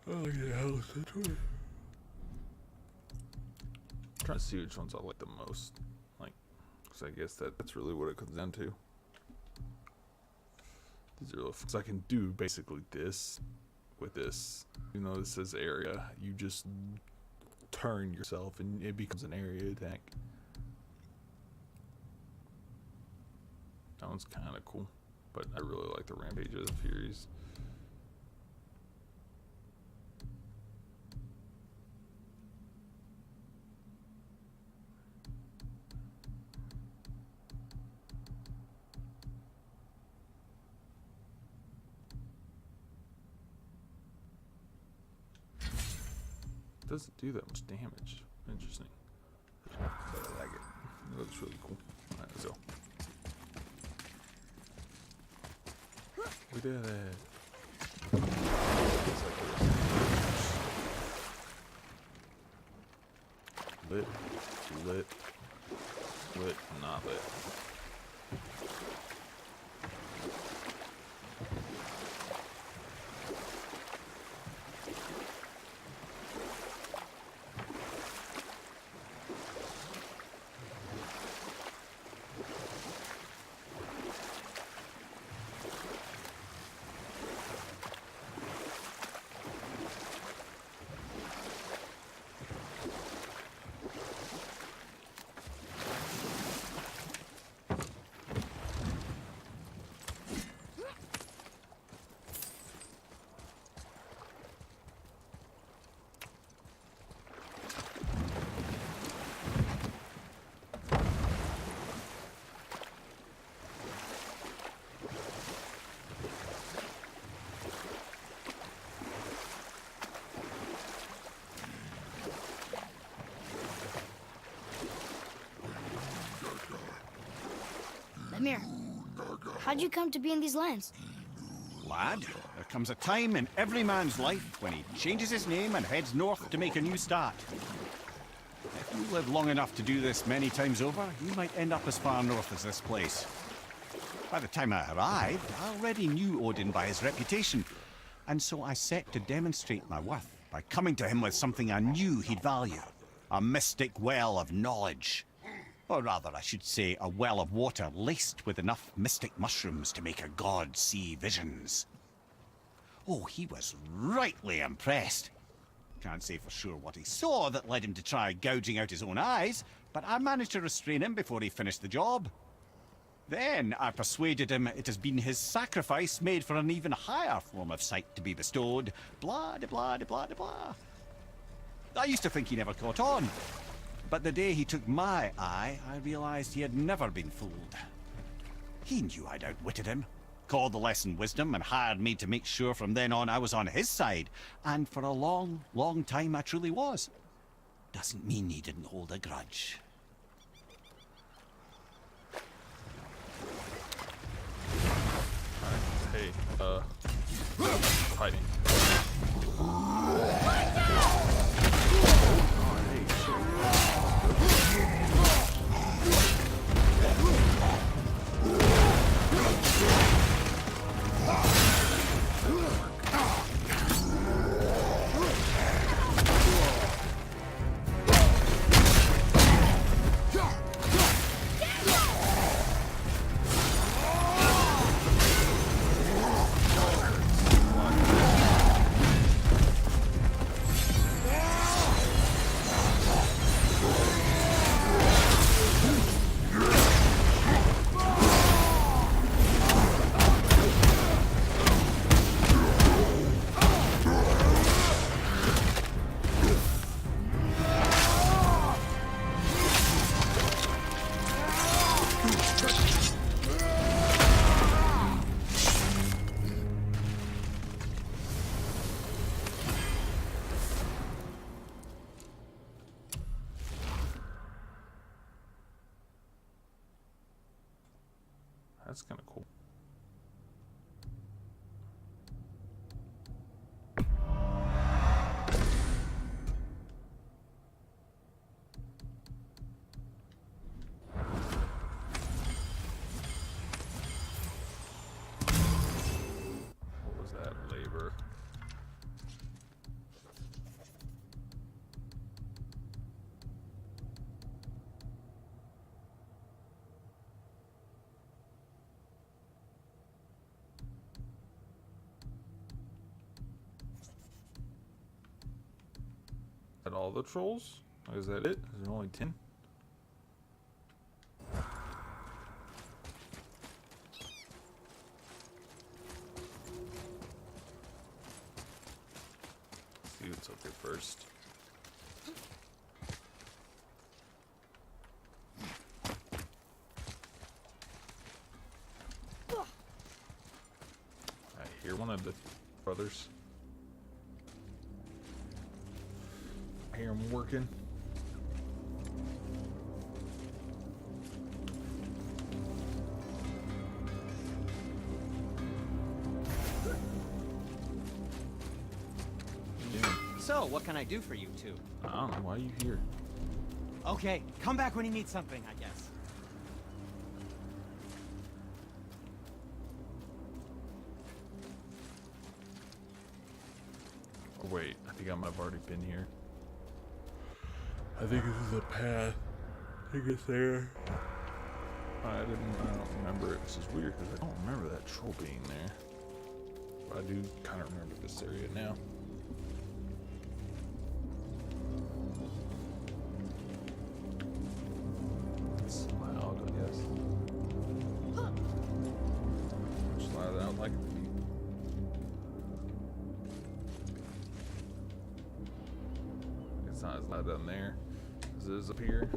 Speaker 1: Oh yeah, trying to see which ones I like the most. Like, because I guess that's really what it comes down to. These are because I can do basically this with this. Even though this says area, you just turn yourself and it becomes an area attack. That one's kind of cool, but I really like the Rampage of the Furies. Doesn't do that much damage. Interesting. But I like it. It looks really cool. Alright, let's go. We did it. Lit, lit, lit, not lit.
Speaker 3: Lemire, how'd you come to be in these lands?
Speaker 2: Lad, there comes a time in every man's life when he changes his name and heads north to make a new start. If you live long enough to do this many times over, you might end up as far north as this place. By the time I arrived, I already knew Odin by his reputation, and so I set to demonstrate my worth by coming to him with something I knew he'd value. A mystic well of knowledge. Or rather, I should say, a well of water laced with enough mystic mushrooms to make a god see visions. Oh, he was rightly impressed. Can't say for sure what he saw that led him to try gouging out his own eyes, but I managed to restrain him before he finished the job. Then I persuaded him it has been his sacrifice made for an even higher form of sight to be bestowed. Blah, de blah, de blah, de blah. I used to think he never caught on. But the day he took my eye, I realized he had never been fooled. He knew I'd outwitted him, called the lesson wisdom, and hired me to make sure from then on I was on his side. And for a long, long time I truly was. Doesn't mean he didn't hold a grudge.
Speaker 1: Hey, fighting. That's kind of cool. What was that? Labor. Is that all the trolls? Or is that it? Is there only 10? See what's up here first. I hear one of the brothers. I hear him working.
Speaker 5: So, what can I do for you two?
Speaker 1: I don't know, why are you here?
Speaker 5: Okay, come back when you need something, I guess.
Speaker 1: Oh wait, I think I might have already been here. I think this is a path to get there. I don't remember it, which is weird because I don't remember that troll being there. But I do kind of remember this area now. It's loud, I guess. It's loud, I don't like it. It's not as loud down there as it is up here.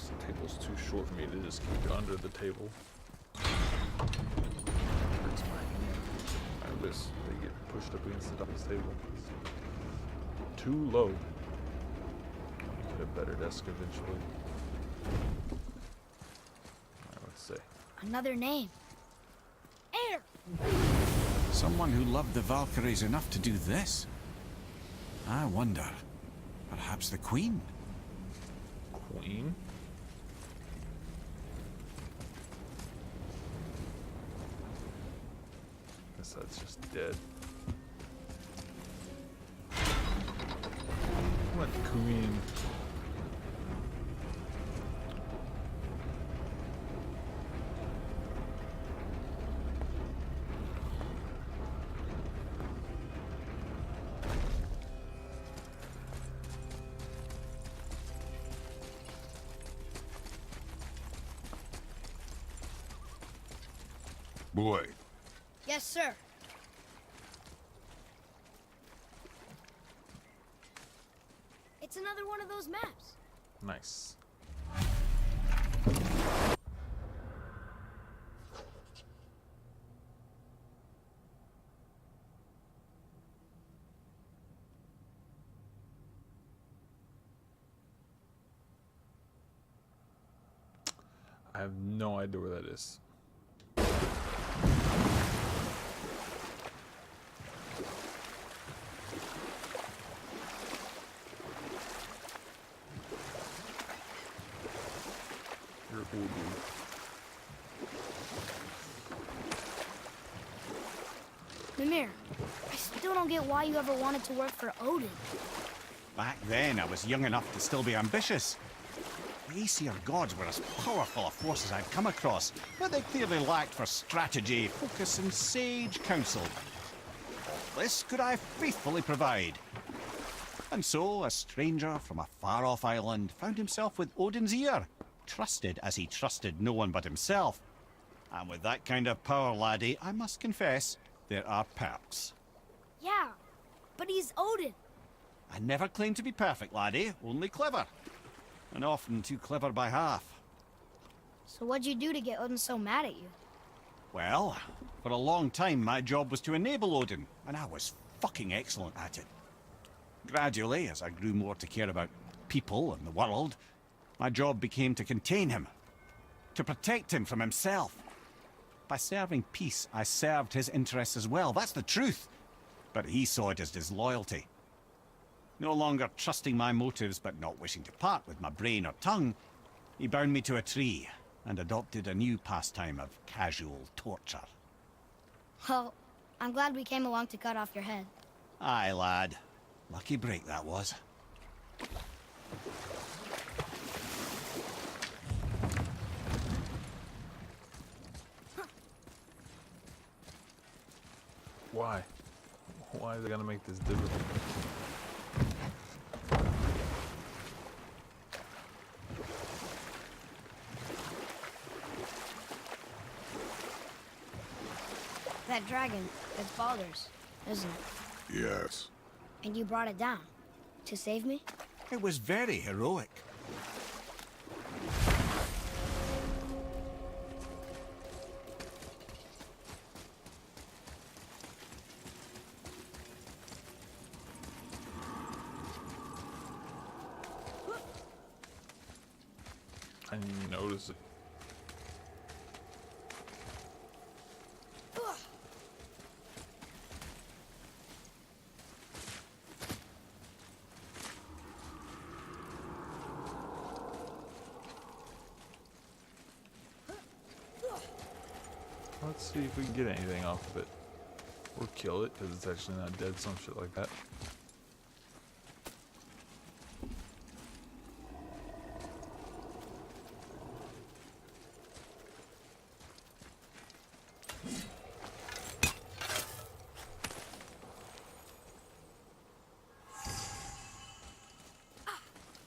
Speaker 1: The table's too short for me to just keep it under the table. Hurts my hand. I wish they get pushed up against the top of this table. It's too low. Get a better desk eventually. Alright, let's see.
Speaker 3: Another name. Air!
Speaker 2: Someone who loved the Valkyries enough to do this? I wonder. Perhaps the Queen?
Speaker 1: Queen? Guess that's just dead. What queen?
Speaker 4: Boy,
Speaker 3: Yes, sir. It's another one of those maps.
Speaker 1: Nice. I have no idea where that is. You're a cool dude.
Speaker 3: Mimir, I still don't get why you ever wanted to work for Odin.
Speaker 2: Back then, I was young enough to still be ambitious. The Aesir gods were as powerful a force as I'd come across, but they clearly lacked for strategy, focus, and sage counsel. This could I faithfully provide. And so, a stranger from a far-off island found himself with Odin's ear, trusted as he trusted no one but himself. And with that kind of power, laddie, I must confess, there are perks.
Speaker 3: Yeah, but he's Odin.
Speaker 2: I never claimed to be perfect, laddie, only clever. And often too clever by half.
Speaker 3: So what'd you do to get Odin so mad at you?
Speaker 2: Well, for a long time my job was to enable Odin, and I was fucking excellent at it. Gradually, as I grew more to care about people and the world, my job became to contain him, to protect him from himself. By serving peace, I served his interests as well, that's the truth. But he saw it as disloyalty. No longer trusting my motives, but not wishing to part with my brain or tongue, he bound me to a tree and adopted a new pastime of casual torture.
Speaker 3: Well, I'm glad we came along to cut off your head.
Speaker 2: Aye, lad. Lucky break that was.
Speaker 1: Why? Why is it gonna make this difficult?
Speaker 3: That dragon, it's Baldur's, isn't it?
Speaker 4: Yes.
Speaker 3: And you brought it down. To save me?
Speaker 2: It was very heroic.
Speaker 1: I didn't even notice it. Let's see if we can get anything off of it. Or kill it, because it's actually not dead, some shit like that.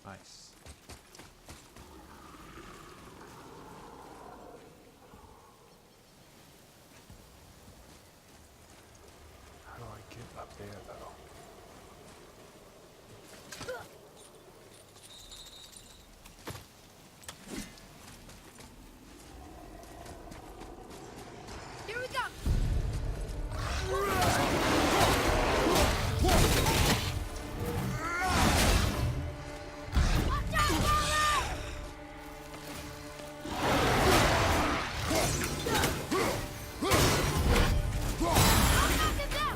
Speaker 1: Nice. How do I get up there though?
Speaker 3: Here we go! Watch out, Waller! I'll knock him down!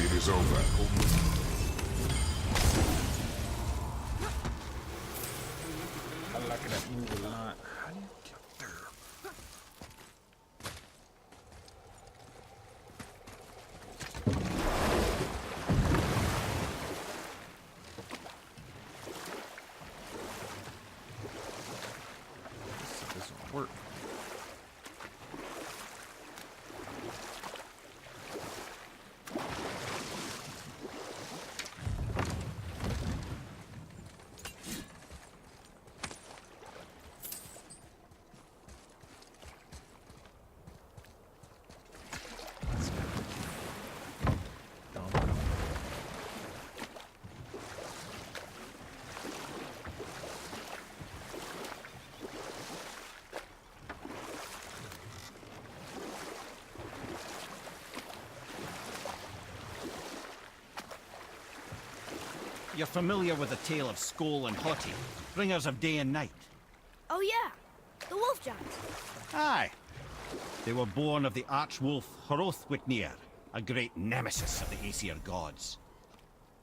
Speaker 4: It is over.
Speaker 1: I like that move a lot. How do you get up there? This doesn't work.
Speaker 2: You're familiar with the tale of Skoll and Hoti, bringers of day and night?
Speaker 3: Oh yeah, the wolf giants.
Speaker 2: Aye. They were born of the archwolf Hrothwitnir, a great nemesis of the Aesir gods.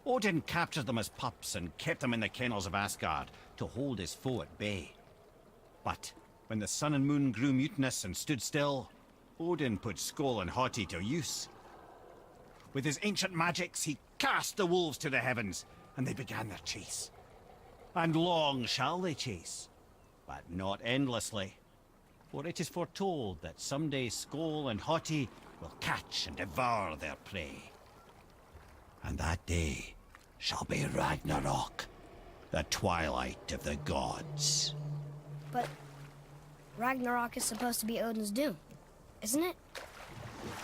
Speaker 2: Odin captured them as pups and kept them in the kennels of Asgard to hold his foe at bay. But when the sun and moon grew mutinous and stood still, Odin put Skoll and Hoti to use. With his ancient magics, he cast the wolves to the heavens, and they began their chase. And long shall they chase, but not endlessly. For it is foretold that someday Skoll and Hoti will catch and devour their prey. And that day shall be Ragnarok, the twilight of the gods.
Speaker 3: But Ragnarok is supposed to be Odin's doom, isn't it?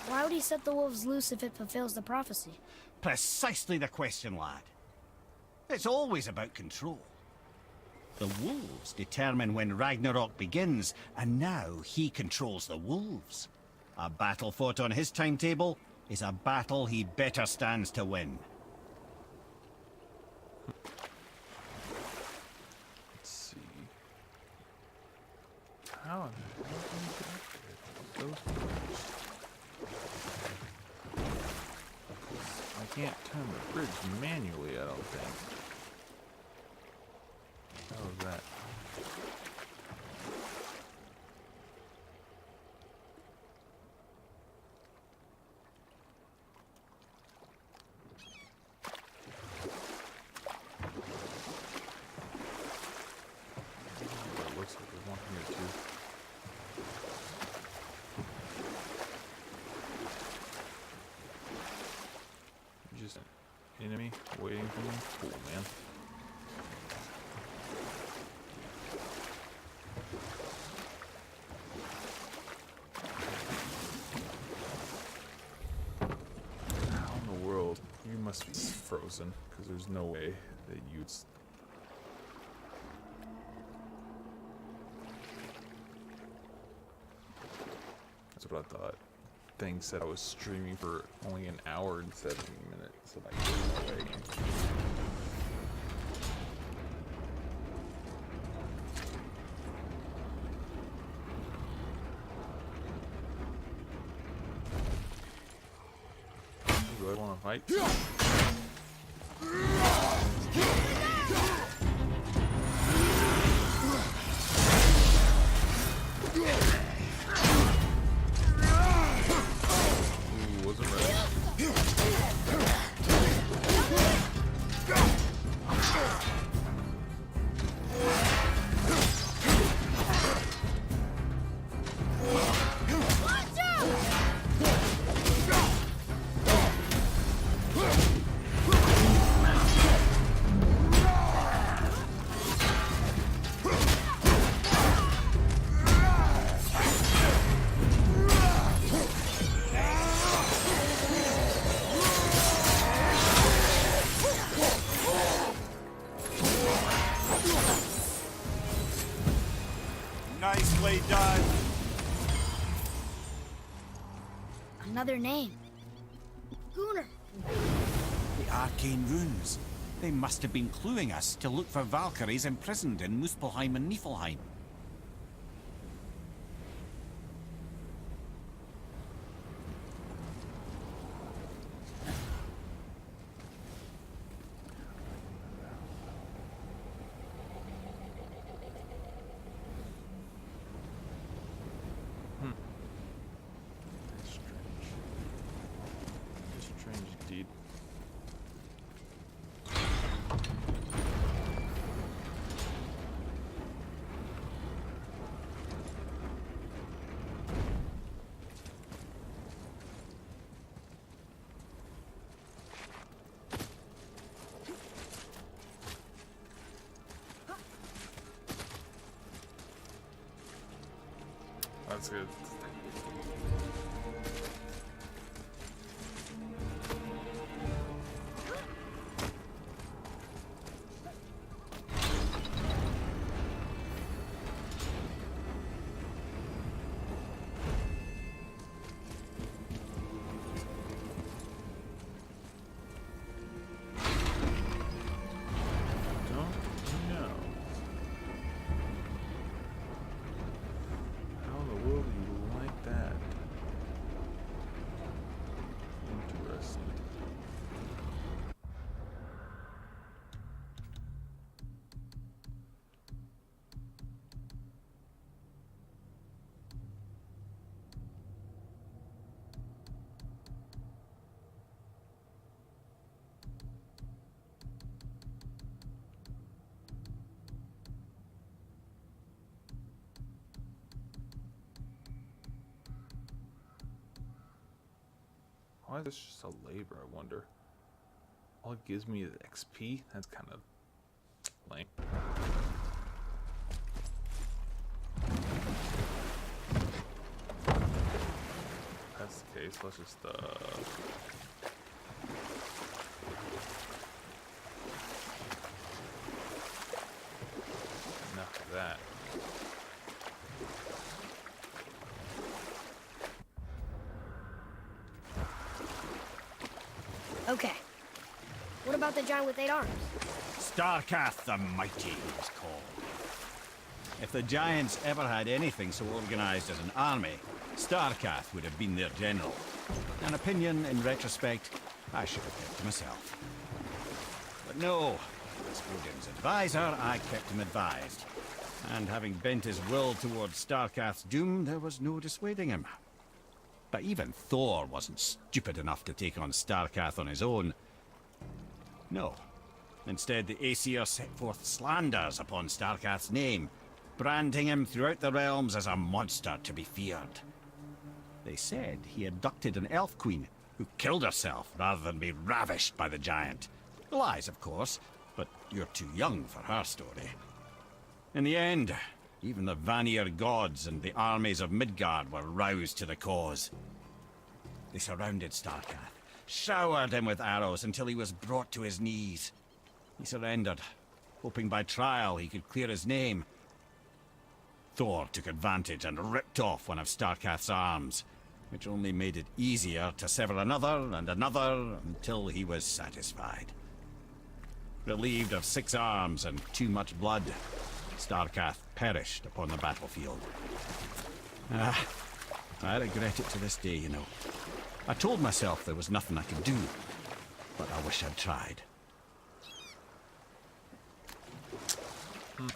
Speaker 3: Why would he set the wolves loose if it fulfills the prophecy?
Speaker 2: Precisely the question, lad. It's always about control. The wolves determine when Ragnarok begins, and now he controls the wolves. A battle fought on his timetable is a battle he better stands to win.
Speaker 1: Let's see. How in the hell can you get up there? Those bridges. I can't turn the bridge manually, I don't think. How was that? It looks like there's one here too. Just an enemy waiting for me? Cool, man. How in the world? You must be frozen, because there's no way that you'd... That's what I thought. Thing said I was streaming for only an hour and 17 minutes, so I gave it away. Do I want to fight? Ooh, wasn't ready.
Speaker 2: Nicely done.
Speaker 3: Another name. Gunnar.
Speaker 2: The arcane runes. They must have been cluing us to look for Valkyries imprisoned in Muspelheim and Niflheim.
Speaker 1: Strange indeed. That's good. How in the world do you like that? Why is this just a labor, I wonder? All it gives me is XP? That's kind of lame. If that's the case, let's just enough of that.
Speaker 3: Okay. What about the giant with 8 arms?
Speaker 2: Starkath the Mighty, he was called. If the Giants ever had anything so organized as an army, Starkath would have been their general. An opinion, in retrospect, I should have kept to myself. But no, as Odin's advisor, I kept him advised. And having bent his will towards Starkath's doom, there was no dissuading him. But even Thor wasn't stupid enough to take on Starkath on his own. No. Instead, the Aesir set forth slanders upon Starkath's name, branding him throughout the realms as a monster to be feared. They said he abducted an elf queen who killed herself rather than be ravished by the giant. Lies, of course, but you're too young for her story. In the end, even the Vanir gods and the armies of Midgard were roused to the cause. They surrounded Starkath, showered him with arrows until he was brought to his knees. He surrendered, hoping by trial he could clear his name. Thor took advantage and ripped off one of Starkath's arms, which only made it easier to sever another and another until he was satisfied. Relieved of 6 arms and too much blood, Starkath perished upon the battlefield. I regret it to this day, you know. I told myself there was nothing I could do, but I wish I'd tried.
Speaker 1: I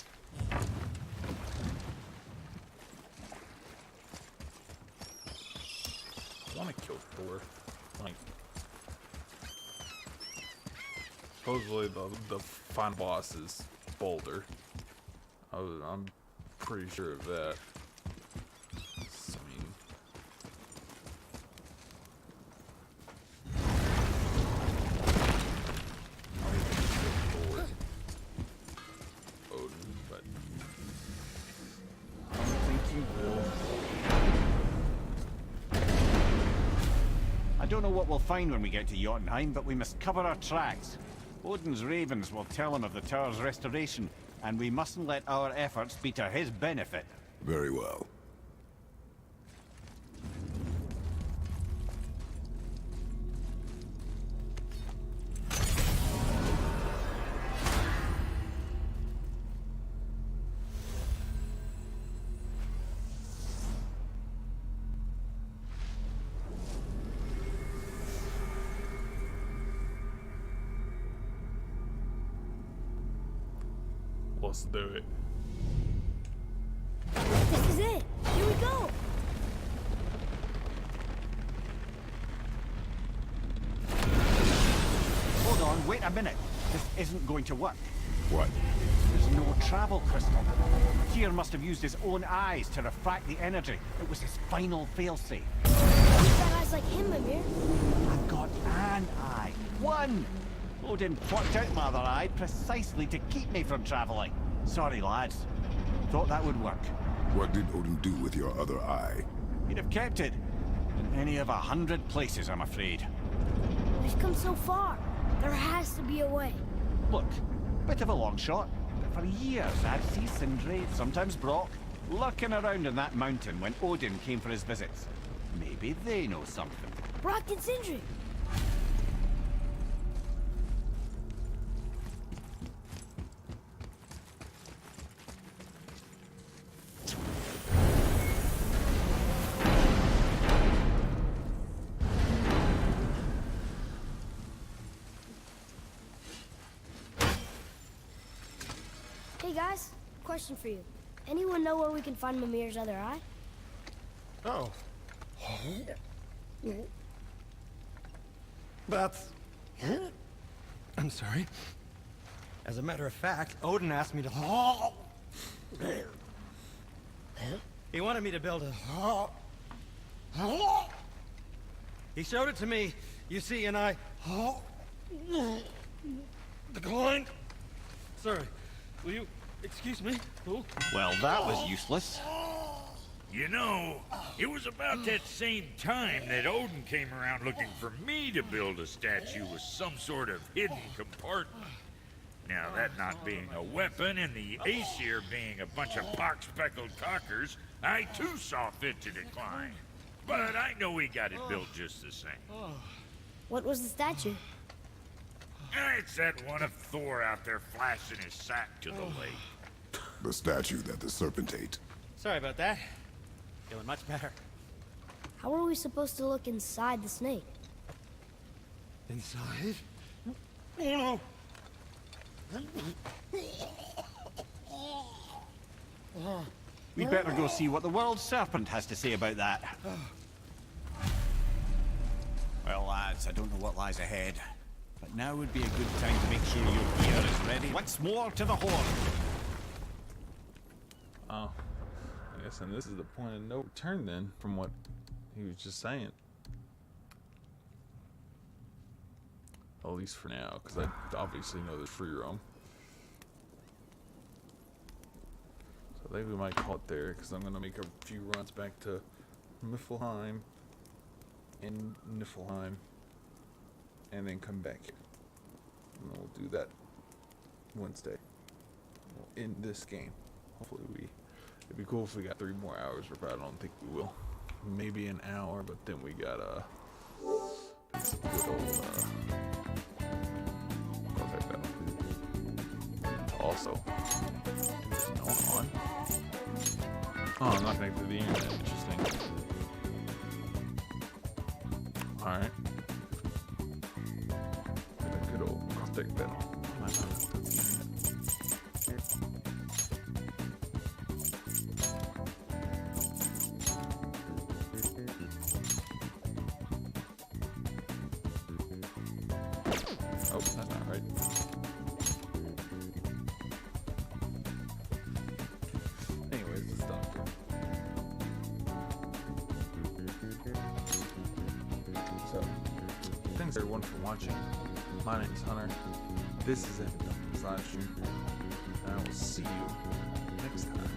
Speaker 1: want to kill Thor. Like, supposedly the final boss is Boulder. I'm pretty sure of that. So, I mean, I don't even kill Thor. Odin, but I don't think he will.
Speaker 2: I don't know what we'll find when we get to Jotunheim, but we must cover our tracks. Odin's ravens will tell him of the tower's restoration, and we mustn't let our efforts be to his benefit.
Speaker 4: Very well.
Speaker 1: Let's do it.
Speaker 3: This is it. Here we go.
Speaker 2: Hold on, wait a minute. This isn't going to work.
Speaker 4: What?
Speaker 2: There's no travel crystal. Tyr must have used his own eyes to refract the energy. It was his final failsafe.
Speaker 3: You've got eyes like him, Mimir.
Speaker 2: I've got an eye. One! Odin plucked out my other eye precisely to keep me from traveling. Sorry, lads. Thought that would work.
Speaker 4: What did Odin do with your other eye?
Speaker 2: He'd have kept it. In any of 100 places, I'm afraid.
Speaker 3: We've come so far. There has to be a way.
Speaker 2: Look, bit of a long shot, but for years I've seen Sindri, sometimes Brock, lurking around in that mountain when Odin came for his visits. Maybe they know something.
Speaker 3: Brock and Sindri. Hey guys, question for you. Anyone know where we can find Mimir's other eye?
Speaker 7: Oh. That's... I'm sorry. As a matter of fact, Odin asked me to... He wanted me to build a... He showed it to me, you see, and I... Oh, declined. Sorry, will you excuse me? Oh.
Speaker 2: Well, that was useless.
Speaker 8: You know, it was about that same time that Odin came around looking for me to build a statue with some sort of hidden compartment. Now, that not being a weapon and the Aesir being a bunch of pock-speckled cockers, I too saw fit to decline. But I know he got it built just the same.
Speaker 3: What was the statue?
Speaker 8: It's that one of Thor out there flashing his sack to the lake.
Speaker 4: The statue that the serpent ate.
Speaker 5: Sorry about that. Feeling much better.
Speaker 3: How are we supposed to look inside the snake?
Speaker 7: Inside? Oh, no.
Speaker 2: We'd better go see what the world serpent has to say about that. Well, lads, I don't know what lies ahead, but now would be a good time to make sure your gear is ready once more to the horn.
Speaker 1: Oh, I guess, and this is the point of no return then, from what he was just saying. At least for now, because I obviously know there's free roam. So I think we might call it there, because I'm going to make a few runs back to Niflheim and Niflheim, and then come back here. And then we'll do that Wednesday. We'll end this game. Hopefully it'd be cool if we got 3 more hours, but I don't think we will. Maybe an hour, but then we got good old also, no on. Oh, I'm not connected to the internet. Interesting. All right. Good old caustic battle. I'm not connected to the internet. Oh, that's not right. Anyways, let's stop here. So, thanks everyone for watching. My name is Hunter. This is it. Livestream. And I will see you next time.